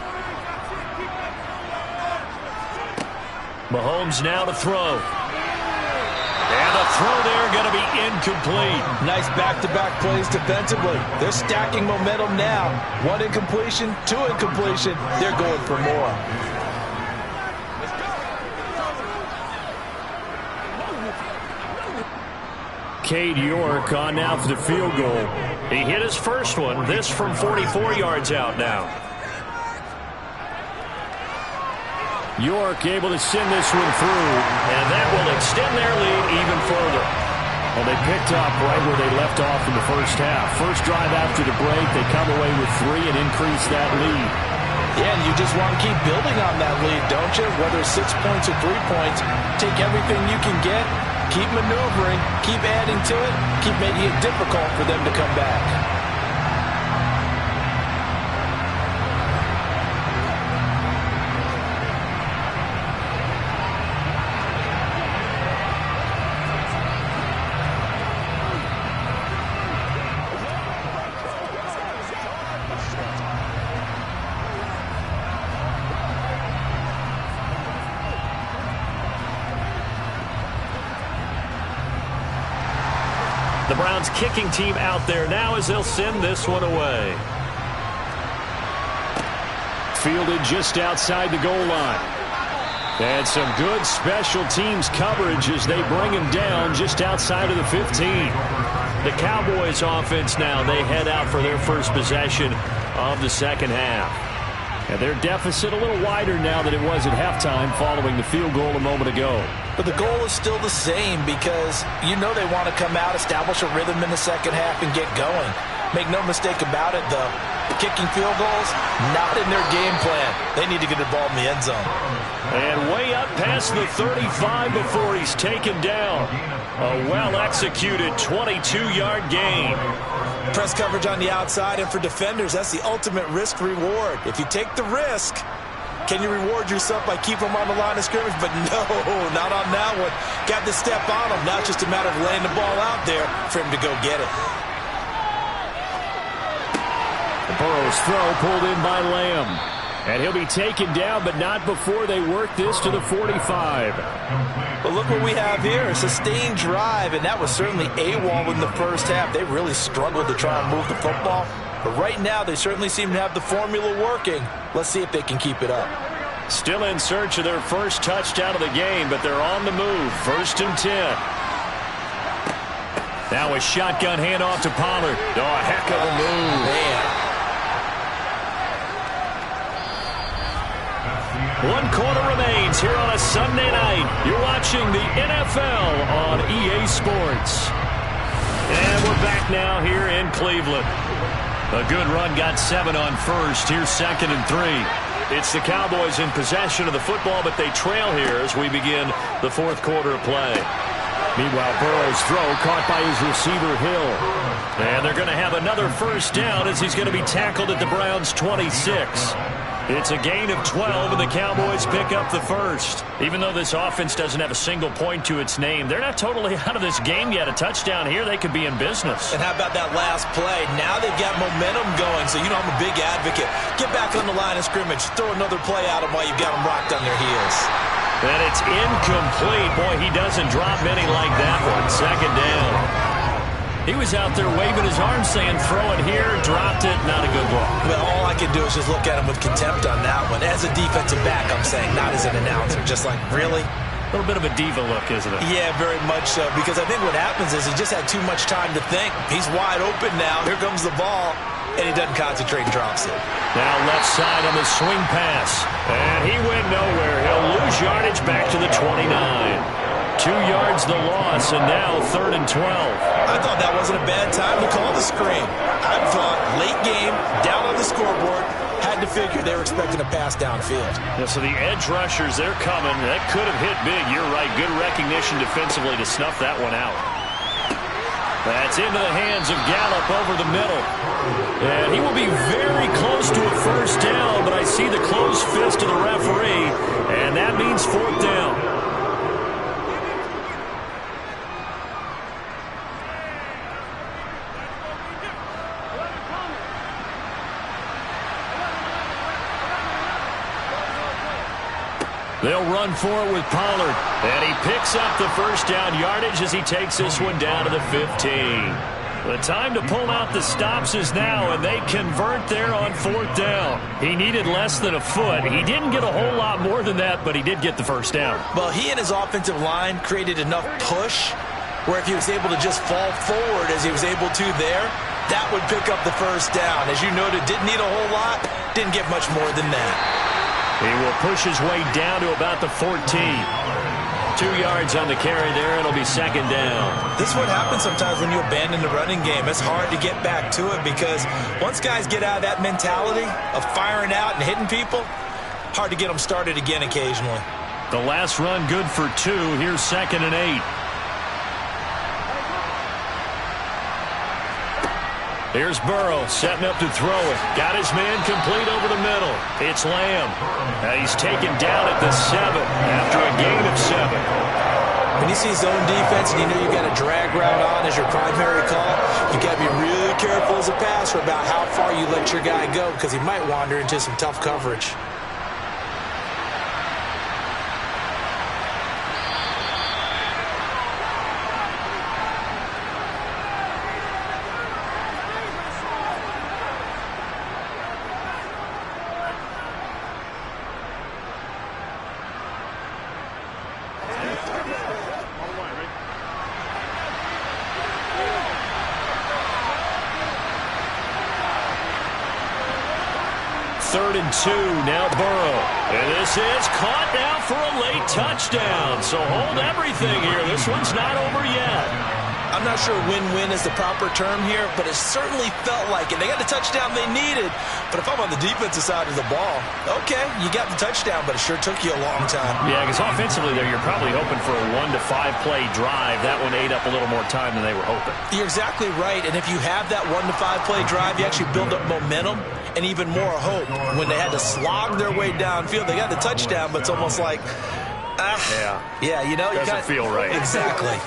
Mahomes now to throw. And the throw there going to be incomplete. Nice back-to-back plays defensively. They're stacking momentum now. 1 incompletion, 2 incompletion. They're going for more. Cade York on now for the field goal. He hit his first one. This from 44 yards out now. York able to send this one through, and that will extend their lead even further. Well, they picked up right where they left off in the first half. First drive after the break, they come away with 3 and increase that lead. Yeah, and you just want to keep building on that lead, don't you? whether it's 6 points or 3 points. Take everything you can get, keep maneuvering, keep adding to it, keep making it difficult for them to come back. The Browns kicking team out there now as they'll send this one away. Fielded just outside the goal line. And some good special teams coverage as they bring him down just outside of the 15. The Cowboys offense now, they head out for their first possession of the second half. And their deficit a little wider now than it was at halftime following the field goal a moment ago. But the goal is still the same because you know they want to come out, establish a rhythm in the second half, and get going. Make no mistake about it, though. Kicking field goals, not in their game plan. They need to get the ball in the end zone. And way up past the 35 before he's taken down. A well-executed 22-yard gain. Press coverage on the outside, and for defenders, that's the ultimate risk-reward. If you take the risk, can you reward yourself by keeping them on the line of scrimmage? But no, not on that one. Got to step on him. Now it's just a matter of laying the ball out there for him to go get it. Burrow's throw pulled in by Lamb. And he'll be taken down, but not before they work this to the 45. But look what we have here, a sustained drive, and that was certainly AWOL in the first half. They really struggled to try and move the football. But right now, they certainly seem to have the formula working. Let's see if they can keep it up. Still in search of their first touchdown of the game, but they're on the move. 1st and 10. Now a shotgun handoff to Pollard. Oh, a heck of a move. Man. 1 quarter remains here on a Sunday night. You're watching the NFL on EA Sports. And we're back now here in Cleveland. A good run got 7 on first. Here's 2nd and 3. It's the Cowboys in possession of the football, but they trail here as we begin the 4th quarter of play. Meanwhile, Burrow's throw caught by his receiver, Hill. And they're going to have another first down as he's going to be tackled at the Browns' 26. It's a gain of 12, and the Cowboys pick up the first. Even though this offense doesn't have a single point to its name, they're not totally out of this game yet. A touchdown here, they could be in business. And how about that last play? Now they've got momentum going, so you know I'm a big advocate. Get back on the line of scrimmage. Throw another play at them while you've got them rocked on their heels. And it's incomplete. Boy, he doesn't drop many like that one. 2nd down. He was out there waving his arms saying, throw it here, dropped it, not a good look. Well, all I can do is just look at him with contempt on that one. As a defensive back, I'm saying, not as an announcer. Just like, really? A little bit of a diva look, isn't it? Yeah, very much so. Because I think what happens is he just had too much time to think. He's wide open now. Here comes the ball. And he doesn't concentrate and drops it. Now left side on the swing pass. And he went nowhere. He'll lose yardage back to the 29. 2 yards the loss, and now 3rd and 12. I thought that wasn't a bad time to call the screen. I thought late game, down on the scoreboard, had to figure they were expecting a pass downfield. Yeah, so the edge rushers, they're coming. That could have hit big. You're right. Good recognition defensively to snuff that one out. That's into the hands of Gallup over the middle. And he will be very close to a first down, but I see the closed fist of the referee, and that means 4th down. They'll run for it with Pollard. And he picks up the first down yardage as he takes this one down to the 15. The time to pull out the stops is now, and they convert there on 4th down. He needed less than a foot. He didn't get a whole lot more than that, but he did get the first down. Well, he and his offensive line created enough push where if he was able to just fall forward as he was able to there, that would pick up the first down. As you noted, didn't need a whole lot, didn't get much more than that. He will push his way down to about the 14. 2 yards on the carry there. It'll be 2nd down. This is what happens sometimes when you abandon the running game. It's hard to get back to it because once guys get out of that mentality of firing out and hitting people, hard to get them started again occasionally. The last run good for 2. Here's 2nd and 8. Here's Burrow setting up to throw it. Got his man complete over the middle. It's Lamb. He's taken down at the 7 after a gain of 7. When you see zone defense and you know you've got a drag route on as your primary call, you got to be really careful as a passer about how far you let your guy go because he might wander into some tough coverage. Third and 2, now Burrow. And this is caught now for a late touchdown. So hold everything here. This one's not over yet. I'm not sure win-win is the proper term here, but it certainly felt like it. They got the touchdown they needed, but if I'm on the defensive side of the ball, okay, you got the touchdown, but it sure took you a long time. Yeah, because offensively there, you're probably hoping for a 1 to 5 play drive. That one ate up a little more time than they were hoping. You're exactly right, and if you have that 1 to 5 play drive, you actually build up momentum and even more hope. When they had to slog their way downfield, they got the touchdown, but it's almost like, yeah, you know, doesn't feel right. Exactly.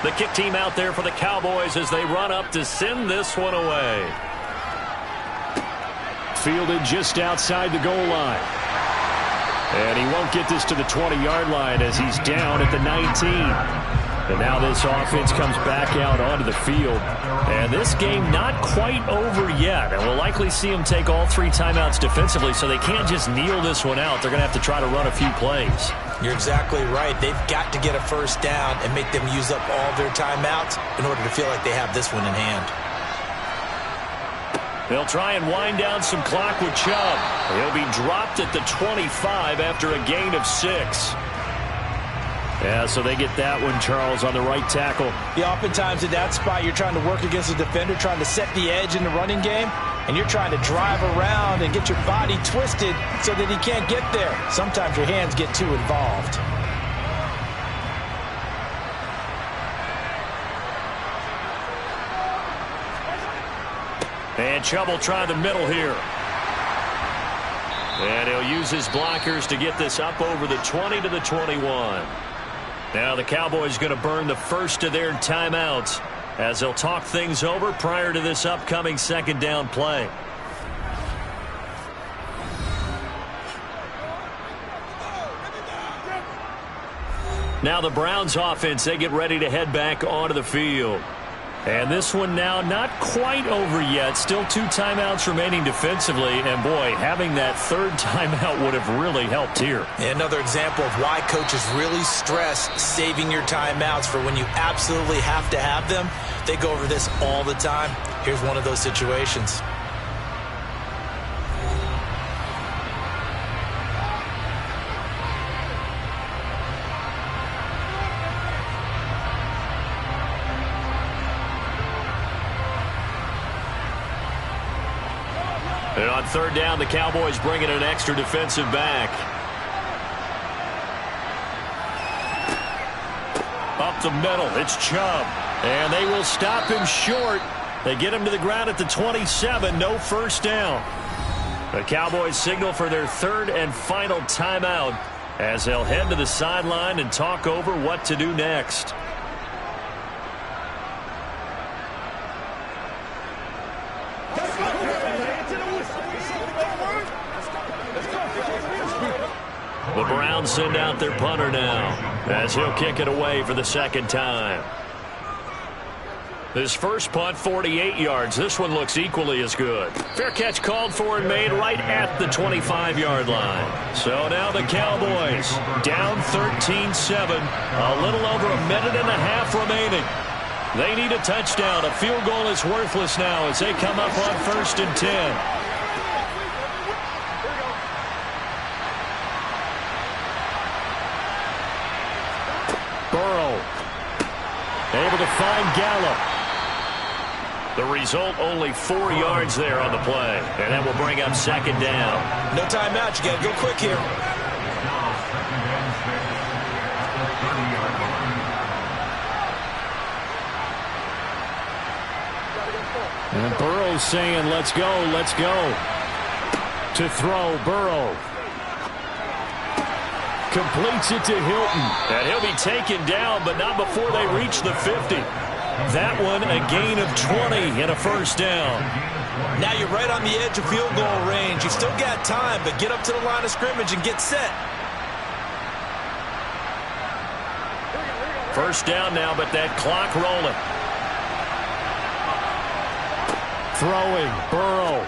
The kick team out there for the Cowboys as they run up to send this one away. Fielded just outside the goal line. And he won't get this to the 20-yard line as he's down at the 19. And now this offense comes back out onto the field. And this game not quite over yet. And we'll likely see them take all 3 timeouts defensively, so they can't just kneel this one out. They're going to have to try to run a few plays. You're exactly right. They've got to get a first down and make them use up all their timeouts in order to feel like they have this one in hand. They'll try and wind down some clock with Chubb. He'll be dropped at the 25 after a gain of 6. Yeah, so they get that one, Charles, on the right tackle. Yeah, oftentimes in that spot, you're trying to work against a defender, trying to set the edge in the running game, and you're trying to drive around and get your body twisted so that he can't get there. Sometimes your hands get too involved. And Chubb will try the middle here. And he'll use his blockers to get this up over the 20 to the 21. Now the Cowboys going to burn the first of their timeouts as they'll talk things over prior to this upcoming second down play. Now the Browns offense, they get ready to head back onto the field. And this one now not quite over yet. Still 2 timeouts remaining defensively. And, boy, having that third timeout would have really helped here. Another example of why coaches really stress saving your timeouts for when you absolutely have to have them. They go over this all the time. Here's one of those situations. And on third down, the Cowboys bring in an extra defensive back. Up the middle, it's Chubb. And they will stop him short. They get him to the ground at the 27, no first down. The Cowboys signal for their third and final timeout as they'll head to the sideline and talk over what to do next. The Browns send out their punter now as he'll kick it away for the second time. His first punt, 48 yards. This one looks equally as good. Fair catch called for and made right at the 25-yard line. So now the Cowboys down 13-7. A little over a minute and a half remaining. They need a touchdown. A field goal is worthless now as they come up on 1st and 10. Able to find Gallup. The result, only 4 yards there on the play. And that will bring up 2nd down. No timeout. You got to go quick here. And Burrow's saying, let's go, let's go. To throw, Burrow. Completes it to Hilton. And he'll be taken down, but not before they reach the 50. That one a gain of 20 and a 1st down. Now you're right on the edge of field goal range. You still got time, but get up to the line of scrimmage and get set. 1st down now, but that clock rolling. Throwing, Burrow.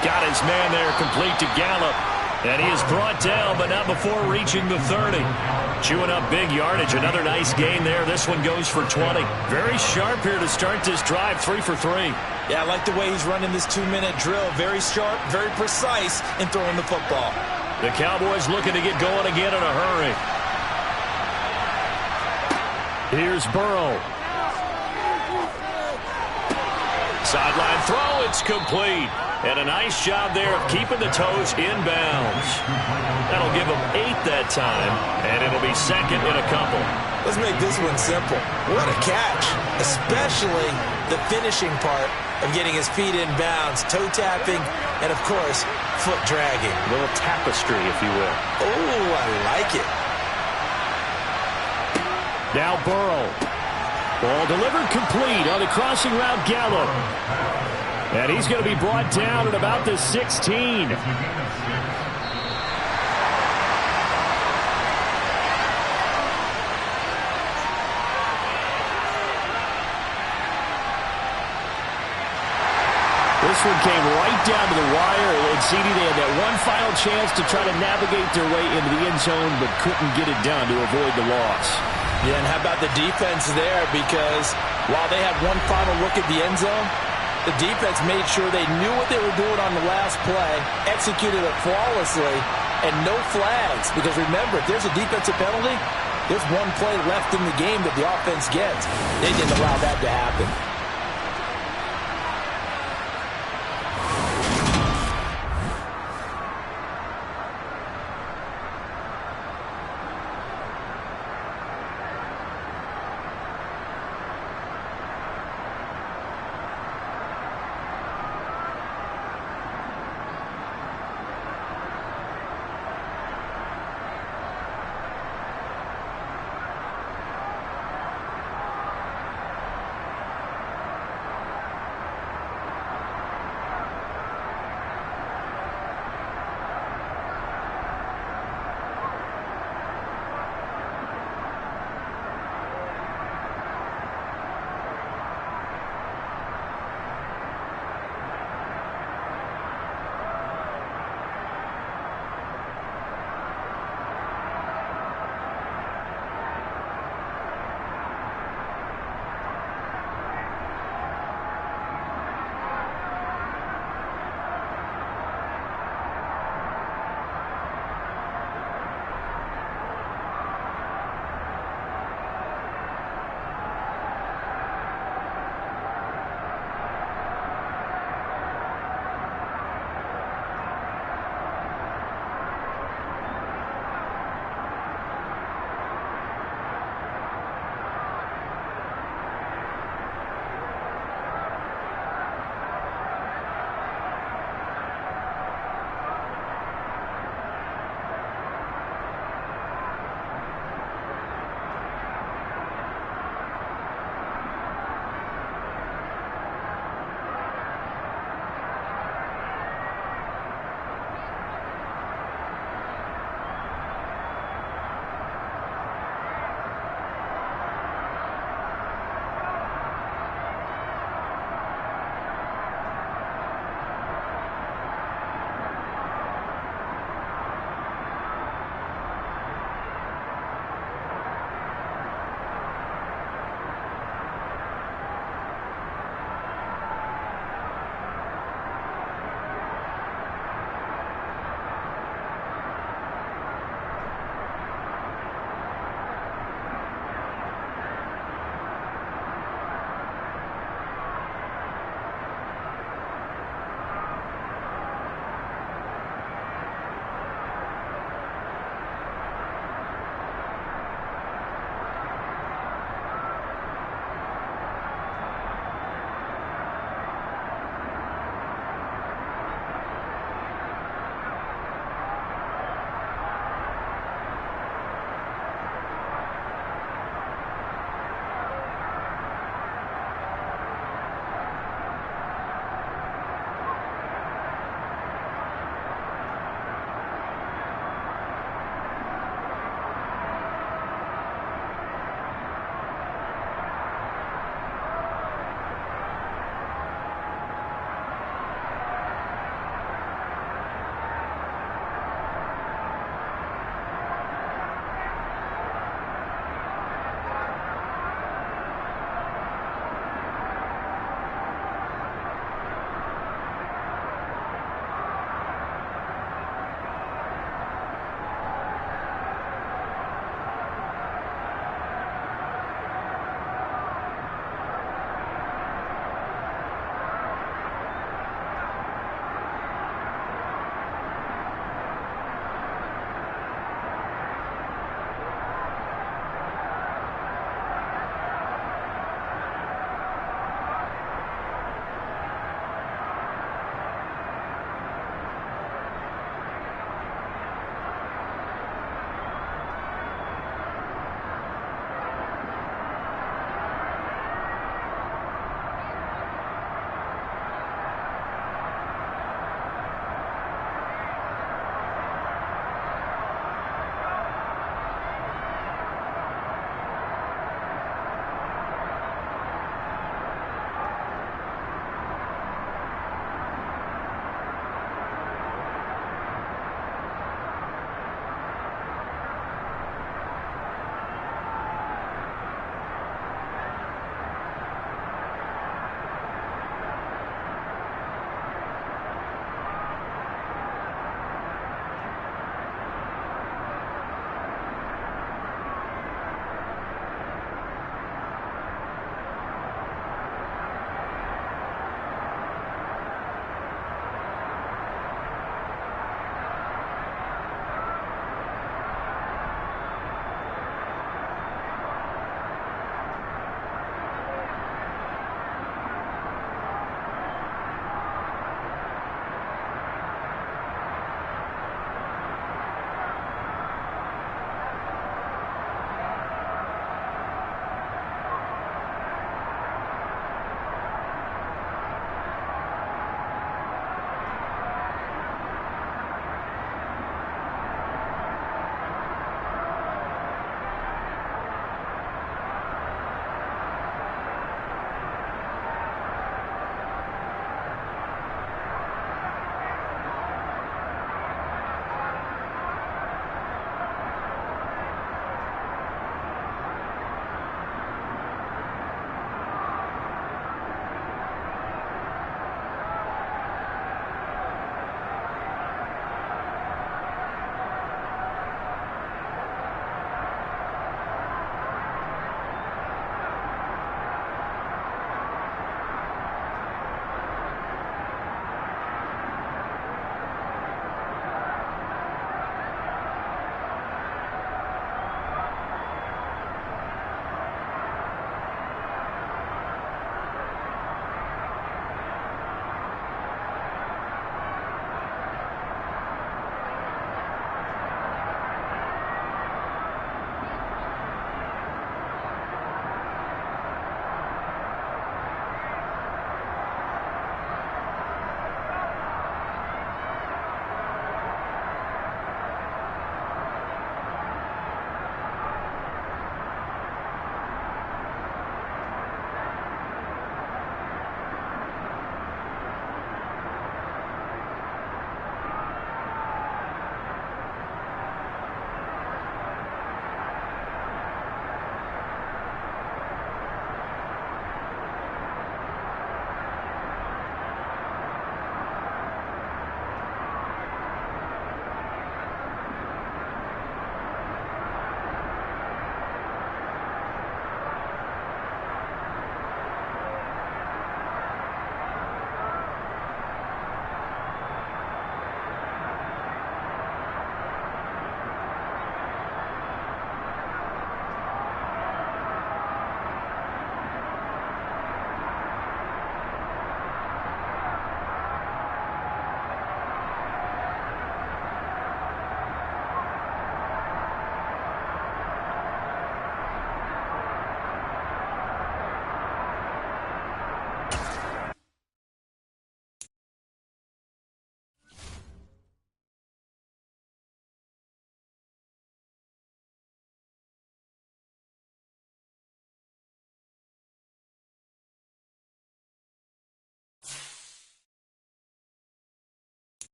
Got his man there, complete to Gallup. And he is brought down, but not before reaching the 30. Chewing up big yardage. Another nice gain there. This one goes for 20. Very sharp here to start this drive. 3 for 3. Yeah, I like the way he's running this 2-minute drill. Very sharp, very precise in throwing the football. The Cowboys looking to get going again in a hurry. Here's Burrow. Sideline throw. It's complete. And a nice job there of keeping the toes inbounds. That'll give them 8 that time, and it'll be 2nd in a couple. Let's make this one simple. What a catch, especially the finishing part of getting his feet in bounds, toe tapping, and, of course, foot dragging. A little tapestry, if you will. Oh, I like it. Now Burrow. Ball delivered complete on the crossing route, Gallup. And he's going to be brought down at about the 16. This one came right down to the wire. And CD, they had that one final chance to try to navigate their way into the end zone, but couldn't get it done to avoid the loss. Yeah, and how about the defense there? Because while they had one final look at the end zone, the defense made sure they knew what they were doing on the last play, executed it flawlessly, and no flags. Because remember, if there's a defensive penalty, there's one play left in the game that the offense gets. They didn't allow that to happen.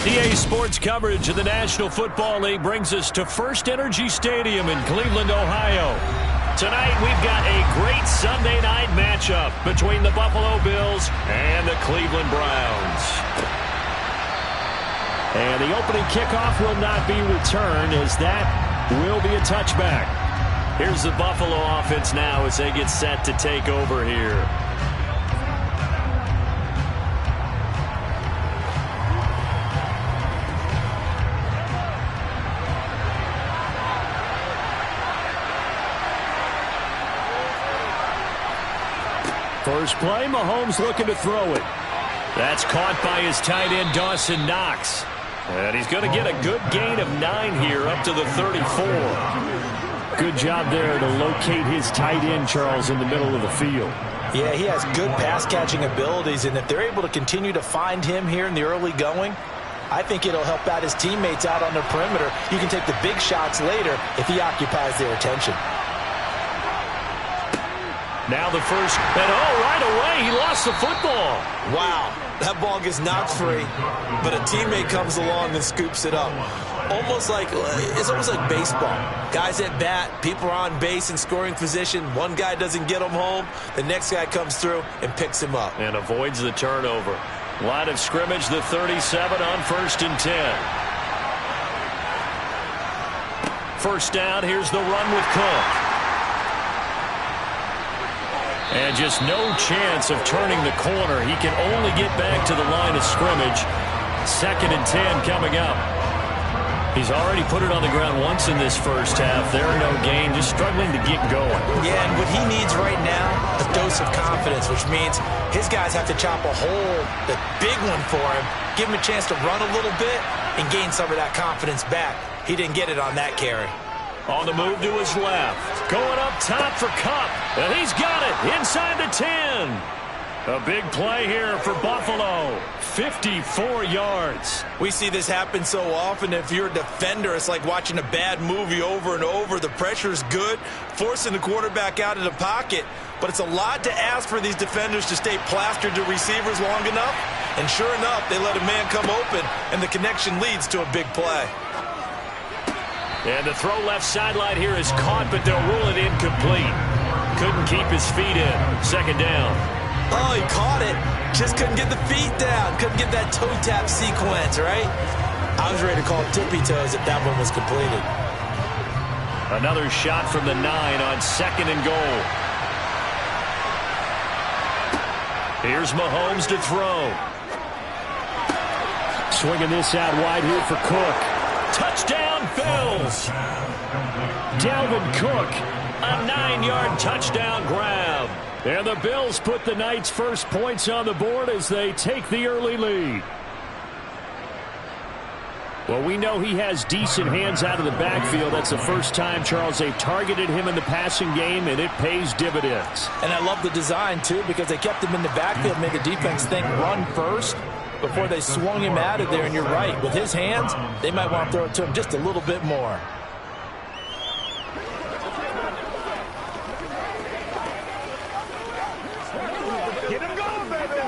EA Sports coverage of the National Football League brings us to First Energy Stadium in Cleveland, Ohio. Tonight, we've got a great Sunday night matchup between the Buffalo Bills and the Cleveland Browns. And the opening kickoff will not be returned, as that will be a touchback. Here's the Buffalo offense now as they get set to take over here. First play, Mahomes looking to throw it. That's caught by his tight end, Dawson Knox. And he's going to get a good gain of 9 here, up to the 34. Good job there to locate his tight end, Charles, in the middle of the field. Yeah, he has good pass-catching abilities, and if they're able to continue to find him here in the early going, I think it'll help out his teammates out on the perimeter. You can take the big shots later if he occupies their attention. Now the first, and right away, he lost the football. Wow, that ball gets knocked free, but a teammate comes along and scoops it up. It's almost like baseball. Guys at bat, people are on base in scoring position. One guy doesn't get him home, the next guy comes through and picks him up. And avoids the turnover. Line of scrimmage, the 37 on 1st and 10. First down, here's the run with Cook. And just no chance of turning the corner. He can only get back to the line of scrimmage. 2nd and 10 coming up. He's already put it on the ground once in this first half. There, no gain, just struggling to get going. Yeah, and what he needs right now, a dose of confidence, which means his guys have to chop a hole, the big one for him, give him a chance to run a little bit and gain some of that confidence back. He didn't get it on that carry. On the move to his left. Going up top for Kupp. And he's got it inside the 10. A big play here for Buffalo. 54 yards. We see this happen so often. If you're a defender, it's like watching a bad movie over and over. The pressure's good, forcing the quarterback out of the pocket. But it's a lot to ask for these defenders to stay plastered to receivers long enough. And sure enough, they let a man come open, and the connection leads to a big play. And the throw left sideline here is caught, but they'll rule it incomplete. Couldn't keep his feet in. 2nd down. Oh, he caught it. Just couldn't get the feet down. Couldn't get that toe tap sequence, right? I was ready to call tippy toes if that one was completed. Another shot from the 9 on 2nd and goal. Here's Mahomes to throw. Swinging this out wide here for Cook. Touchdown, Bills. Dalvin Cook, a 9-yard touchdown grab. And the Bills put the night's first points on the board as they take the early lead. Well, we know he has decent hands out of the backfield. That's the first time, Charles, they've targeted him in the passing game, and it pays dividends. And I love the design, too, because they kept him in the backfield, made the defense think run first before they swung him out of there. And you're right, with his hands, they might want to throw it to him just a little bit more. Get him going, baby.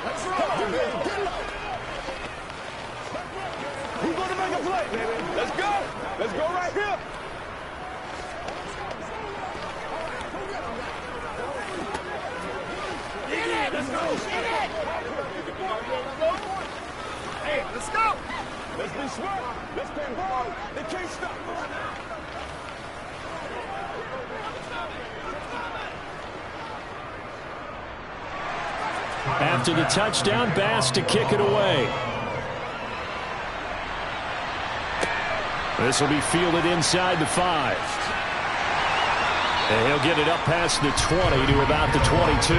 Let's roll, baby. Get him. Who's going to make a play, baby? Let's go. Let's go right here. Let's go. Hey, let's go. Let's be smart. Let's play ball. They can't stop us. After the touchdown, Bass to kick it away. This will be fielded inside the 5. And he'll get it up past the 20 to about the 22.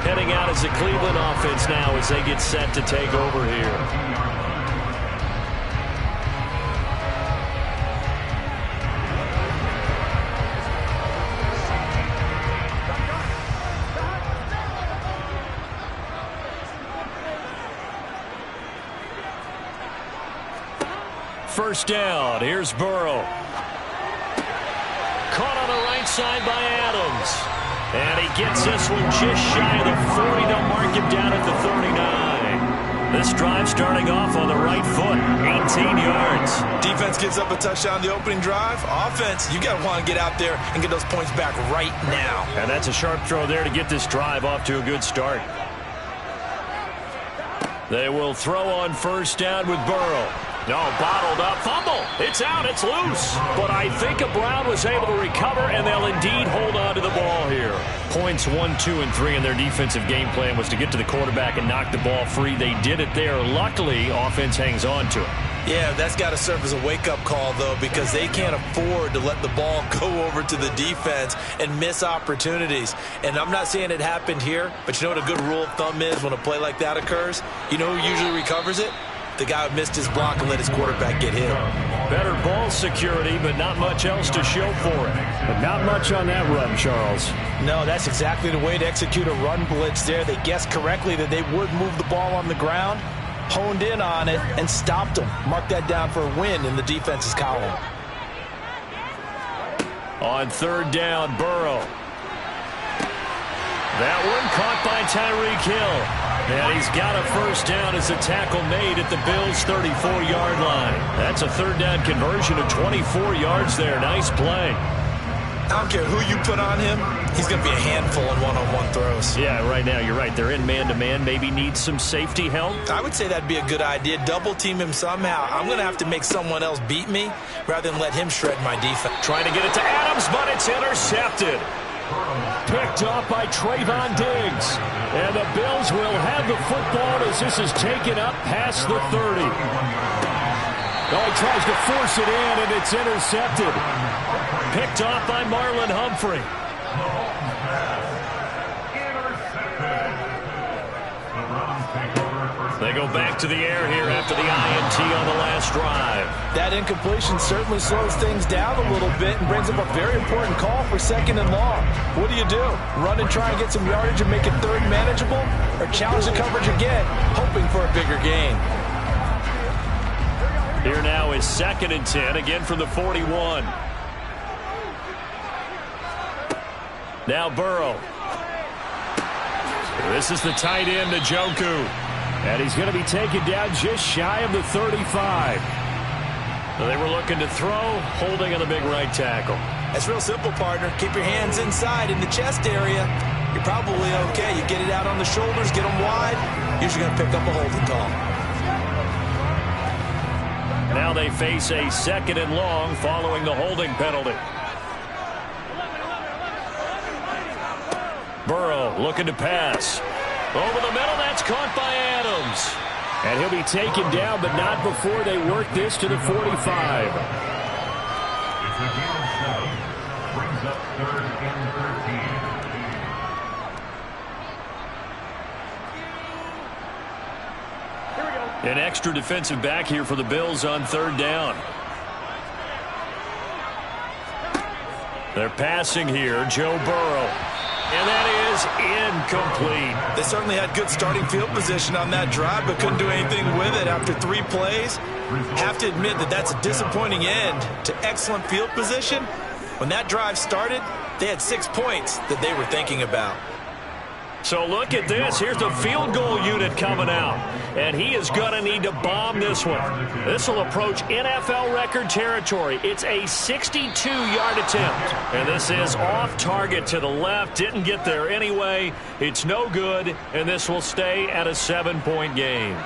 Heading out as the Cleveland offense now as they get set to take over here. First down. Here's Burrow. Caught on the right side by Adams. And he gets this one just shy of the 40 to mark starting off on the right foot, 18 yards. Defense gives up a touchdown the opening drive. Offense, you got to want to get out there and get those points back right now. And that's a sharp throw there to get this drive off to a good start. They will throw on first down with Burrow. No, bottled up. Fumble. It's out. It's loose. But I think Brown was able to recover, and they'll indeed hold on to the ball here. Points 1, 2, and 3 in their defensive game plan was to get to the quarterback and knock the ball free. They did it there. Luckily, offense hangs on to it. Yeah, that's got to serve as a wake-up call, though, because they can't afford to let the ball go over to the defense and miss opportunities. And I'm not saying it happened here, but you know what a good rule of thumb is when a play like that occurs? You know who usually recovers it? The guy who missed his block and let his quarterback get hit. Better ball security, but not much else to show for it. But not much on that run, Charles. No, that's exactly the way to execute a run blitz there. They guessed correctly that they would move the ball on the ground, honed in on it, and stopped them. Mark that down for a win in the defense's column. On third down, Burrow. That one caught by Tyreek Hill. And he's got a first down as a tackle made at the Bills' 34-yard line. That's a third down conversion of 24 yards there. Nice play. I don't care who you put on him, he's going to be a handful in one-on-one throws. Yeah, right now you're right. They're in man-to-man. Maybe needs some safety help. I would say that'd be a good idea. Double team him somehow. I'm going to have to make someone else beat me rather than let him shred my defense. Trying to get it to Adams, but it's intercepted. Picked off by Trayvon Diggs. And the Bills will have the football as this is taken up past the 30. Oh, he tries to force it in, and it's intercepted. Picked off by Marlon Humphrey. They go back to the air here after the INT on the last drive. That incompletion certainly slows things down a little bit and brings up a very important call for second and long. What do? Run and try and get some yardage and make it third manageable? Or challenge the coverage again, hoping for a bigger gain? Here now is 2nd and 10, again from the 41. Now Burrow. This is the tight end, Njoku. And he's going to be taken down just shy of the 35. So they were looking to throw, holding on the big right tackle. That's real simple, partner. Keep your hands inside in the chest area. You're probably okay. You get it out on the shoulders, get them wide. Usually going to pick up a holding call. Now they face a 2nd and long following the holding penalty. Burrow looking to pass. Over the middle, that's caught by Adams. And he'll be taken down, but not before they work this to the 45. It's a gain of 7. Brings up 3rd and 13. An extra defensive back here for the Bills on 3rd down. They're passing here, Joe Burrow. And that is incomplete. They certainly had good starting field position on that drive, but couldn't do anything with it after 3 plays. Have to admit that that's a disappointing end to excellent field position. When that drive started, they had 6 points that they were thinking about. So look at this. Here's the field goal unit coming out. And he is going to need to bomb this one. This will approach NFL record territory. It's a 62-yard attempt. And this is off target to the left. Didn't get there anyway. It's no good. And this will stay at a 7-point game.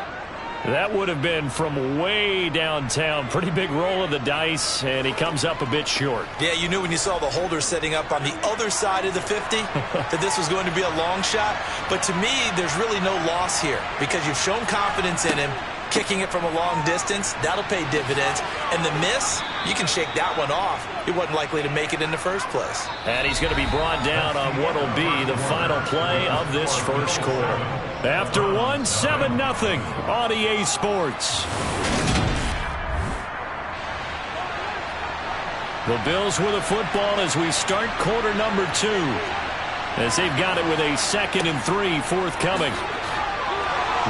That would have been from way downtown. Pretty big roll of the dice, and he comes up a bit short. Yeah, you knew when you saw the holder setting up on the other side of the 50 that this was going to be a long shot. But to me, there's really no loss here because you've shown confidence in him. Kicking it from a long distance, that'll pay dividends. And the miss, you can shake that one off. He wasn't likely to make it in the first place. And he's going to be brought down on what will be the final play of this first quarter. After 1, 7-0 on EA Sports. The Bills with a football as we start quarter number 2. As they've got it with a 2nd and 3 forthcoming.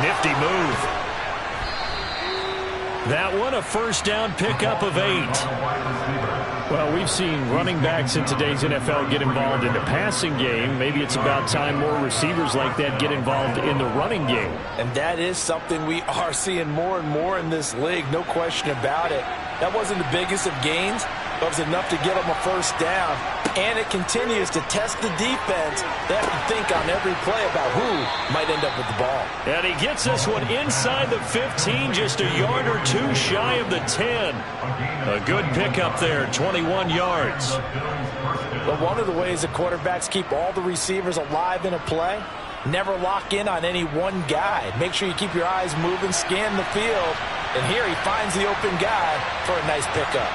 Nifty move. That one a first down pickup of 8. Well, we've seen running backs in today's NFL get involved in the passing game. Maybe it's about time more receivers like that get involved in the running game. And that is something we are seeing more and more in this league, no question about it. That wasn't the biggest of gains, but it was enough to get them a first down. And it continues to test the defense. They have to think on every play about who might end up with the ball. And he gets this one inside the 15, just a yard or two shy of the 10. A good pickup there, 21 yards. But one of the ways the quarterbacks keep all the receivers alive in a play, never lock in on any one guy. Make sure you keep your eyes moving, scan the field. And here he finds the open guy for a nice pickup.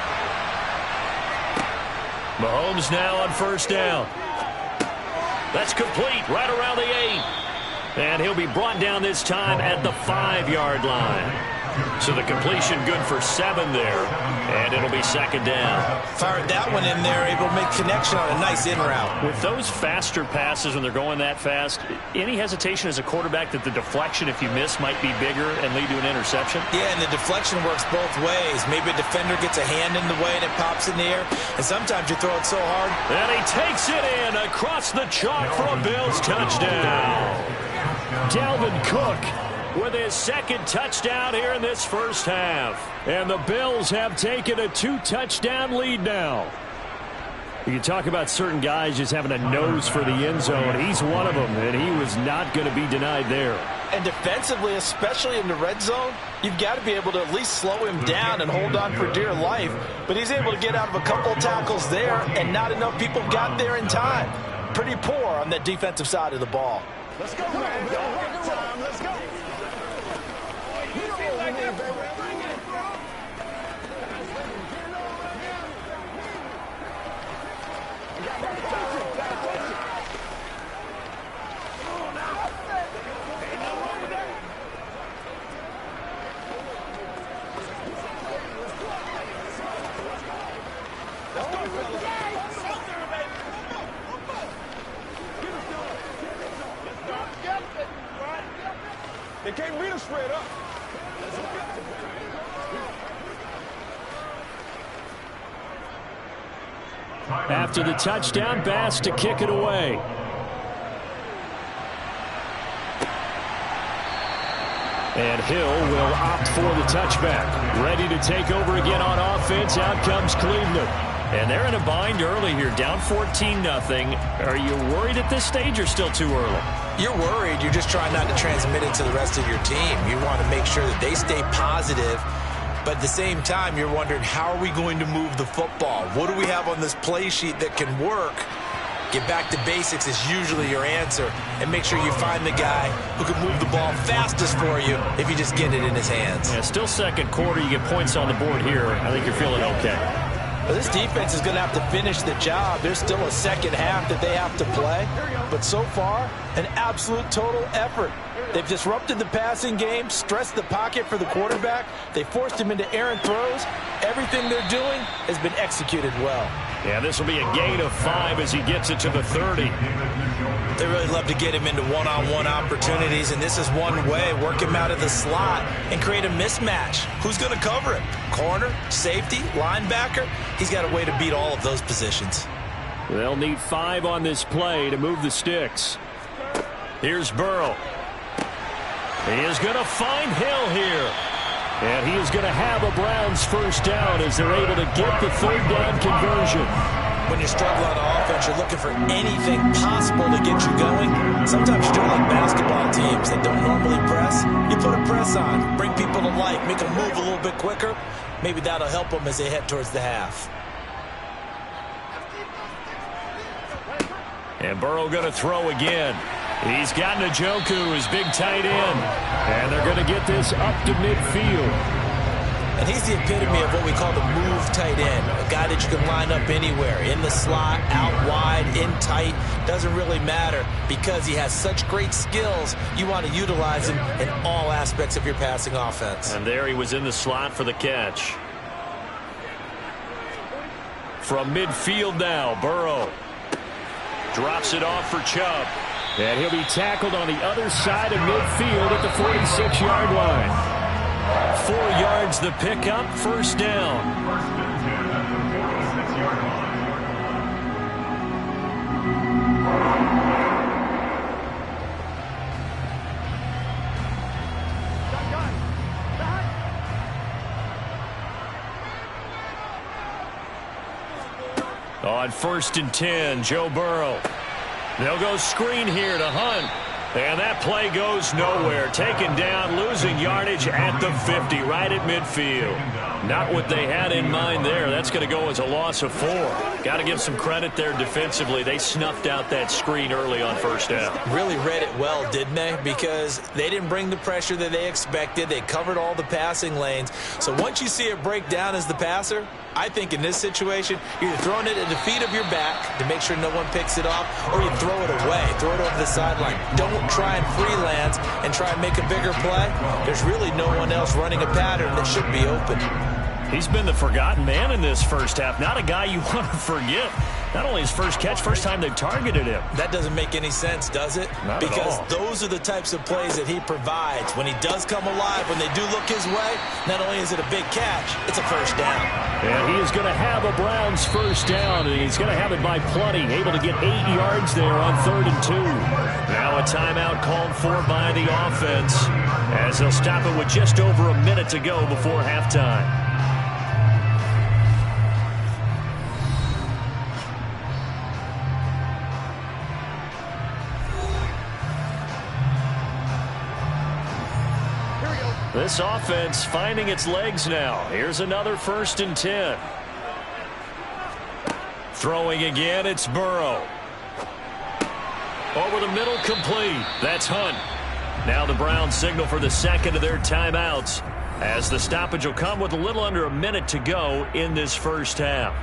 Mahomes now on first down. That's complete right around the 8. And he'll be brought down this time at the 5-yard line. So the completion good for 7 there. And it'll be second down. Fired that one in there, able to make connection on a nice in route. With those faster passes when they're going that fast, any hesitation as a quarterback that the deflection, if you miss, might be bigger and lead to an interception? Yeah, and the deflection works both ways. Maybe a defender gets a hand in the way and it pops in the air. And sometimes you throw it so hard. And he takes it in across the chalk for a Bills touchdown. Dalvin Cook with his second touchdown here in this first half. And the Bills have taken a 2-touchdown lead now. You can talk about certain guys just having a nose for the end zone. He's one of them, and he was not going to be denied there. And defensively, especially in the red zone, you've got to be able to at least slow him down and hold on for dear life. But he's able to get out of a couple tackles there, and not enough people got there in time. Pretty poor on that defensive side of the ball. Let's go, man. Let's go. They can't beat us straight up. After the touchdown, Bass to kick it away. And Hill will opt for the touchback. Ready to take over again on offense. Out comes Cleveland. And they're in a bind early here, down 14-0. Are you worried at this stage or still too early? You're worried. You're just trying not to transmit it to the rest of your team. You want to make sure that they stay positive. But at the same time, you're wondering, how are we going to move the football? What do we have on this play sheet that can work? Get back to basics is usually your answer. And make sure you find the guy who can move the ball fastest for you if you just get it in his hands. Yeah, still second quarter. You get points on the board here. I think you're feeling okay. Well, this defense is going to have to finish the job. There's still a second half that they have to play. But so far, an absolute total effort. They've disrupted the passing game, stressed the pocket for the quarterback. They forced him into errant throws. Everything they're doing has been executed well. Yeah, this will be a gain of 5 as he gets it to the 30. They really love to get him into one-on-one opportunities, and this is one way. Work him out of the slot and create a mismatch. Who's going to cover him? Corner, safety, linebacker? He's got a way to beat all of those positions. They'll need 5 on this play to move the sticks. Here's Burrow. He is going to find Hill here. And he is going to have a Browns first down as they're able to get the third down conversion. When you struggle on offense, you're looking for anything possible to get you going. Sometimes you're doing like basketball teams that don't normally press. You put a press on, bring people to life, make them move a little bit quicker. Maybe that'll help them as they head towards the half. And Burrow going to throw again. He's got Njoku, his big tight end. And they're going to get this up to midfield. And he's the epitome of what we call the move tight end. A guy that you can line up anywhere. In the slot, out wide, in tight. Doesn't really matter because he has such great skills. You want to utilize him in all aspects of your passing offense. And there he was in the slot for the catch. From midfield now, Burrow drops it off for Chubb. And he'll be tackled on the other side of midfield at the 46-yard line. 4 yards the pickup, first down. On 1st and 10, Joe Burrow. They'll go screen here to Hunt. And that play goes nowhere. Taken down, losing yardage at the 50, right at midfield. Not what they had in mind there. That's going to go as a loss of 4. Got to give some credit there defensively. They snuffed out that screen early on 1st down. Really read it well, didn't they? Because they didn't bring the pressure that they expected. They covered all the passing lanes. So once you see it break down as the passer, I think in this situation, you're either throwing it at the feet of your back to make sure no one picks it off, or you throw it away, throw it over the sideline. Don't try and freelance and try and make a bigger play. There's really no one else running a pattern that should be open. He's been the forgotten man in this first half. Not a guy you want to forget. Not only his first catch, first time they've targeted him. That doesn't make any sense, does it? Not because at all. Those are the types of plays that he provides. When he does come alive, when they do look his way, not only is it a big catch, it's a first down. And he is going to have a Browns first down, and he's going to have it by plenty. Able to get 8 yards there on 3rd and 2. Now a timeout called for by the offense, as they'll stop it with just over a minute to go before halftime. This offense finding its legs now. Here's another 1st and 10. Throwing again, it's Burrow. Over the middle, complete. That's Hunt. Now the Browns signal for the second of their timeouts, as the stoppage will come with a little under a minute to go in this first half.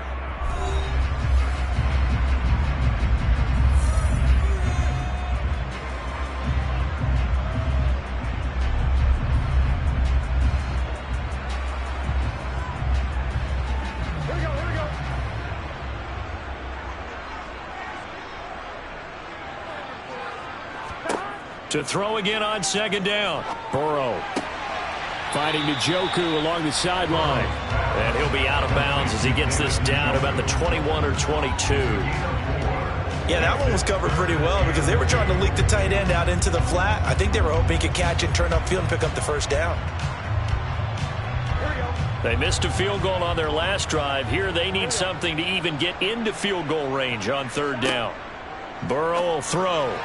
To throw again on 2nd down. Burrow finding Njoku along the sideline. And he'll be out of bounds as he gets this down about the 21 or 22. Yeah, that one was covered pretty well because they were trying to leak the tight end out into the flat. I think they were hoping he could catch it, turn upfield, and pick up the first down. They missed a field goal on their last drive. Here they need something to even get into field goal range on 3rd down. Burrow will throw.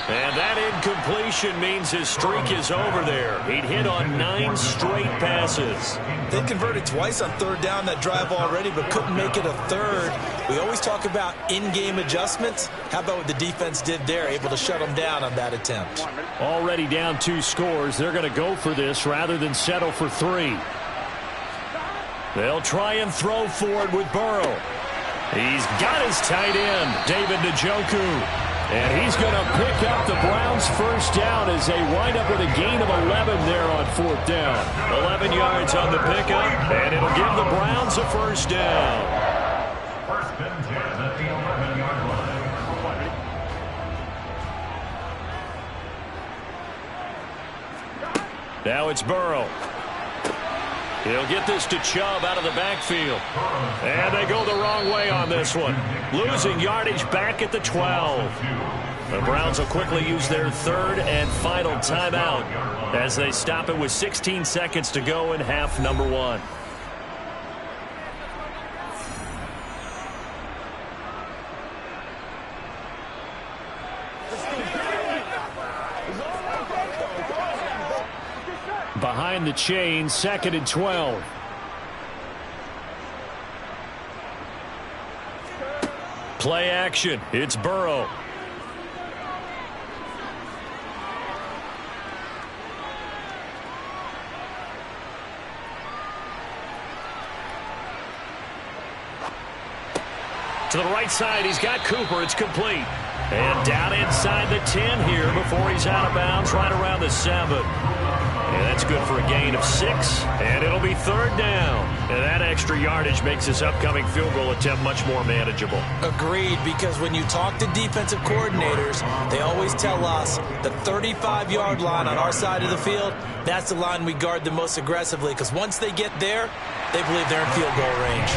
And that incompletion means his streak is over there. He'd hit on 9 straight passes. They converted twice on 3rd down that drive already, but couldn't make it a 3rd. We always talk about in-game adjustments. How about what the defense did there, able to shut them down on that attempt? Already down 2 scores. They're going to go for this rather than settle for 3. They'll try and throw forward with Burrow. He's got his tight end, David Njoku. And he's going to pick up the Browns' first down as they wind up with a gain of 11 there on 4th down. 11 yards on the pickup, and it'll give the Browns a first down. 1st and 10 at the 11-yard line. Now it's Burrow. He'll get this to Chubb out of the backfield. And they go the wrong way on this one. Losing yardage back at the 12. The Browns will quickly use their 3rd and final timeout as they stop it with 16 seconds to go in half number 1. Behind the chain, 2nd and 12. Play action. It's Burrow. To the right side, he's got Cooper. It's complete. And down inside the 10 here before he's out of bounds, right around the 7. And that's good for a gain of 6, and it'll be 3rd down. And that extra yardage makes this upcoming field goal attempt much more manageable. Agreed, because when you talk to defensive coordinators, they always tell us the 35-yard line on our side of the field, that's the line we guard the most aggressively, because once they get there, they believe they're in field goal range.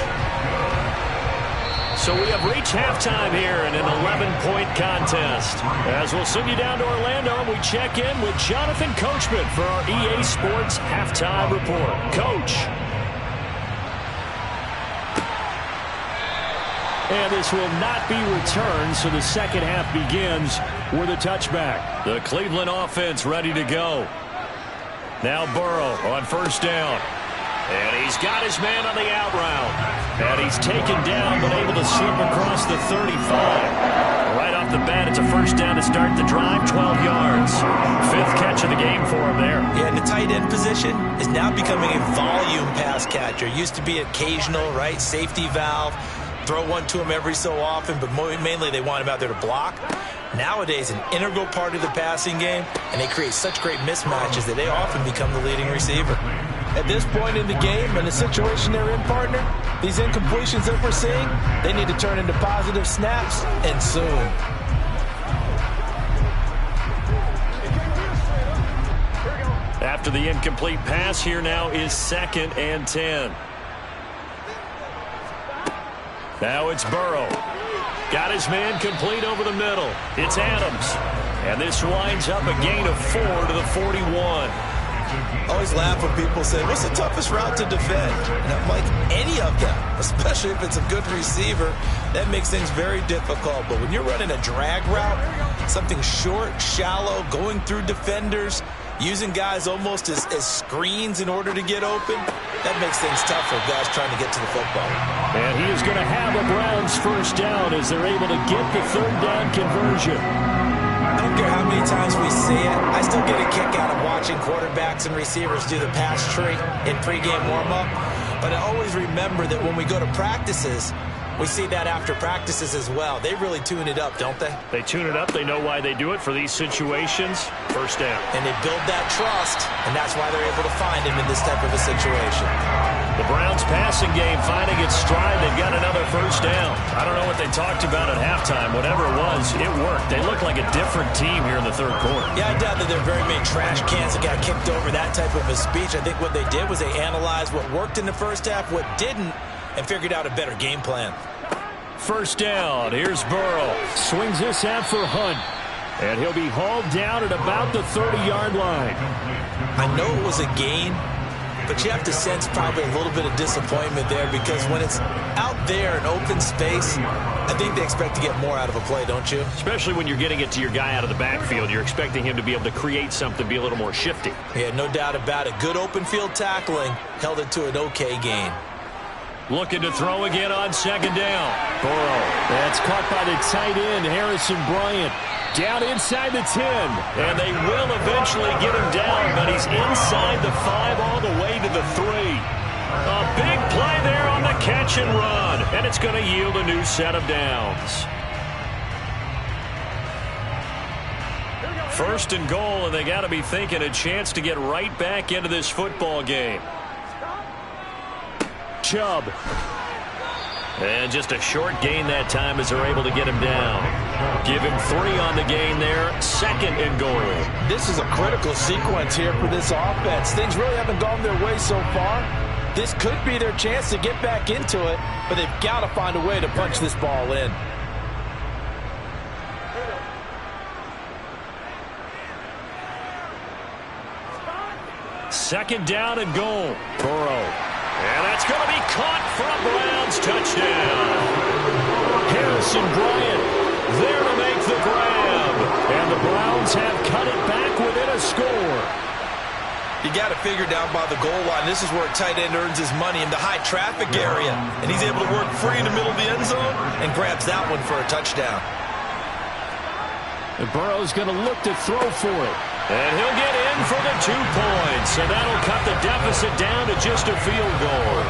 So we have reached halftime here in an 11-point contest. As we'll send you down to Orlando, we check in with Jonathan Coachman for our EA Sports Halftime Report. Coach. And this will not be returned, so the second half begins with a touchback. The Cleveland offense ready to go. Now Burrow on first down. And he's got his man on the out route. And he's taken down, but able to slip across the 35. Right off the bat, it's a first down to start the drive, 12 yards. Fifth catch of the game for him there. Yeah, and the tight end position is now becoming a volume pass catcher. Used to be occasional, right, safety valve. Throw one to him every so often, but mainly they want him out there to block. Nowadays, an integral part of the passing game, and they create such great mismatches that they often become the leading receiver. At this point in the game, in the situation they're in, partner, these incompletions that we're seeing, they need to turn into positive snaps, and soon. After the incomplete pass, here now is 2nd and 10. Now it's Burrow. Got his man complete over the middle. It's Adams. And this winds up a gain of 4 to the 41. Always laugh when people say, what's the toughest route to defend? And I'm like, any of them, especially if it's a good receiver, that makes things very difficult. But when you're running a drag route, something short, shallow, going through defenders, using guys almost as screens in order to get open, that makes things tough for guys trying to get to the football. And he is going to have a Browns first down as they're able to get the third down conversion. I don't care how many times we see it. I still get a kick out of watching quarterbacks and receivers do the pass tree in pregame warm-up. But I always remember that when we go to practices, we see that after practices as well. They really tune it up, don't they? They tune it up. They know why they do it for these situations. First down. And they build that trust, and that's why they're able to find him in this type of a situation. The Browns passing game finding its stride. They've got another first down. I don't know what they talked about at halftime. Whatever it was, it worked. They look like a different team here in the third quarter. Yeah, I doubt that there are very many trash cans that got kicked over, that type of a speech. I think what they did was they analyzed what worked in the first half, what didn't, and figured out a better game plan. First down. Here's Burrow. Swings this out for Hunt. And he'll be hauled down at about the 30-yard line. I know it was a gain, but you have to sense probably a little bit of disappointment there because when it's out there in open space, I think they expect to get more out of a play, don't you? Especially when you're getting it to your guy out of the backfield. You're expecting him to be able to create something, be a little more shifty. Yeah, no doubt about it. Good open field tackling held it to an okay gain. Looking to throw again on second down. Burrow. That's caught by the tight end, Harrison Bryant. Down inside the 10. And they will eventually get him down, but he's inside the 5 all the way to the 3. A big play there on the catch and run. And it's going to yield a new set of downs. First and goal, and they got to be thinking a chance to get right back into this football game. Chubb. And just a short gain that time as they're able to get him down. Give him 3 on the gain there. Second and goal. This is a critical sequence here for this offense. Things really haven't gone their way so far. This could be their chance to get back into it, but they've got to find a way to punch this ball in. Second down and goal. Burrow. And that's going to be caught for a Browns touchdown. Harrison Bryant there to make the grab. And the Browns have cut it back within a score. You got to figure down by the goal line. This is where a tight end earns his money in the high traffic area. And he's able to work free in the middle of the end zone and grabs that one for a touchdown. And Burrow's going to look to throw for it. And he'll get in for the 2 points. And that'll cut the deficit down to just a field goal.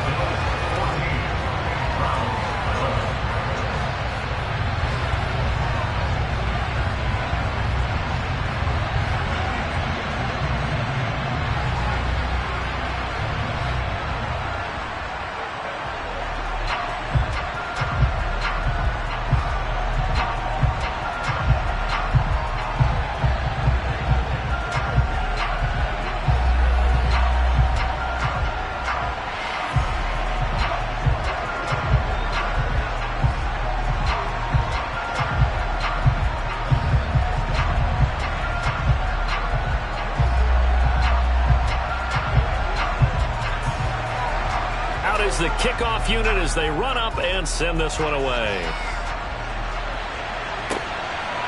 is the kickoff unit as they run up and send this one away.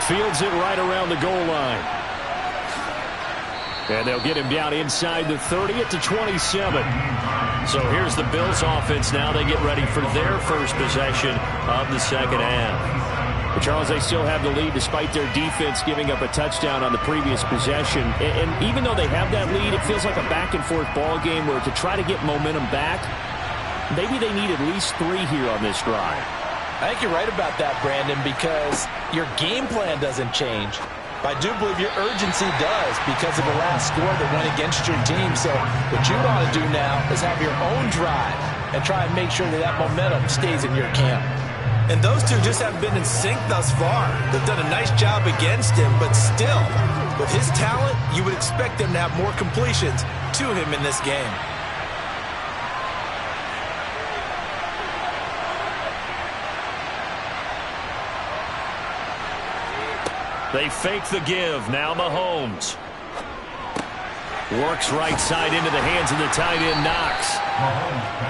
Fields it right around the goal line. And they'll get him down inside the 30 at the 27. So here's the Bills offense now. They get ready for their first possession of the second half. But Charles, they still have the lead despite their defense giving up a touchdown on the previous possession. And even though they have that lead, it feels like a back-and-forth ball game where to try to get momentum back, maybe they need at least 3 here on this drive. I think you're right about that, Brandon, because your game plan doesn't change. I do believe your urgency does because of the last score that went against your team. So what you want to do now is have your own drive and try and make sure that that momentum stays in your camp. And those two just haven't been in sync thus far. They've done a nice job against him, but still, with his talent, you would expect them to have more completions to him in this game. They fake the give. Now Mahomes. Works right side into the hands of the tight end, Knox.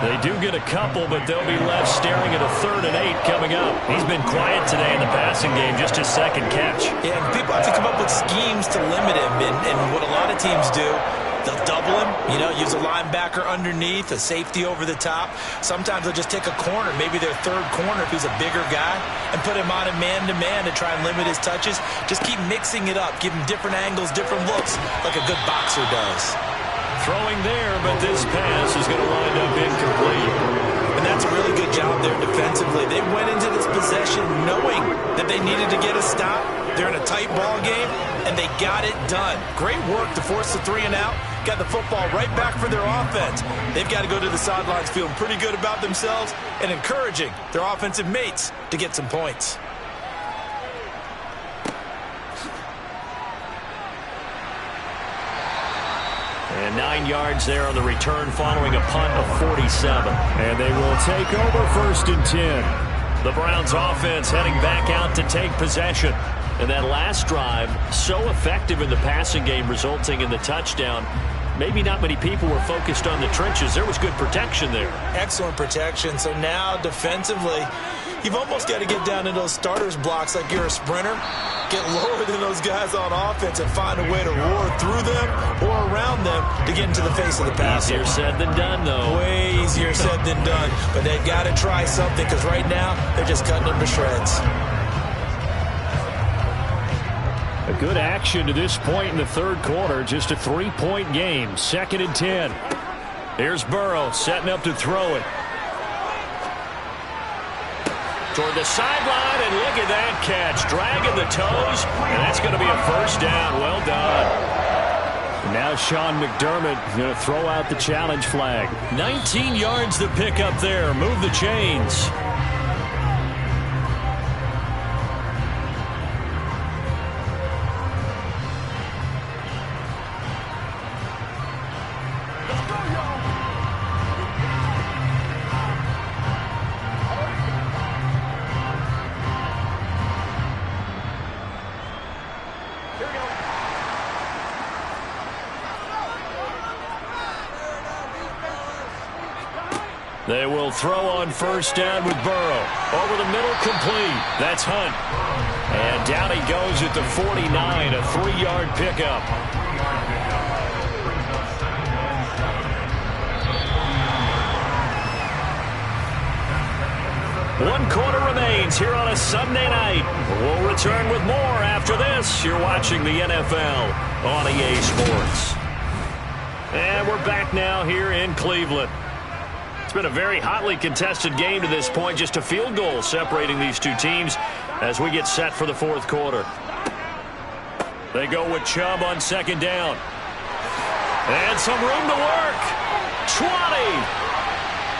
They do get a couple, but they'll be left staring at a 3rd and 8 coming up. He's been quiet today in the passing game, just his second catch. Yeah, people have to come up with schemes to limit him, and what a lot of teams do, they'll double him, use a linebacker underneath, a safety over the top. Sometimes they'll just take a corner, maybe their 3rd corner if he's a bigger guy, and put him on a man-to-man to try and limit his touches. Just keep mixing it up, give him different angles, different looks, like a good boxer does. Throwing there, but this pass is going to wind up incomplete. And that's a really good job there defensively. They went into this possession knowing that they needed to get a stop. They're in a tight ball game, and they got it done. Great work to force the 3 and out. Got the football right back for their offense. They've got to go to the sidelines feeling pretty good about themselves and encouraging their offensive mates to get some points. And 9 yards there on the return following a punt of 47. And they will take over 1st and 10. The Browns offense heading back out to take possession. And that last drive, so effective in the passing game, resulting in the touchdown. Maybe not many people were focused on the trenches. There was good protection there. Excellent protection. So now defensively, you've almost got to get down to those starters blocks like you're a sprinter. Get lower than those guys on offense and find a way to roar through them or around them to get into the face of the passer. Easier said than done, though. Way easier said than done. But they've got to try something because right now they're just cutting them to shreds. A good action to this point in the 3rd quarter. Just a 3-point game. 2nd and 10. Here's Burrow setting up to throw it. Toward the sideline, and look at that catch. Dragging the toes, and that's going to be a 1st down. Well done. Now Sean McDermott going to throw out the challenge flag. 19 yards to pick up there. Move the chains. They will throw on 1st down with Burrow. Over the middle, complete. That's Hunt. And down he goes at the 49, a 3-yard pickup. One quarter remains here on a Sunday night. We'll return with more after this. You're watching the NFL on EA Sports. And we're back now here in Cleveland. It's been a very hotly contested game to this point. Just a field goal separating these two teams as we get set for the 4th quarter. They go with Chubb on 2nd down. And some room to work. 20.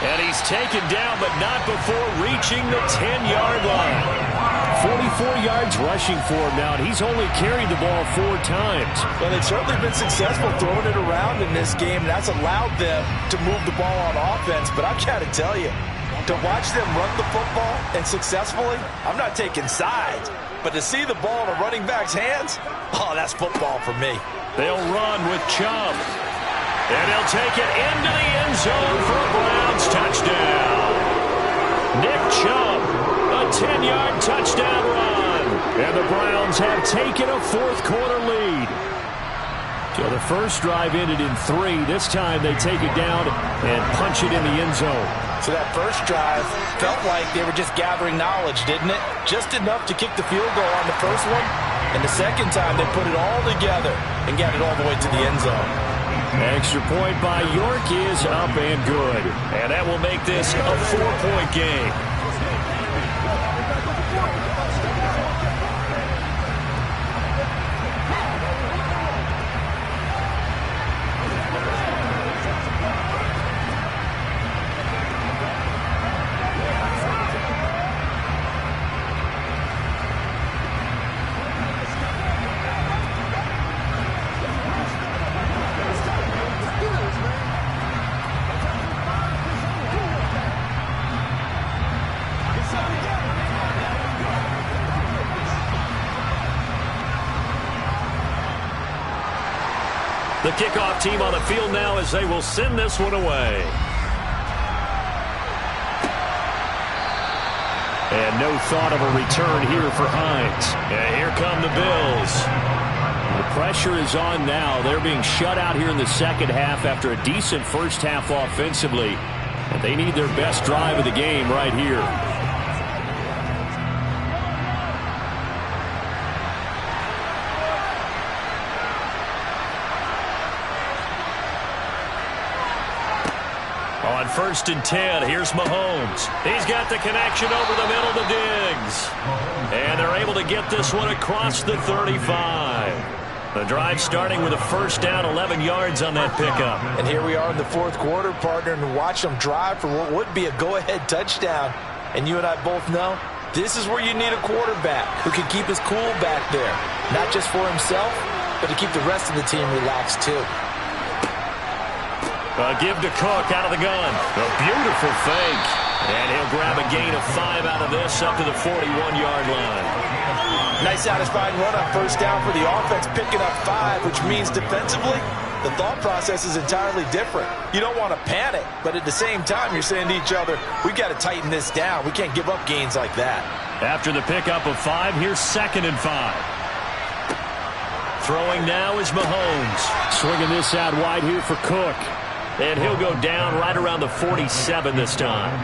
And he's taken down, but not before reaching the 10-yard line. 44 yards rushing for him now, and he's only carried the ball 4 times. Well, they've certainly been successful throwing it around in this game. That's allowed them to move the ball on offense. But I've got to tell you, to watch them run the football and successfully, I'm not taking sides. But to see the ball in a running back's hands, oh, that's football for me. They'll run with Chubb. And he'll take it into the end zone for a Browns Giants touchdown. Nick Chubb, a 10-yard touchdown run. And the Browns have taken a fourth-quarter lead. So the first drive ended in 3. This time they take it down and punch it in the end zone. So that first drive felt like they were just gathering knowledge, didn't it? Just enough to kick the field goal on the first one. And the second time they put it all together and got it all the way to the end zone. Extra point by York is up and good. And that will make this a 4-point game. The kickoff team on the field now as they will send this one away. And no thought of a return here for Hines. And here come the Bills. The pressure is on now. They're being shut out here in the second half after a decent first half offensively. And they need their best drive of the game right here. On 1st and 10, here's Mahomes. He's got the connection over the middle to Diggs. And they're able to get this one across the 35. The drive starting with a first down, 11 yards on that pickup. And here we are in the fourth quarter, partner, and watch them drive for what would be a go-ahead touchdown. And you and I both know this is where you need a quarterback who can keep his cool back there. Not just for himself, but to keep the rest of the team relaxed too. Give to Cook out of the gun. A beautiful fake. And he'll grab a gain of 5 out of this up to the 41-yard line. Nice satisfying run on first down for the offense, picking up 5, which means defensively, the thought process is entirely different. You don't want to panic, but at the same time, you're saying to each other, we've got to tighten this down. We can't give up gains like that. After the pickup of 5, here's 2nd and 5. Throwing now is Mahomes. Swinging this out wide here for Cook. And he'll go down right around the 47 this time.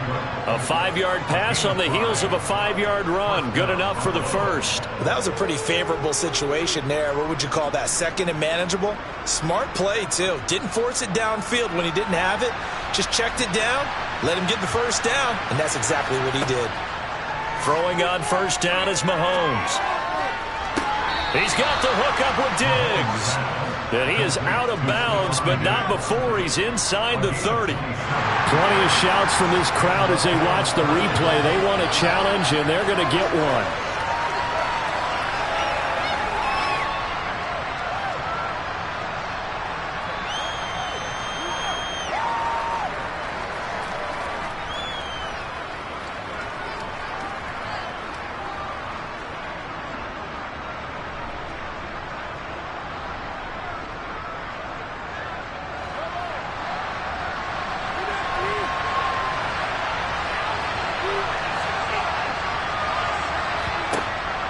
A 5-yard pass on the heels of a 5-yard run. Good enough for the first. That was a pretty favorable situation there. What would you call that? Second and manageable? Smart play, too. Didn't force it downfield when he didn't have it. Just checked it down, let him get the first down, and that's exactly what he did. Throwing on first down is Mahomes. He's got the hook up with Diggs. And he is out of bounds, but not before he's inside the 30. Plenty of shouts from this crowd as they watch the replay. They want a challenge, and they're going to get one.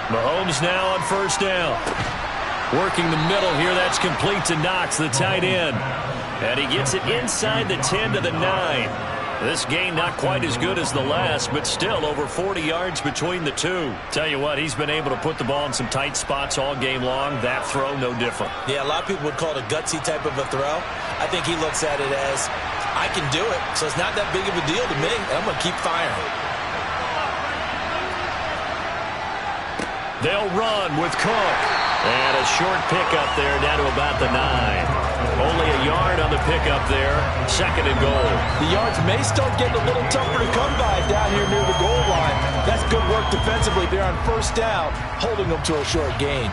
Mahomes now on first down. Working the middle here. That's complete to Knox, the tight end. And he gets it inside the 10 to the 9. This game not quite as good as the last, but still over 40 yards between the two. Tell you what, he's been able to put the ball in some tight spots all game long. That throw, no different. Yeah, a lot of people would call it a gutsy type of a throw. I think he looks at it as, I can do it, so it's not that big of a deal to me, and I'm going to keep firing. They'll run with Cook. And a short pickup there down to about the 9. Only a yard on the pickup there. 2nd and goal. The yards may start getting a little tougher to come by down here near the goal line. That's good work defensively there on first down, holding them to a short gain.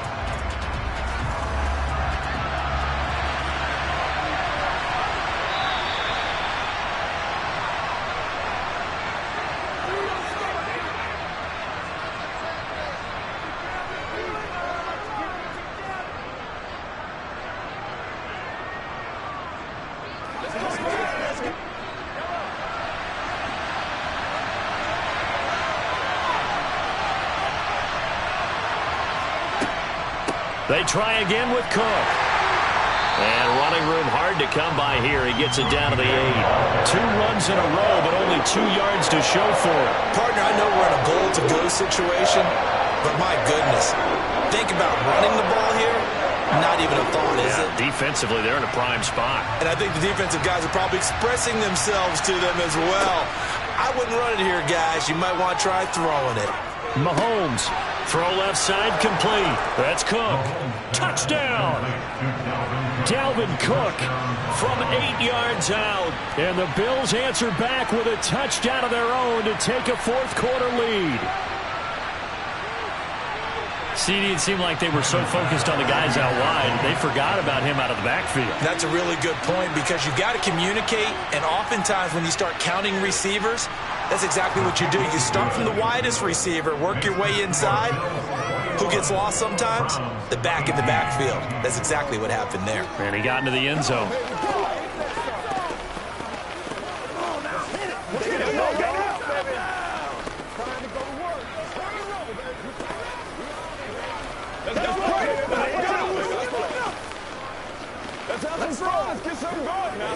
They try again with Cook. And running room hard to come by here. He gets it down to the 8. 2 runs in a row, but only 2 yards to show for it. Partner, I know we're in a goal-to-go situation, but my goodness, think about running the ball here. Not even a thought, is it? Defensively, they're in a prime spot. And I think the defensive guys are probably expressing themselves to them as well. I wouldn't run it here, guys. You might want to try throwing it. Mahomes, throw left side complete. That's Cook. Touchdown! Dalvin Cook from 8 yards out. And the Bills answer back with a touchdown of their own to take a fourth-quarter lead. CD, it seemed like they were so focused on the guys out wide, they forgot about him out of the backfield. That's a really good point because you got to communicate, and oftentimes when you start counting receivers, that's exactly what you do. You start from the widest receiver, work your way inside. Who gets lost sometimes? The back in the backfield. That's exactly what happened there. And he got into the end zone. Let's get something going now.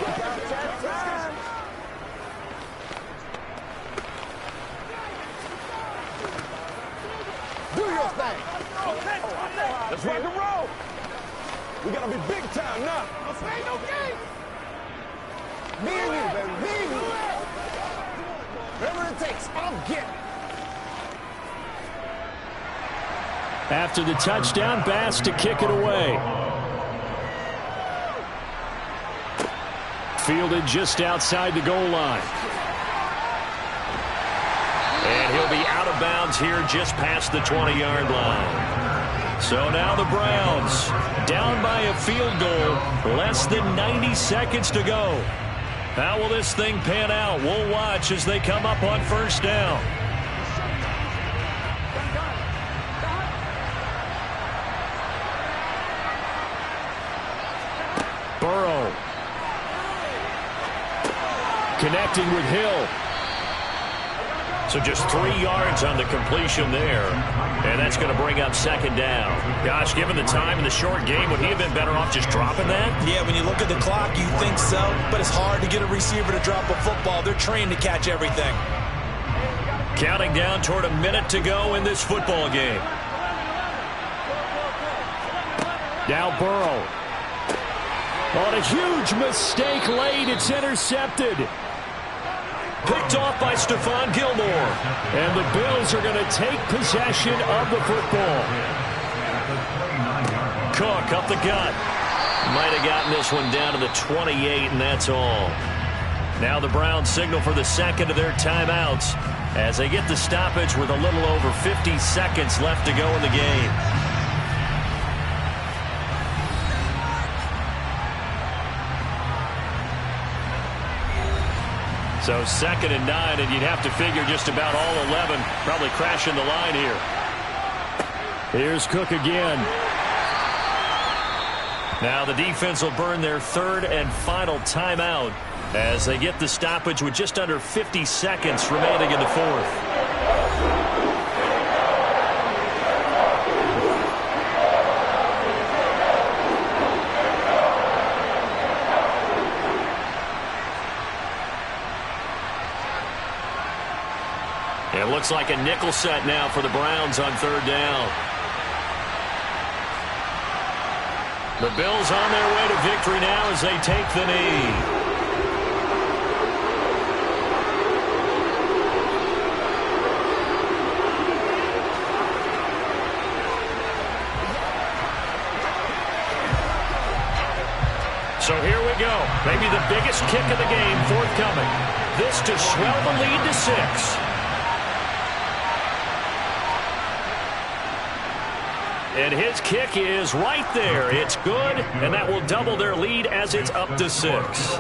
Do your thing. Let's rock and roll. We gotta be big time now. Let's play no game. Me and you, baby. Me and you. Whatever it takes, I'll get it. After the touchdown, Bass to kick it away. Fielded just outside the goal line. And he'll be out of bounds here just past the 20-yard line. So now the Browns down by a field goal, less than 90 seconds to go. How will this thing pan out? We'll watch as they come up on first down. Burrow. Connecting with Hill. So just 3 yards on the completion there. And that's going to bring up second down. Gosh, given the time in the short game, would he have been better off just dropping that? Yeah, when you look at the clock, you think so. But it's hard to get a receiver to drop a football. They're trained to catch everything. Counting down toward a minute to go in this football game. Now Burrow. On a huge mistake late, it's intercepted. Picked off by Stephon Gilmore. And the Bills are going to take possession of the football. Cook up the gut. Might have gotten this one down to the 28, and that's all. Now the Browns signal for the second of their timeouts as they get the stoppage with a little over 50 seconds left to go in the game. So 2nd and 9, and you'd have to figure just about all 11 probably crashing the line here. Here's Cook again. Now the defense will burn their 3rd and final timeout as they get the stoppage with just under 50 seconds remaining in the 4th. It looks like a nickel set now for the Browns on 3rd down. The Bills on their way to victory now as they take the knee. So here we go. Maybe the biggest kick of the game forthcoming. This to swell the lead to 6. And his kick is right there. It's good, and that will double their lead as it's up to 6.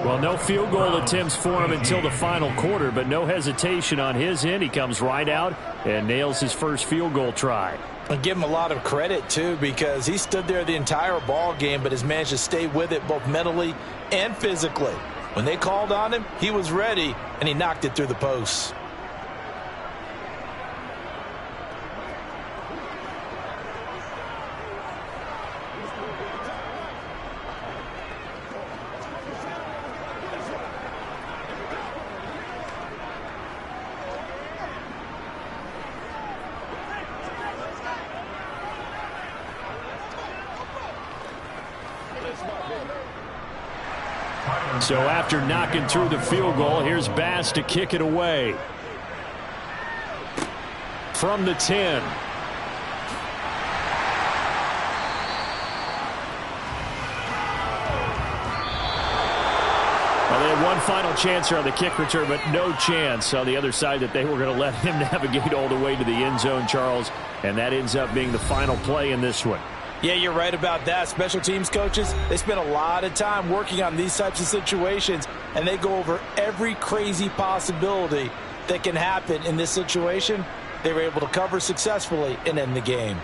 Well, no field goal attempts for him until the final quarter, but no hesitation on his end. He comes right out and nails his first field goal try. I give him a lot of credit, too, because he stood there the entire ball game, but has managed to stay with it both mentally and physically. When they called on him, he was ready, and he knocked it through the posts. So after knocking through the field goal, here's Bass to kick it away. From the 10. Well, they had one final chance here on the kick return, but no chance on the other side that they were going to let him navigate all the way to the end zone, Charles. And that ends up being the final play in this one. Yeah, you're right about that. Special teams coaches, they spend a lot of time working on these types of situations, and they go over every crazy possibility that can happen in this situation. They were able to cover successfully and end the game.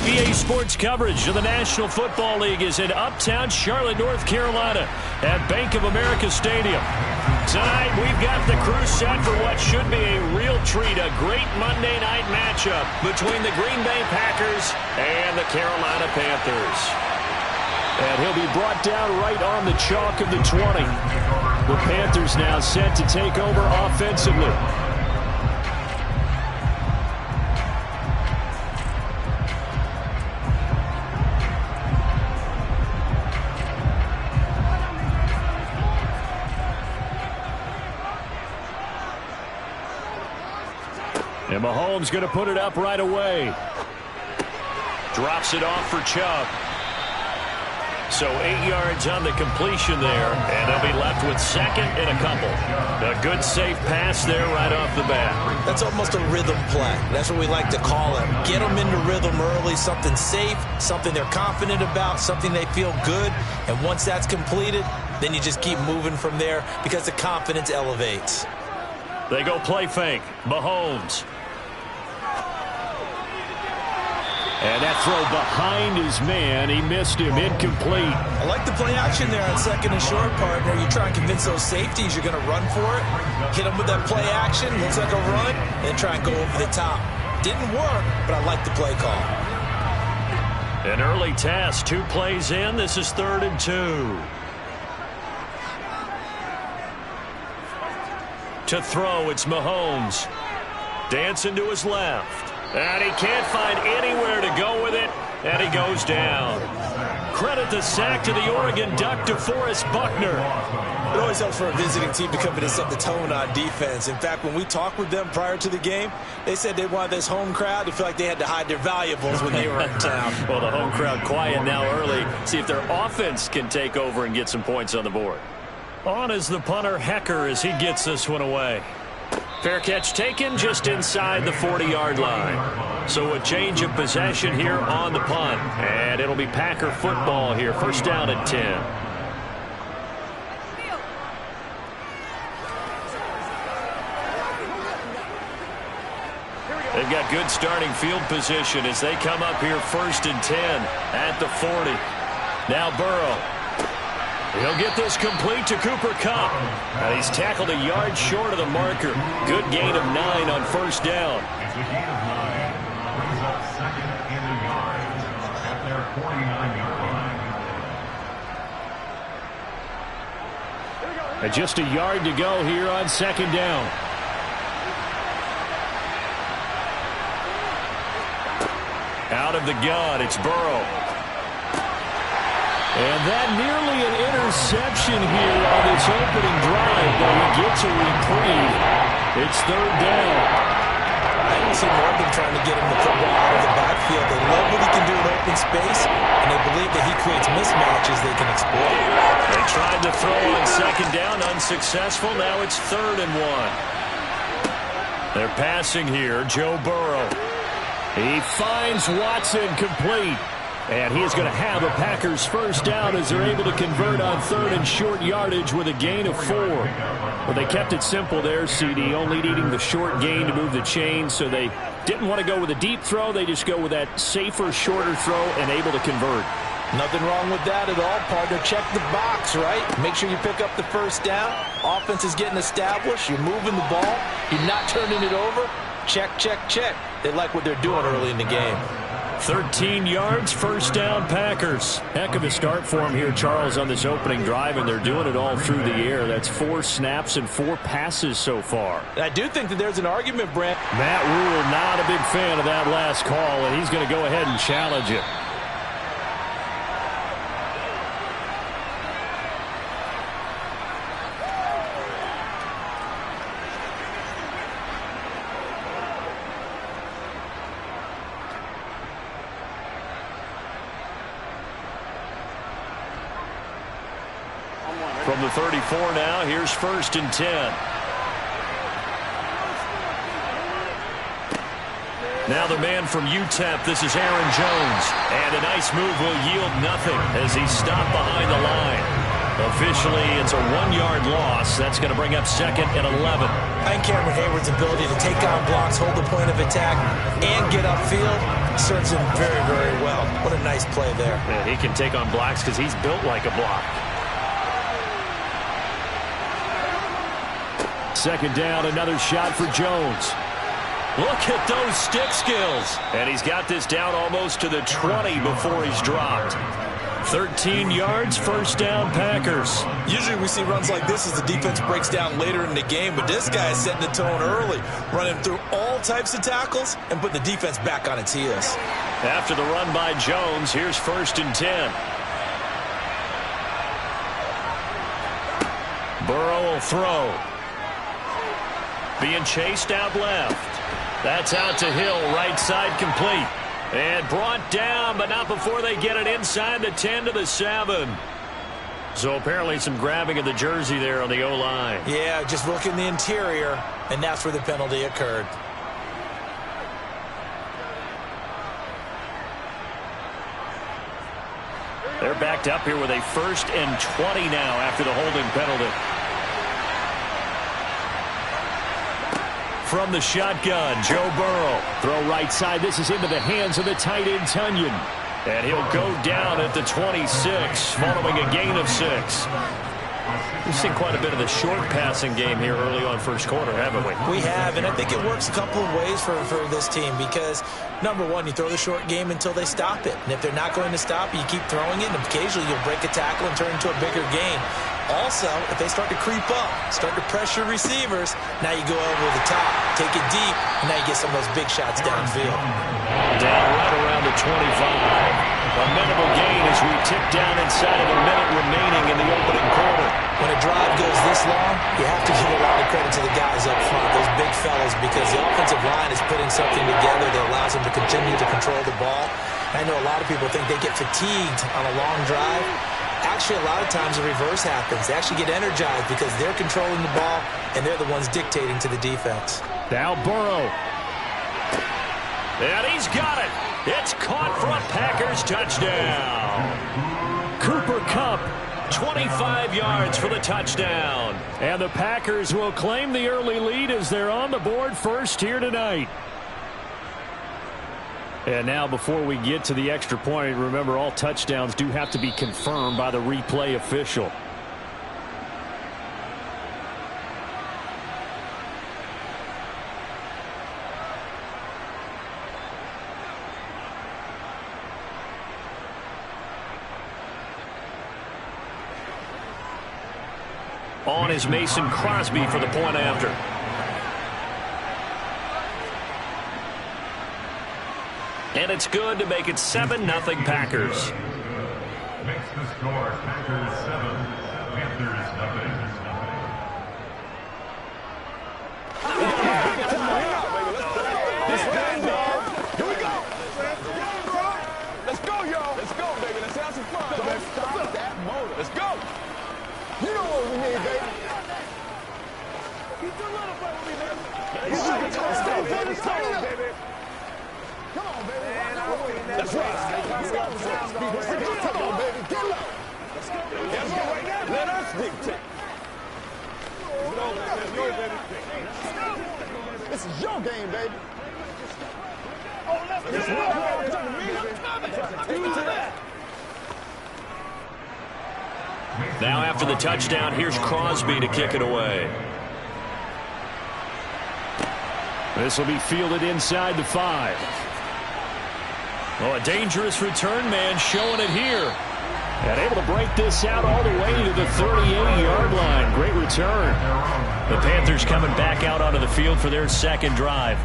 CBA Sports coverage of the National Football League is in uptown Charlotte, North Carolina at Bank of America Stadium. Tonight, we've got the crew set for what should be a real treat, a great Monday night matchup between the Green Bay Packers and the Carolina Panthers. And he'll be brought down right on the chalk of the 20. The Panthers now set to take over offensively. And Mahomes going to put it up right away. Drops it off for Chubb. So 8 yards on the completion there, and they'll be left with second and a couple. A good, safe pass there right off the bat. That's almost a rhythm play. That's what we like to call it. Get them into rhythm early, something safe, something they're confident about, something they feel good. And once that's completed, then you just keep moving from there because the confidence elevates. They go play fake. Mahomes. And that throw behind his man. He missed him. Incomplete. I like the play action there on second and short, partner. You try and convince those safeties you're going to run for it. Hit them with that play action. Looks like a run. And try and go over the top. Didn't work, but I like the play call. An early test. 2 plays in. This is 3rd and 2. To throw, it's Mahomes. Dancing to his left. And he can't find anywhere to go with it, and he goes down. Credit the sack to the Oregon Duck, DeForest Buckner. It always helps for a visiting team to come in and set the tone on defense. In fact, when we talked with them prior to the game, they said they wanted this home crowd to feel like they had to hide their valuables when they were in town. Well, the home crowd quiet now early. See if their offense can take over and get some points on the board. On is the punter, Hecker, as he gets this one away. Fair catch taken just inside the 40-yard line. So a change of possession here on the punt. And it'll be Packer football here. First down at 10. They've got good starting field position as they come up here 1st and 10 at the 40. Now Burrow. He'll get this complete to Cooper Kupp. And he's tackled a yard short of the marker. Good gain of 9 on 1st down. It's a gain of 9. Brings up 2nd and a yard at their 49-yard line. And just a yard to go here on 2nd down. Out of the gun, it's Burrow. And that nearly an interception here on this opening drive, but he gets a reprieve. It's 3rd down. I don't see more of them trying to get him the football out of the backfield. They love what he can do in open space, and they believe that he creates mismatches they can exploit. They tried to throw on 2nd down, unsuccessful. Now it's 3rd and 1. They're passing here, Joe Burrow. He finds Watson complete. And he is going to have a Packers first down as they're able to convert on 3rd and short yardage with a gain of 4. Well, they kept it simple there, CD, only needing the short gain to move the chain, so they didn't want to go with a deep throw. They just go with that safer, shorter throw and able to convert. Nothing wrong with that at all, partner. Check the box, right? Make sure you pick up the first down. Offense is getting established. You're moving the ball. You're not turning it over. Check, check, check. They like what they're doing early in the game. 13 yards, first down, Packers. Heck of a start for them here, Charles, on this opening drive, and they're doing it all through the air. That's 4 snaps and 4 passes so far. I do think that there's an argument, Brent. Matt Rule, not a big fan of that last call, and he's going to go ahead and challenge it. From the 34 now, here's 1st and 10. Now the man from UTEP, this is Aaron Jones. And a nice move will yield nothing as he's stopped behind the line. Officially, it's a 1-yard loss. That's going to bring up 2nd and 11. I think Cameron Hayward's ability to take on blocks, hold the point of attack, and get upfield serves him very, very well. What a nice play there. Yeah, he can take on blocks because he's built like a block. Second down, another shot for Jones. Look at those stick skills. And he's got this down almost to the 20 before he's dropped. 13 yards, first down, Packers. Usually we see runs like this as the defense breaks down later in the game, but this guy is setting the tone early, running through all types of tackles and putting the defense back on its heels. After the run by Jones, here's 1st and 10. Burrow will throw. Being chased out left. That's out to Hill, right side complete. And brought down, but not before they get it inside the 10 to the 7. So apparently some grabbing of the jersey there on the O-line. Yeah, just look in the interior, and that's where the penalty occurred. They're backed up here with a 1st and 20 now after the holding penalty. From the shotgun, Joe Burrow. Throw right side. This is into the hands of the tight end, Tunyon. And he'll go down at the 26, following a gain of 6. We've seen quite a bit of the short passing game here early on first quarter, haven't we? We have, and I think it works a couple of ways for this team because, number one, you throw the short game until they stop it. And if they're not going to stop it, you keep throwing it, and occasionally you'll break a tackle and turn into a bigger gain. Also, if they start to creep up, start to pressure receivers, now you go over the top, take it deep, and now you get some of those big shots downfield. Down right around the 25. A minimal gain as we tip down inside of a minute remaining in the opening quarter. When a drive goes this long, you have to give a lot of credit to the guys up front, those big fellas, because the offensive line is putting something together that allows them to continue to control the ball. I know a lot of people think they get fatigued on a long drive. Actually, a lot of times the reverse happens. They actually get energized because they're controlling the ball, and they're the ones dictating to the defense. Now Burrow. And he's got it. It's caught for a Packers touchdown. Cooper Kupp, 25 yards for the touchdown. And the Packers will claim the early lead as they're on the board first here tonight. And now before we get to the extra point, remember all touchdowns do have to be confirmed by the replay official. On is Mason Crosby for the point after. And it's good to make it 7-0 Packers. Makes the score Packers 7, Panthers nothing. Here we go. Let's go, y'all. Let's go, baby. Let's have some fun. Let's stop that motor. Let's go. You know what we need, baby. Keep the little bit with me, baby. Let's go, baby. Come on, baby. That's right. Come on, baby. Get low. Let's go. Let's go right now. Let us dictate. Let's go, baby. This is your game, baby. Oh, let's go. Now after the touchdown, here's Crosby to kick it away. This will be fielded inside the 5. Oh, a dangerous return man showing it here. And able to break this out all the way to the 38-yard line. Great return. The Panthers coming back out onto the field for their second drive.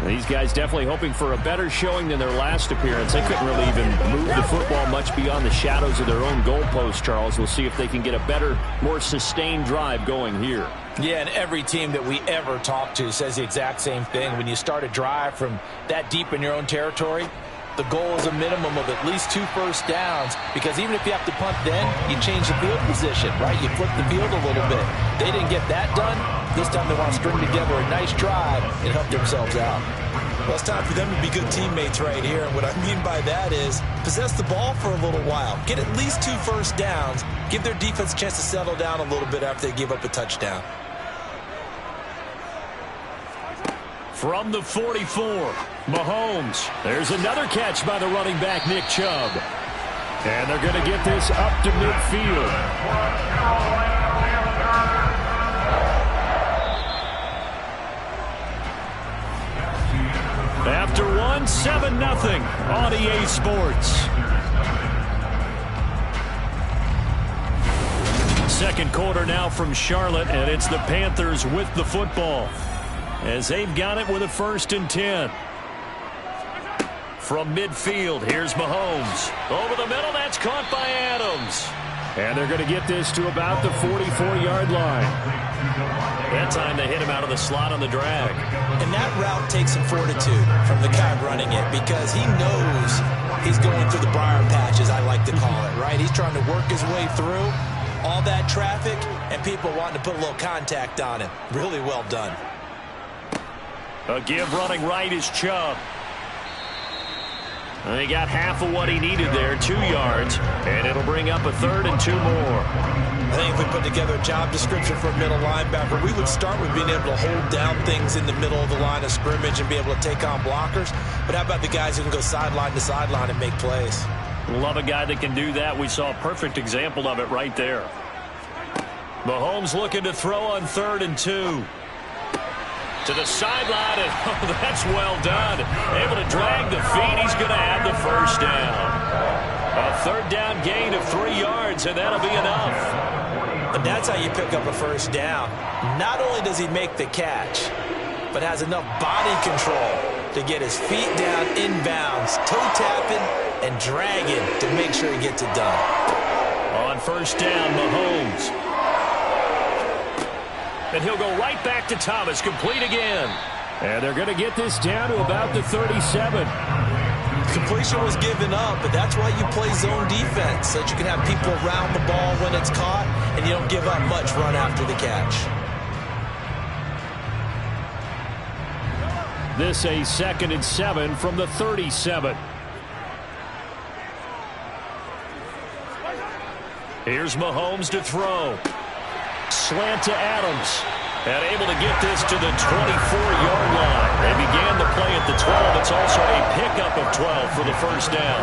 These guys definitely hoping for a better showing than their last appearance. They couldn't really even move the football much beyond the shadows of their own goalpost, Charles. We'll see if they can get a better, more sustained drive going here. Yeah, and every team that we ever talk to says the exact same thing. When you start a drive from that deep in your own territory, the goal is a minimum of at least 2 first downs, because even if you have to punt then, you change the field position, right? You flip the field a little bit. They didn't get that done. This time they want to string together a nice drive and help themselves out. Well, it's time for them to be good teammates right here, and what I mean by that is possess the ball for a little while. Get at least 2 first downs. Give their defense a chance to settle down a little bit after they give up a touchdown. From the 44, Mahomes. There's another catch by the running back, Nick Chubb. And they're going to get this up to midfield. After one, 7-0 on EA Sports. Second quarter now from Charlotte, and it's the Panthers with the football as they've got it with a 1st and 10. From midfield, here's Mahomes. Over the middle, that's caught by Adams. And they're going to get this to about the 44-yard line. That time they hit him out of the slot on the drag. And that route takes some fortitude from the guy running it because he knows he's going through the briar patches, I like to call it, right? He's trying to work his way through all that traffic and people wanting to put a little contact on him. Really well done. A give running right is Chubb. And he got half of what he needed there, 2 yards, and it'll bring up a 3rd and 2 more. I think if we put together a job description for a middle linebacker, we would start with being able to hold down things in the middle of the line of scrimmage and be able to take on blockers. But how about the guys who can go sideline to sideline and make plays? Love a guy that can do that. We saw a perfect example of it right there. Mahomes looking to throw on 3rd and 2. To the sideline, and that's well done. Able to drag the feet. He's going to have the 1st down. A 3rd down gain of 3 yards, and that'll be enough. And that's how you pick up a 1st down. Not only does he make the catch, but has enough body control to get his feet down inbounds, toe tapping and dragging to make sure he gets it done. On 1st down, Mahomes. And he'll go right back to Thomas, complete again. And they're going to get this down to about the 37. Completion was given up, but that's why you play zone defense, so that you can have people around the ball when it's caught, and you don't give up much run after the catch. This a 2nd and 7 from the 37. Here's Mahomes to throw. Slant to Adams. And able to get this to the 24-yard line. They began the play at the 12. It's also a pickup of 12 for the 1st down.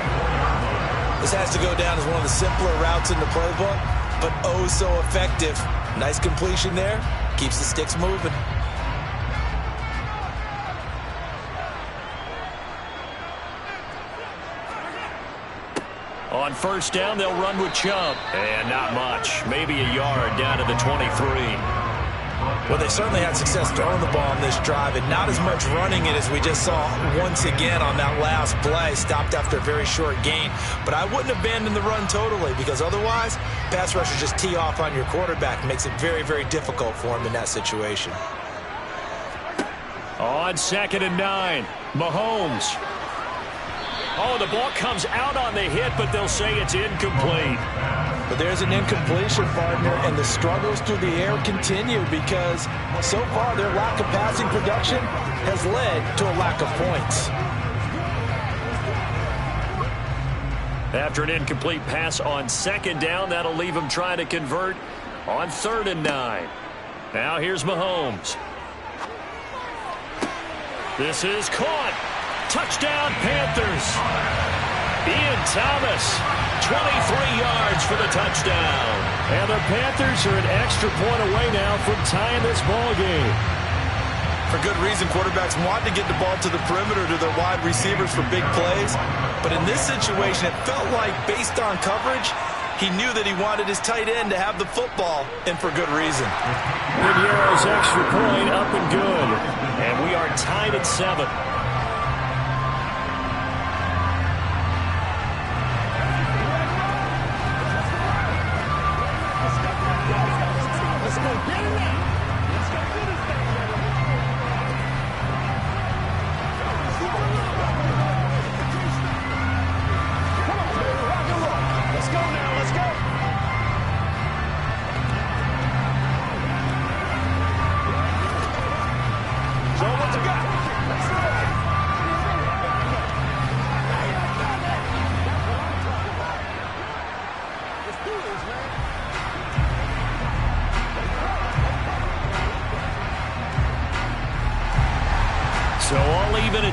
This has to go down as one of the simpler routes in the playbook, but oh so effective. Nice completion there. Keeps the sticks moving. On 1st down, they'll run with Chubb. And not much. Maybe a yard down to the 23. Well, they certainly had success throwing the ball on this drive, and not as much running it as we just saw once again on that last play. Stopped after a very short gain. But I wouldn't abandon the run totally, because otherwise, pass rushers just tee off on your quarterback. Makes it very, very difficult for him in that situation. On 2nd and 9, Mahomes. Oh, the ball comes out on the hit, but they'll say it's incomplete. But there's an incompletion, partner, and the struggles through the air continue because so far their lack of passing production has led to a lack of points. After an incomplete pass on 2nd down, that'll leave him trying to convert on 3rd and 9. Now here's Mahomes. This is caught. Touchdown, Panthers. Ian Thomas, 23 yards for the touchdown. And the Panthers are an extra point away now from tying this ball game. For good reason, quarterbacks want to get the ball to the perimeter to their wide receivers for big plays. But in this situation, it felt like, based on coverage, he knew that he wanted his tight end to have the football, and for good reason. Riviero's extra point up and good. And we are tied at 7.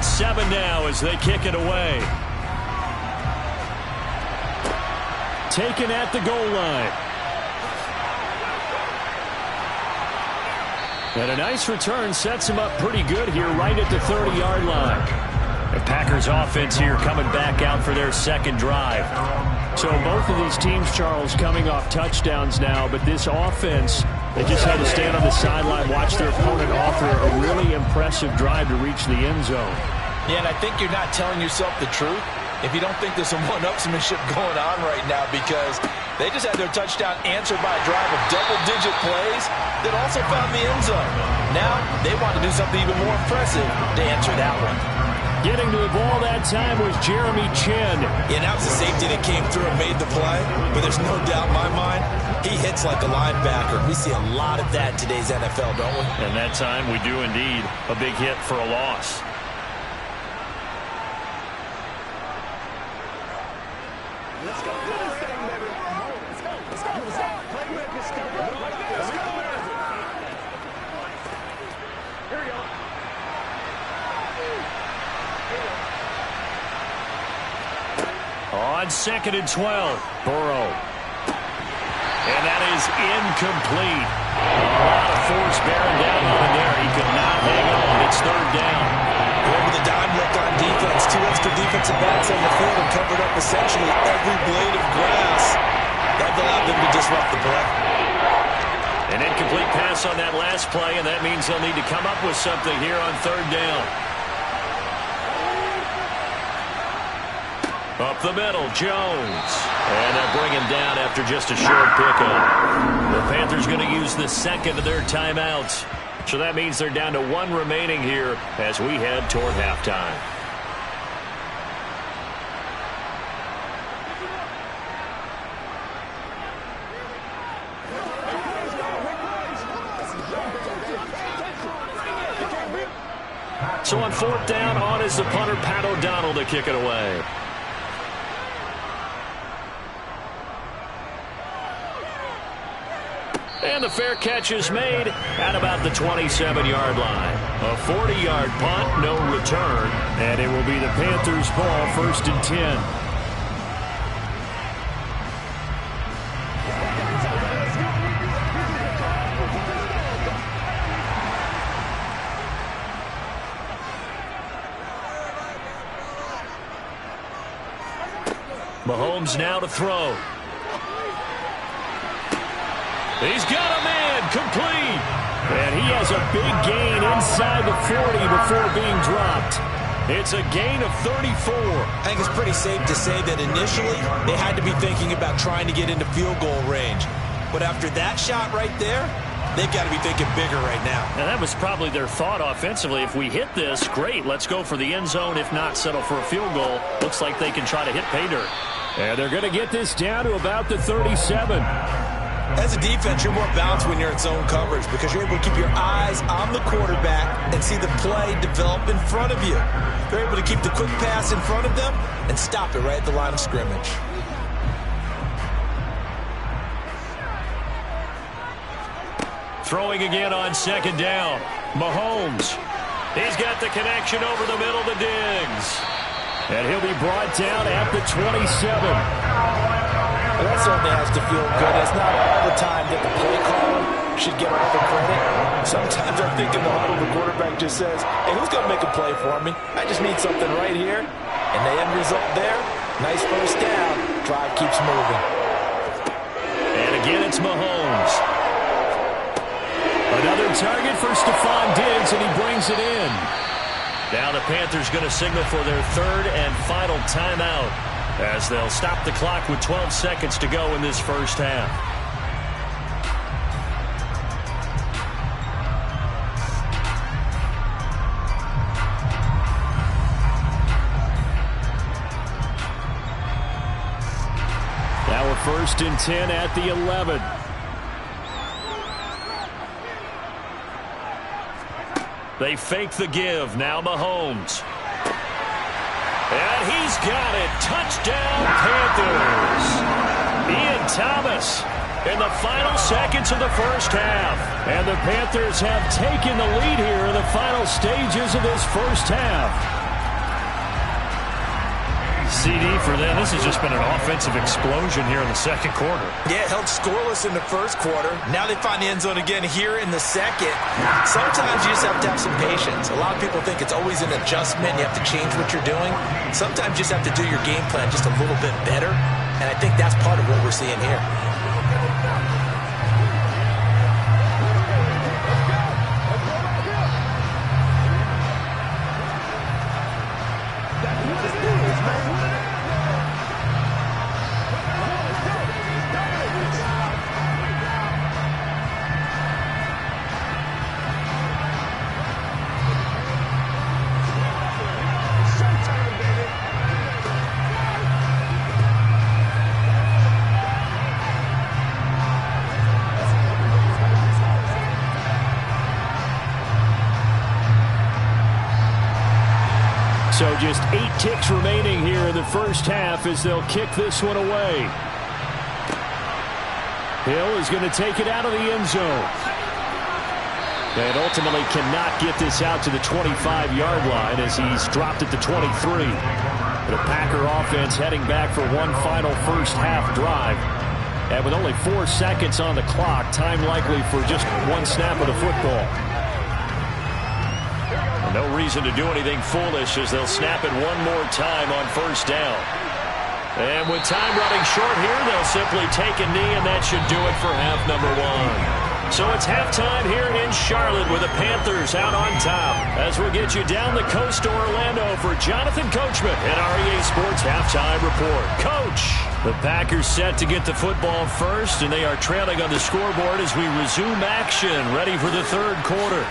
and 7 now as they kick it away. Taken at the goal line. And a nice return sets him up pretty good here right at the 30-yard line. The Packers offense here coming back out for their second drive. So both of these teams, Charles, coming off touchdowns now, but this offense, they just had to stand on the sideline, watch their opponent offer a really impressive drive to reach the end zone. Yeah, and I think you're not telling yourself the truth if you don't think there's some one-upsmanship going on right now, because they just had their touchdown answered by a drive of double-digit plays that also found the end zone. Now they want to do something even more impressive to answer that one. Getting to the ball that time was Jeremy Chin. Yeah, that was the safety that came through and made the play, but there's no doubt in my mind he hits like a linebacker. We see a lot of that in today's NFL, don't we? And that time we do indeed. A big hit for a loss. Let's go. Do this thing, baby. Let's go. Let's go. Let's go. Play with this stuff. Let's go. Here we go. On 2nd and 12, Burrow. And that is incomplete. A lot of force bearing down on him there. He could not hang on. It's 3rd down. Over the dime look on defense. 2 extra defensive backs on the field and covered up essentially every blade of grass. That allowed them to disrupt the play. An incomplete pass on that last play, and that means they'll need to come up with something here on 3rd down. Up the middle, Jones. And they'll bring him down after just a short pickup. The Panthers going to use the second of their timeouts. So that means they're down to 1 remaining here as we head toward halftime. So on 4th down, on is the punter, Pat O'Donnell, to kick it away. And the fair catch is made at about the 27-yard line. A 40-yard punt, no return, and it will be the Panthers' ball, 1st and 10. Mahomes now to throw. He's got a man, complete. And he has a big gain inside the 40 before being dropped. It's a gain of 34. I think it's pretty safe to say that initially they had to be thinking about trying to get into field goal range. But after that shot right there, they've got to be thinking bigger right now. And that was probably their thought offensively. If we hit this, great, let's go for the end zone. If not, settle for a field goal. Looks like they can try to hit pay dirt. And they're going to get this down to about the 37. As a defense, you're more balanced when you're in zone coverage because you're able to keep your eyes on the quarterback and see the play develop in front of you. You're able to keep the quick pass in front of them and stop it right at the line of scrimmage. Throwing again on 2nd down. Mahomes. He's got the connection over the middle to Diggs. And he'll be brought down at the 27. Well, that certainly has to feel good. It's not all the time that the play caller should get all the credit. Sometimes I think in the huddle, the quarterback just says, hey, who's going to make a play for me? I just need something right here. And the end result there, nice 1st down. Drive keeps moving. And again, it's Mahomes. Another target for Stephon Diggs, and he brings it in. Now the Panthers going to signal for their 3rd and final timeout, as they'll stop the clock with 12 seconds to go in this 1st half. Now we're 1st and 10 at the 11. They fake the give. Now Mahomes. And he's got it. Touchdown, Panthers. Ian Thomas in the final seconds of the 1st half. And the Panthers have taken the lead here in the final stages of this 1st half. CD for them. This has just been an offensive explosion here in the second quarter. Yeah, held scoreless in the first quarter. Now they find the end zone again here in the second. Sometimes you just have to have some patience. A lot of people think it's always an adjustment. You have to change what you're doing. Sometimes you just have to do your game plan just a little bit better. And I think that's part of what we're seeing here. So just 8 ticks remaining here in the first half as they'll kick this one away. Hill is going to take it out of the end zone. And ultimately cannot get this out to the 25-yard line as he's dropped it to 23. The Packer offense heading back for one final first half drive. And with only 4 seconds on the clock, time likely for just one snap of the football. No reason to do anything foolish as they'll snap it one more time on first down. And with time running short here, they'll simply take a knee, and that should do it for half number one. So it's halftime here in Charlotte with the Panthers out on top. As we'll get you down the coast to Orlando for Jonathan Coachman and our EA Sports Halftime Report. Coach! The Packers set to get the football first, and they are trailing on the scoreboard as we resume action, ready for the third quarter.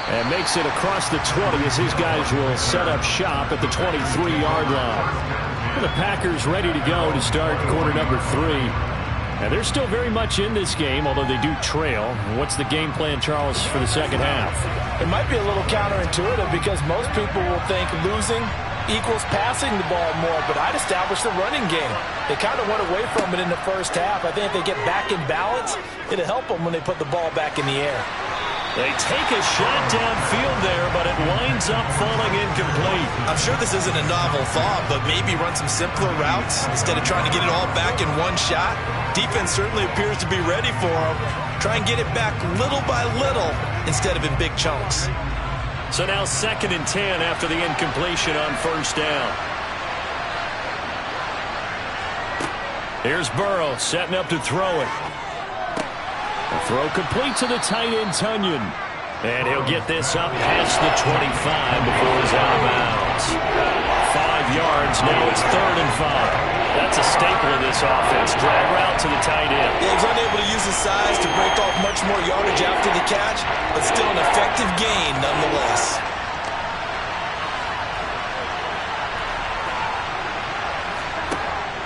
And makes it across the 20 as his guys will set up shop at the 23-yard line. And the Packers ready to go to start quarter number 3. And they're still very much in this game, although they do trail. What's the game plan, Charles, for the second half? It might be a little counterintuitive because most people will think losing equals passing the ball more, but I'd establish the running game. They kind of went away from it in the first half. I think if they get back in balance, it'll help them when they put the ball back in the air. They take a shot downfield there, but it winds up falling incomplete. I'm sure this isn't a novel thought, but maybe run some simpler routes instead of trying to get it all back in one shot. Defense certainly appears to be ready for them. Try and get it back little by little instead of in big chunks. So now 2nd and 10 after the incompletion on first down. Here's Burrow setting up to throw it. The throw complete to the tight end, Tunyon. And he'll get this up past the 25 before he's out of bounds. 5 yards, now it's 3rd and 5. That's a staple of this offense. Drag route to the tight end. Yeah, he's unable to use his size to break off much more yardage after the catch, but still an effective gain nonetheless.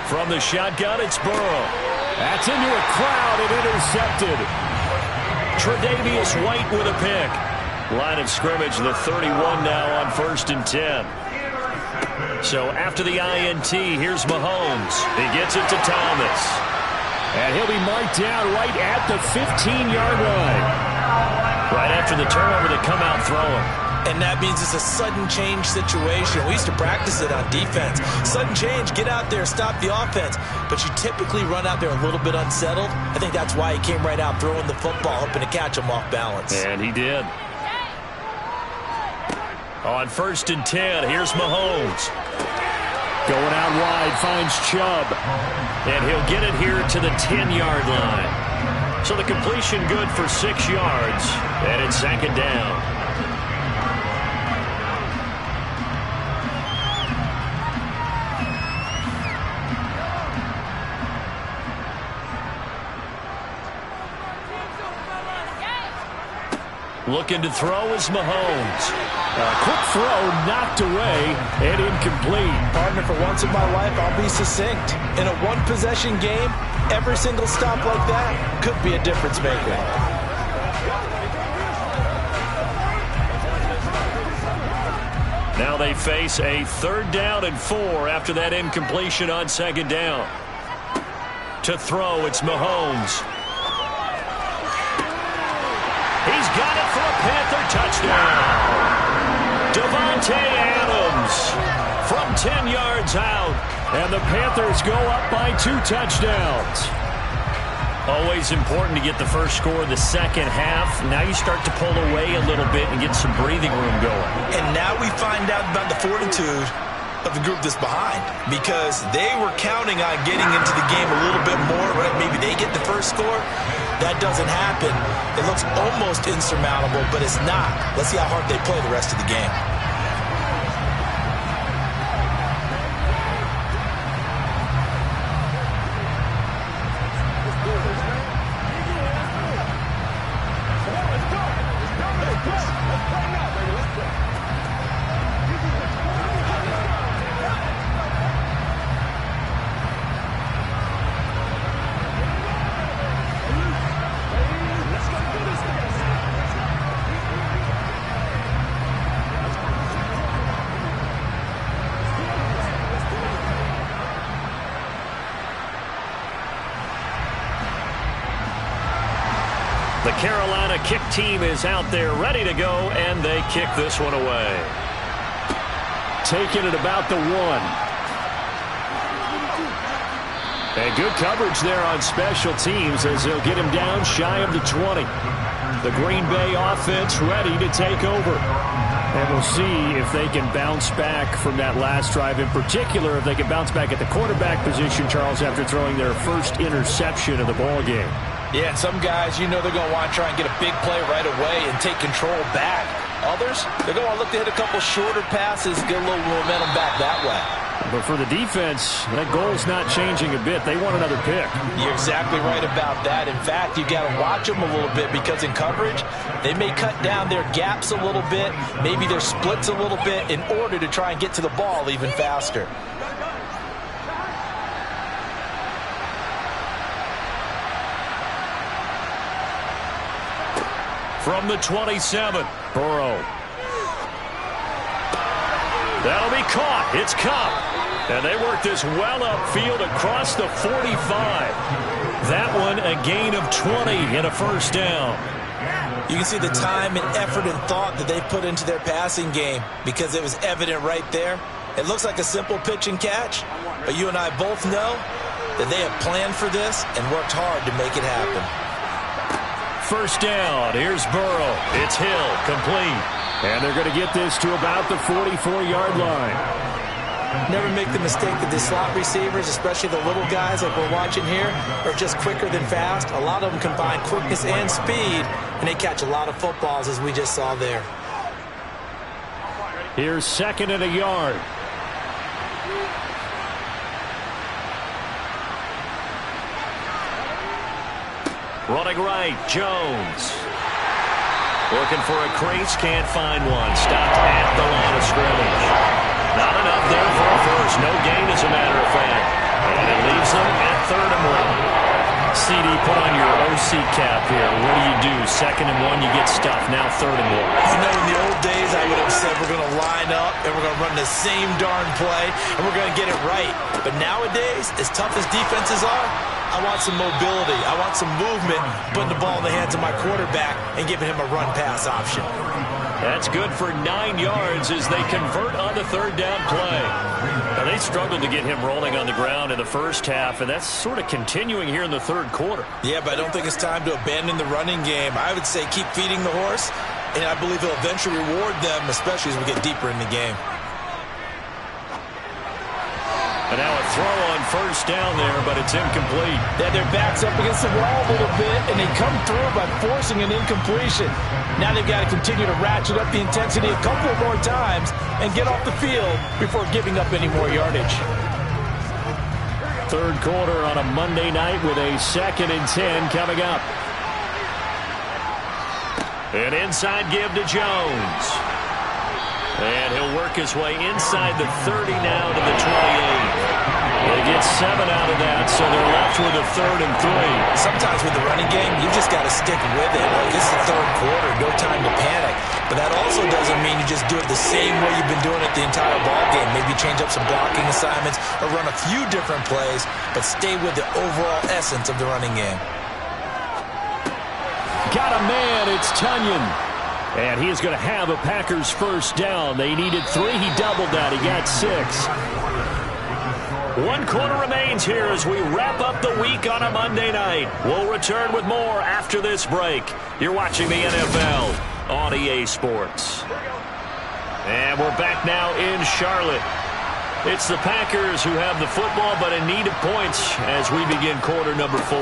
From the shotgun, it's Burrow. That's into a crowd and intercepted. Tre'Davious White with a pick. Line of scrimmage, the 31 now on 1st and 10. So after the INT, here's Mahomes. He gets it to Thomas. And he'll be marked down right at the 15-yard line. Right after the turnover, they come out throwing. And that means it's a sudden change situation. We used to practice it on defense. Sudden change, get out there, stop the offense. But you typically run out there a little bit unsettled. I think that's why he came right out throwing the football, hoping to catch him off balance. And he did. On 1st and 10, here's Mahomes. Going out wide, finds Chubb. And he'll get it here to the 10-yard line. So the completion good for 6 yards. And it's 2nd down. Looking to throw is Mahomes. A quick throw knocked away and incomplete. Partner, for once in my life, I'll be succinct. In a one-possession game, every single stop like that could be a difference maker. Now they face a 3rd down and 4 after that incompletion on 2nd down. To throw, it's Mahomes. He's got it for a Panther touchdown. Davante Adams from 10 yards out. And the Panthers go up by 2 touchdowns. Always important to get the first score of the second half. Now you start to pull away a little bit and get some breathing room going. And now we find out about the fortitude of the group that's behind, because they were counting on getting into the game a little bit more, right? Maybe they get the first score. That doesn't happen. It looks almost insurmountable, but it's not. Let's see how hard they play the rest of the game. The Carolina kick team is out there ready to go, and they kick this one away. Taking it about the 1. And good coverage there on special teams as they'll get him down shy of the 20. The Green Bay offense ready to take over. And we'll see if they can bounce back from that last drive. In particular, if they can bounce back at the quarterback position, Charles, after throwing their first interception of the ballgame. Yeah, and some guys, you know they're going to want to try and get a big play right away and take control back. Others, they're going to look to hit a couple shorter passes, get a little momentum back that way. But for the defense, that goal's not changing a bit. They want another pick. You're exactly right about that. In fact, you've got to watch them a little bit, because in coverage, they may cut down their gaps a little bit, maybe their splits a little bit, in order to try and get to the ball even faster. From the 27, Burrow. That'll be caught. It's Cup. And they work this well upfield across the 45. That one a gain of 20 and a first down. You can see the time and effort and thought that they put into their passing game, because it was evident right there. It looks like a simple pitch and catch, but you and I both know that they have planned for this and worked hard to make it happen. First down. Here's Burrow. It's Hill. Complete. And they're going to get this to about the 44-yard line. Never make the mistake that the slot receivers, especially the little guys like we're watching here, are just quicker than fast. A lot of them combine quickness and speed, and they catch a lot of footballs, as we just saw there. Here's 2nd and a yard. Running right, Jones. Looking for a crease, can't find one. Stopped at the line of scrimmage. Not enough there for a first. No gain, as a matter of fact. And it leaves them at 3rd and 1. CD, put on your OC cap here. What do? 2nd and 1, you get stuffed. Now 3rd and 1. You know, in the old days, I would have said we're going to line up and we're going to run the same darn play and we're going to get it right. But nowadays, as tough as defenses are, I want some mobility. I want some movement, putting the ball in the hands of my quarterback and giving him a run-pass option. That's good for 9 yards as they convert on the 3rd down play. Now, they struggled to get him rolling on the ground in the first half, and that's sort of continuing here in the 3rd quarter. Yeah, but I don't think it's time to abandon the running game. I would say keep feeding the horse, and I believe he'll eventually reward them, especially as we get deeper in the game. And now a throw on first down there, but it's incomplete. Yeah, their back's up against the wall a little bit, and they come through by forcing an incompletion. Now they've got to continue to ratchet up the intensity a couple more times and get off the field before giving up any more yardage. 3rd quarter on a Monday night with a 2nd and 10 coming up. An inside give to Jones. And he'll work his way inside the 30 now to the 28. They get 7 out of that, so they're left with a 3rd and 3. Sometimes with the running game, you just got to stick with it. Like, this is the 3rd quarter, no time to panic. But that also doesn't mean you just do it the same way you've been doing it the entire ball game. Maybe change up some blocking assignments or run a few different plays, but stay with the overall essence of the running game. Got a man, it's Tunyon. And he is going to have a Packers first down. They needed 3. He doubled that. He got 6. 1 quarter remains here as we wrap up the week on a Monday night. We'll return with more after this break. You're watching the NFL on EA Sports. And we're back now in Charlotte. It's the Packers who have the football, but in need of points as we begin quarter number 4.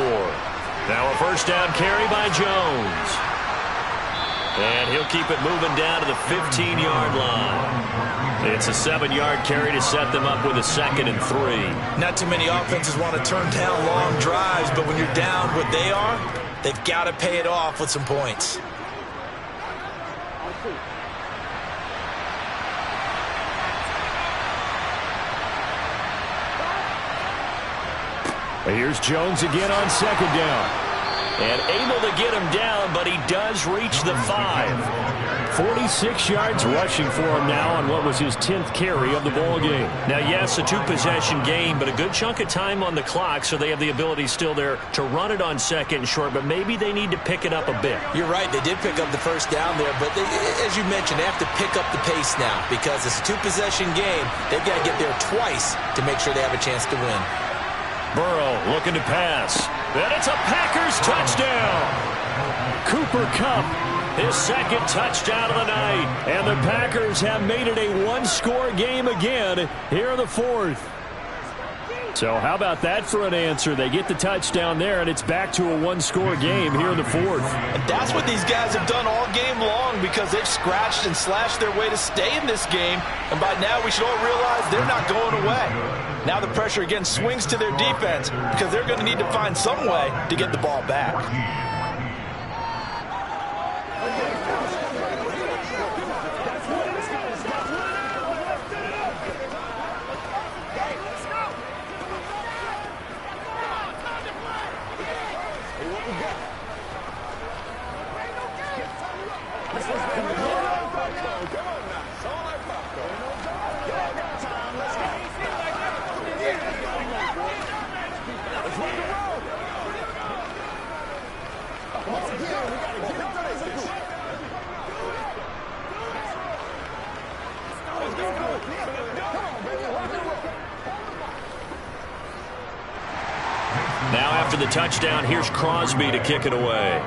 Now a first down carry by Jones. And he'll keep it moving down to the 15-yard line. It's a 7-yard carry to set them up with a 2nd and 3. Not too many offenses want to turn down long drives, but when you're down what they are, they've got to pay it off with some points. Here's Jones again on 2nd down. And able to get him down, but he does reach the 5. 46 yards rushing for him now on what was his 10th carry of the ball game. Now, yes, a 2-possession game, but a good chunk of time on the clock, so they have the ability still there to run it on 2nd and short, but maybe they need to pick it up a bit. You're right. They did pick up the first down there, but as you mentioned, they have to pick up the pace now because it's a 2-possession game. They've got to get there twice to make sure they have a chance to win. Burrow looking to pass. And it's a Packers touchdown. Cooper Kupp, his 2nd touchdown of the night. And the Packers have made it a 1-score game again here in the 4th. So how about that for an answer? They get the touchdown there, and it's back to a 1-score game here in the 4th. And that's what these guys have done all game long because they've scratched and slashed their way to stay in this game. And by now we should all realize they're not going away. Now the pressure again swings to their defense because they're going to need to find some way to get the ball back. Now after the touchdown, here's Crosby to kick it away.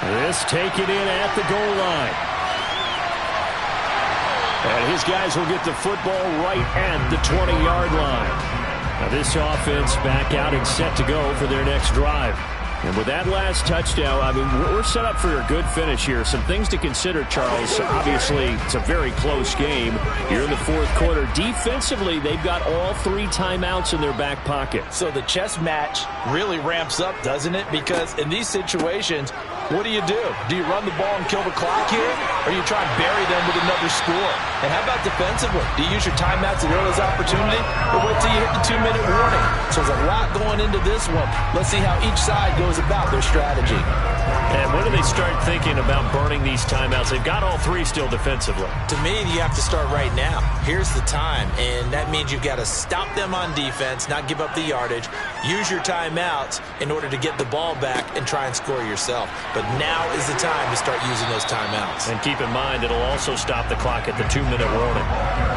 This taken in at the goal line. And his guys will get the football right at the 20-yard line. Now this offense back out and set to go for their next drive. And with that last touchdown, I mean, we're set up for a good finish here. Some things to consider, Charles. Obviously, it's a very close game. You're in the 4th quarter. Defensively, they've got all 3 timeouts in their back pocket. So the chess match really ramps up, doesn't it? Because in these situations, what do? Do you run the ball and kill the clock here? Or do you try and bury them with another score? And how about defensively? Do you use your timeouts at earliest opportunity? Or wait till you hit the 2-minute warning? So there's a lot going into this one. Let's see how each side goes about their strategy. And when do they start thinking about burning these timeouts? They've got all 3 still defensively. To me, you have to start right now. Here's the time, and that means you've got to stop them on defense, not give up the yardage, use your timeouts in order to get the ball back and try and score yourself. But now is the time to start using those timeouts. And keep in mind, it'll also stop the clock at the 2-minute warning.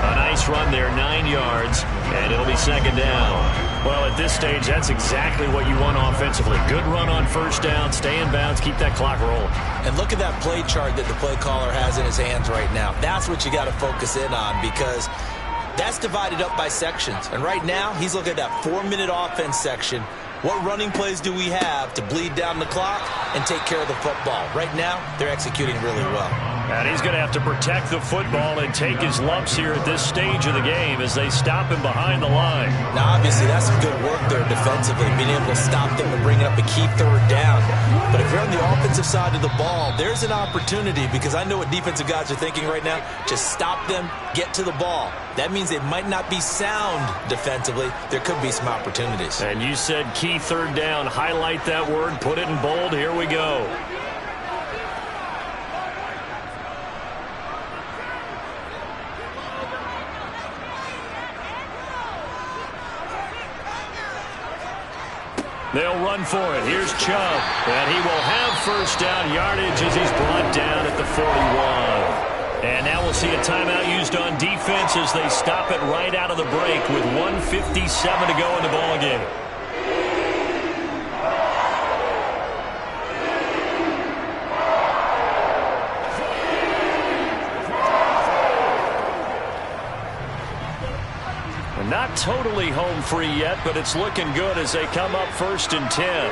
A nice run there, 9 yards, and it'll be 2nd down. Well, at this stage, that's exactly what you want offensively. Good run on first down, stay in bounds, keep that clock rolling. And look at that play chart that the play caller has in his hands right now. That's what you got to focus in on because that's divided up by sections. And right now, he's looking at that 4-minute offense section. What running plays do we have to bleed down the clock and take care of the football? Right now, they're executing really well. And he's going to have to protect the football and take his lumps here at this stage of the game as they stop him behind the line. Now, obviously, that's some good work there defensively, being able to stop them and bring up a key 3rd down. But if you're on the offensive side of the ball, there's an opportunity because I know what defensive guys are thinking right now. Just stop them, get to the ball. That means it might not be sound defensively. There could be some opportunities. And you said key 3rd down. Highlight that word. Put it in bold. Here we go. They'll run for it. Here's Chubb. And he will have first down yardage as he's brought down at the 41. And now we'll see a timeout used on defense as they stop it right out of the break with 1:57 to go in the ballgame. Not totally home free yet, but it's looking good as they come up 1st and 10.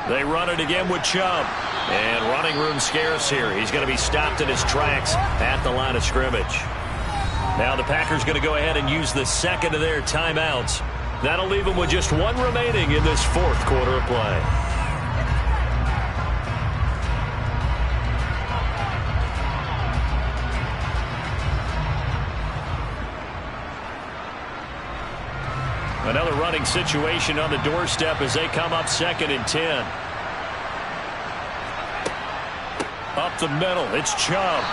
They run it again with Chubb. And running room scarce here. He's going to be stopped in his tracks at the line of scrimmage. Now the Packers going to go ahead and use the second of their timeouts. That'll leave them with just one remaining in this 4th quarter of play. Another running situation on the doorstep as they come up 2nd and 10. Up the middle, it's Chubb.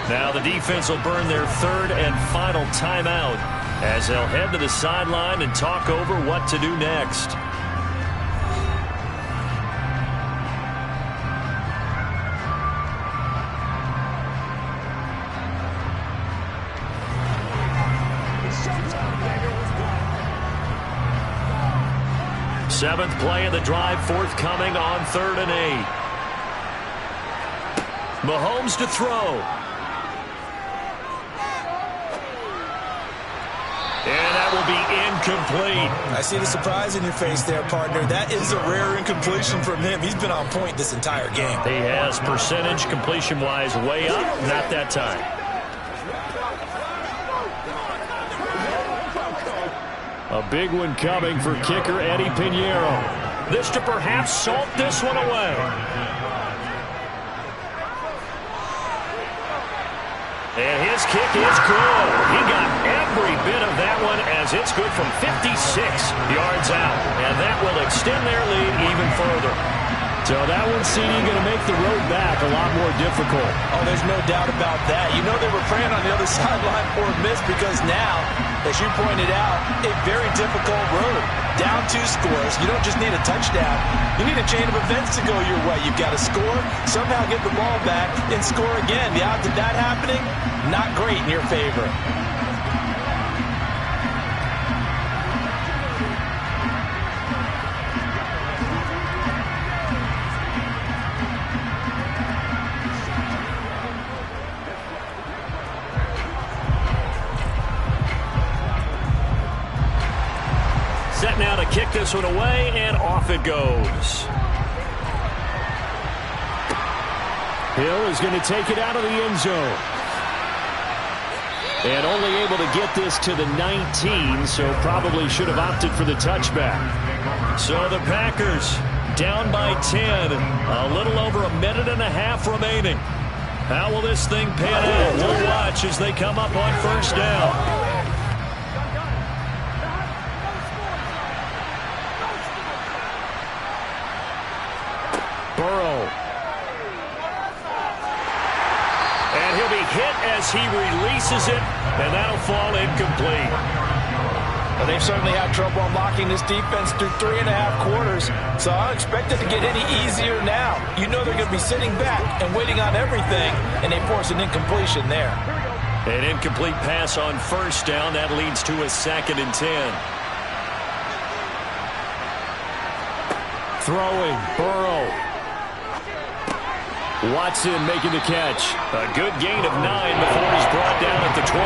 Now the defense will burn their 3rd and final timeout as they'll head to the sideline and talk over what to do next. Seventh play of the drive, forthcoming on 3rd and 8. Mahomes to throw. And that will be incomplete. I see the surprise in your face there, partner. That is a rare incompletion from him. He's been on point this entire game. He has percentage completion-wise way up, not that time. A big one coming for kicker Eddie Pinheiro. This to perhaps salt this one away. And his kick is good. He got every bit of that one as it's good from 56 yards out. And that will extend their lead even further. So that one, CD, going to make the road back a lot more difficult. Oh, there's no doubt about that. You know they were praying on the other sideline for a miss because now, as you pointed out, a very difficult road. Down 2 scores. You don't just need a touchdown. You need a chain of events to go your way. You've got to score, somehow get the ball back, and score again. The odds of that happening, not great in your favor. Set now to kick this one away, and off it goes. Hill is going to take it out of the end zone. And only able to get this to the 19, so probably should have opted for the touchback. So the Packers down by 10. A little over a minute and a half remaining. How will this thing pan out? We'll watch as they come up on 1st down. Burrow. And he'll be hit as he releases it, and that'll fall incomplete. Well, they've certainly had trouble unlocking this defense through 3.5 quarters, so I don't expect it to get any easier now. You know they're going to be sitting back and waiting on everything, and they force an incompletion there. An incomplete pass on 1st down. That leads to a 2nd and 10. Throwing, Burrow. Watson making the catch. A good gain of 9 before he's brought down at the 28.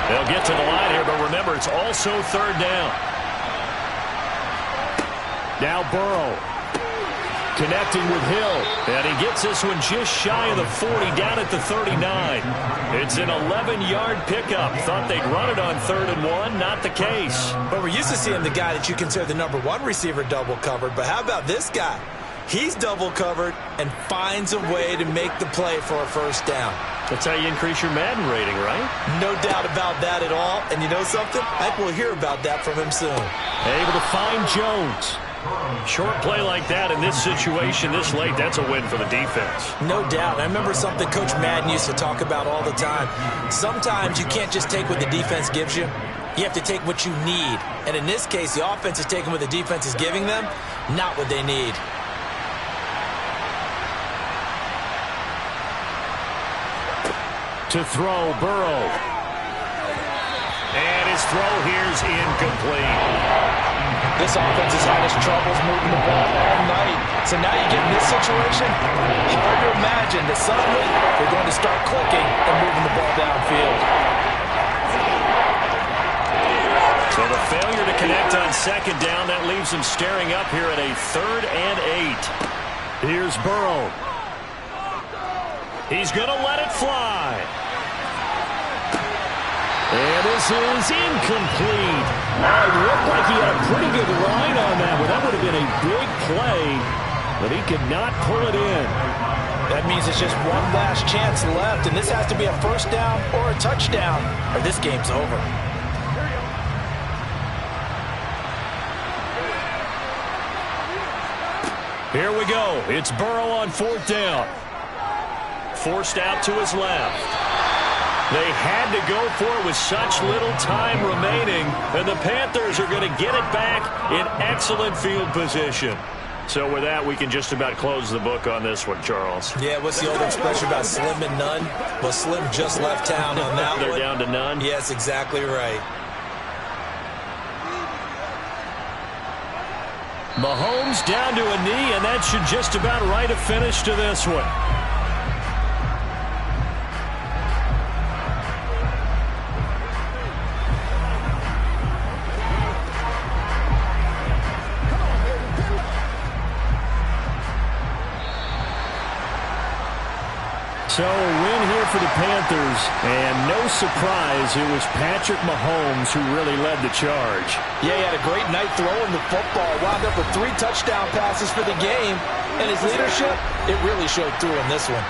They'll get to the line here, but remember, it's also 3rd down. Now Burrow. Connecting with Hill. And he gets this one just shy of the 40, down at the 39. It's an 11-yard pickup. Thought they'd run it on 3rd and 1. Not the case. But we're used to seeing the guy that you consider the #1 receiver double covered. But how about this guy? He's double covered and finds a way to make the play for a 1st down. That's how you increase your Madden rating, right? No doubt about that at all. And you know something? I think we'll hear about that from him soon. Able to find Jones. Short play like that in this situation this late, that's a win for the defense. No doubt. I remember something Coach Madden used to talk about all the time. Sometimes you can't just take what the defense gives you. You have to take what you need. And in this case, the offense is taking what the defense is giving them, not what they need. To throw, Burrow. And his throw here's incomplete. This offense has had its troubles moving the ball all night. So now you get in this situation, hard to imagine that suddenly they're going to start clicking and moving the ball downfield. So the failure to connect on second down, that leaves them staring up here at a 3rd and 8. Here's Burrow. He's going to let it fly. And this is incomplete. It looked like he had a pretty good line on that one. That would have been a big play, but he could not pull it in. That means it's just one last chance left, and this has to be a first down or a touchdown, or this game's over. Here we go. It's Burrow on 4th down. Forced out to his left. They had to go for it with such little time remaining, and the Panthers are going to get it back in excellent field position. So with that, we can just about close the book on this one, Charles. Yeah, what's the old expression about slim and none? Well, Slim just left town on that They're one. down to none? Yes, exactly right. Mahomes down to a knee, and that should just about write a finish to this one. So a win here for the Panthers, and no surprise, it was Patrick Mahomes who really led the charge. Yeah, he had a great night throwing the football. Wound up with 3 touchdown passes for the game, and his leadership, it really showed through in this one.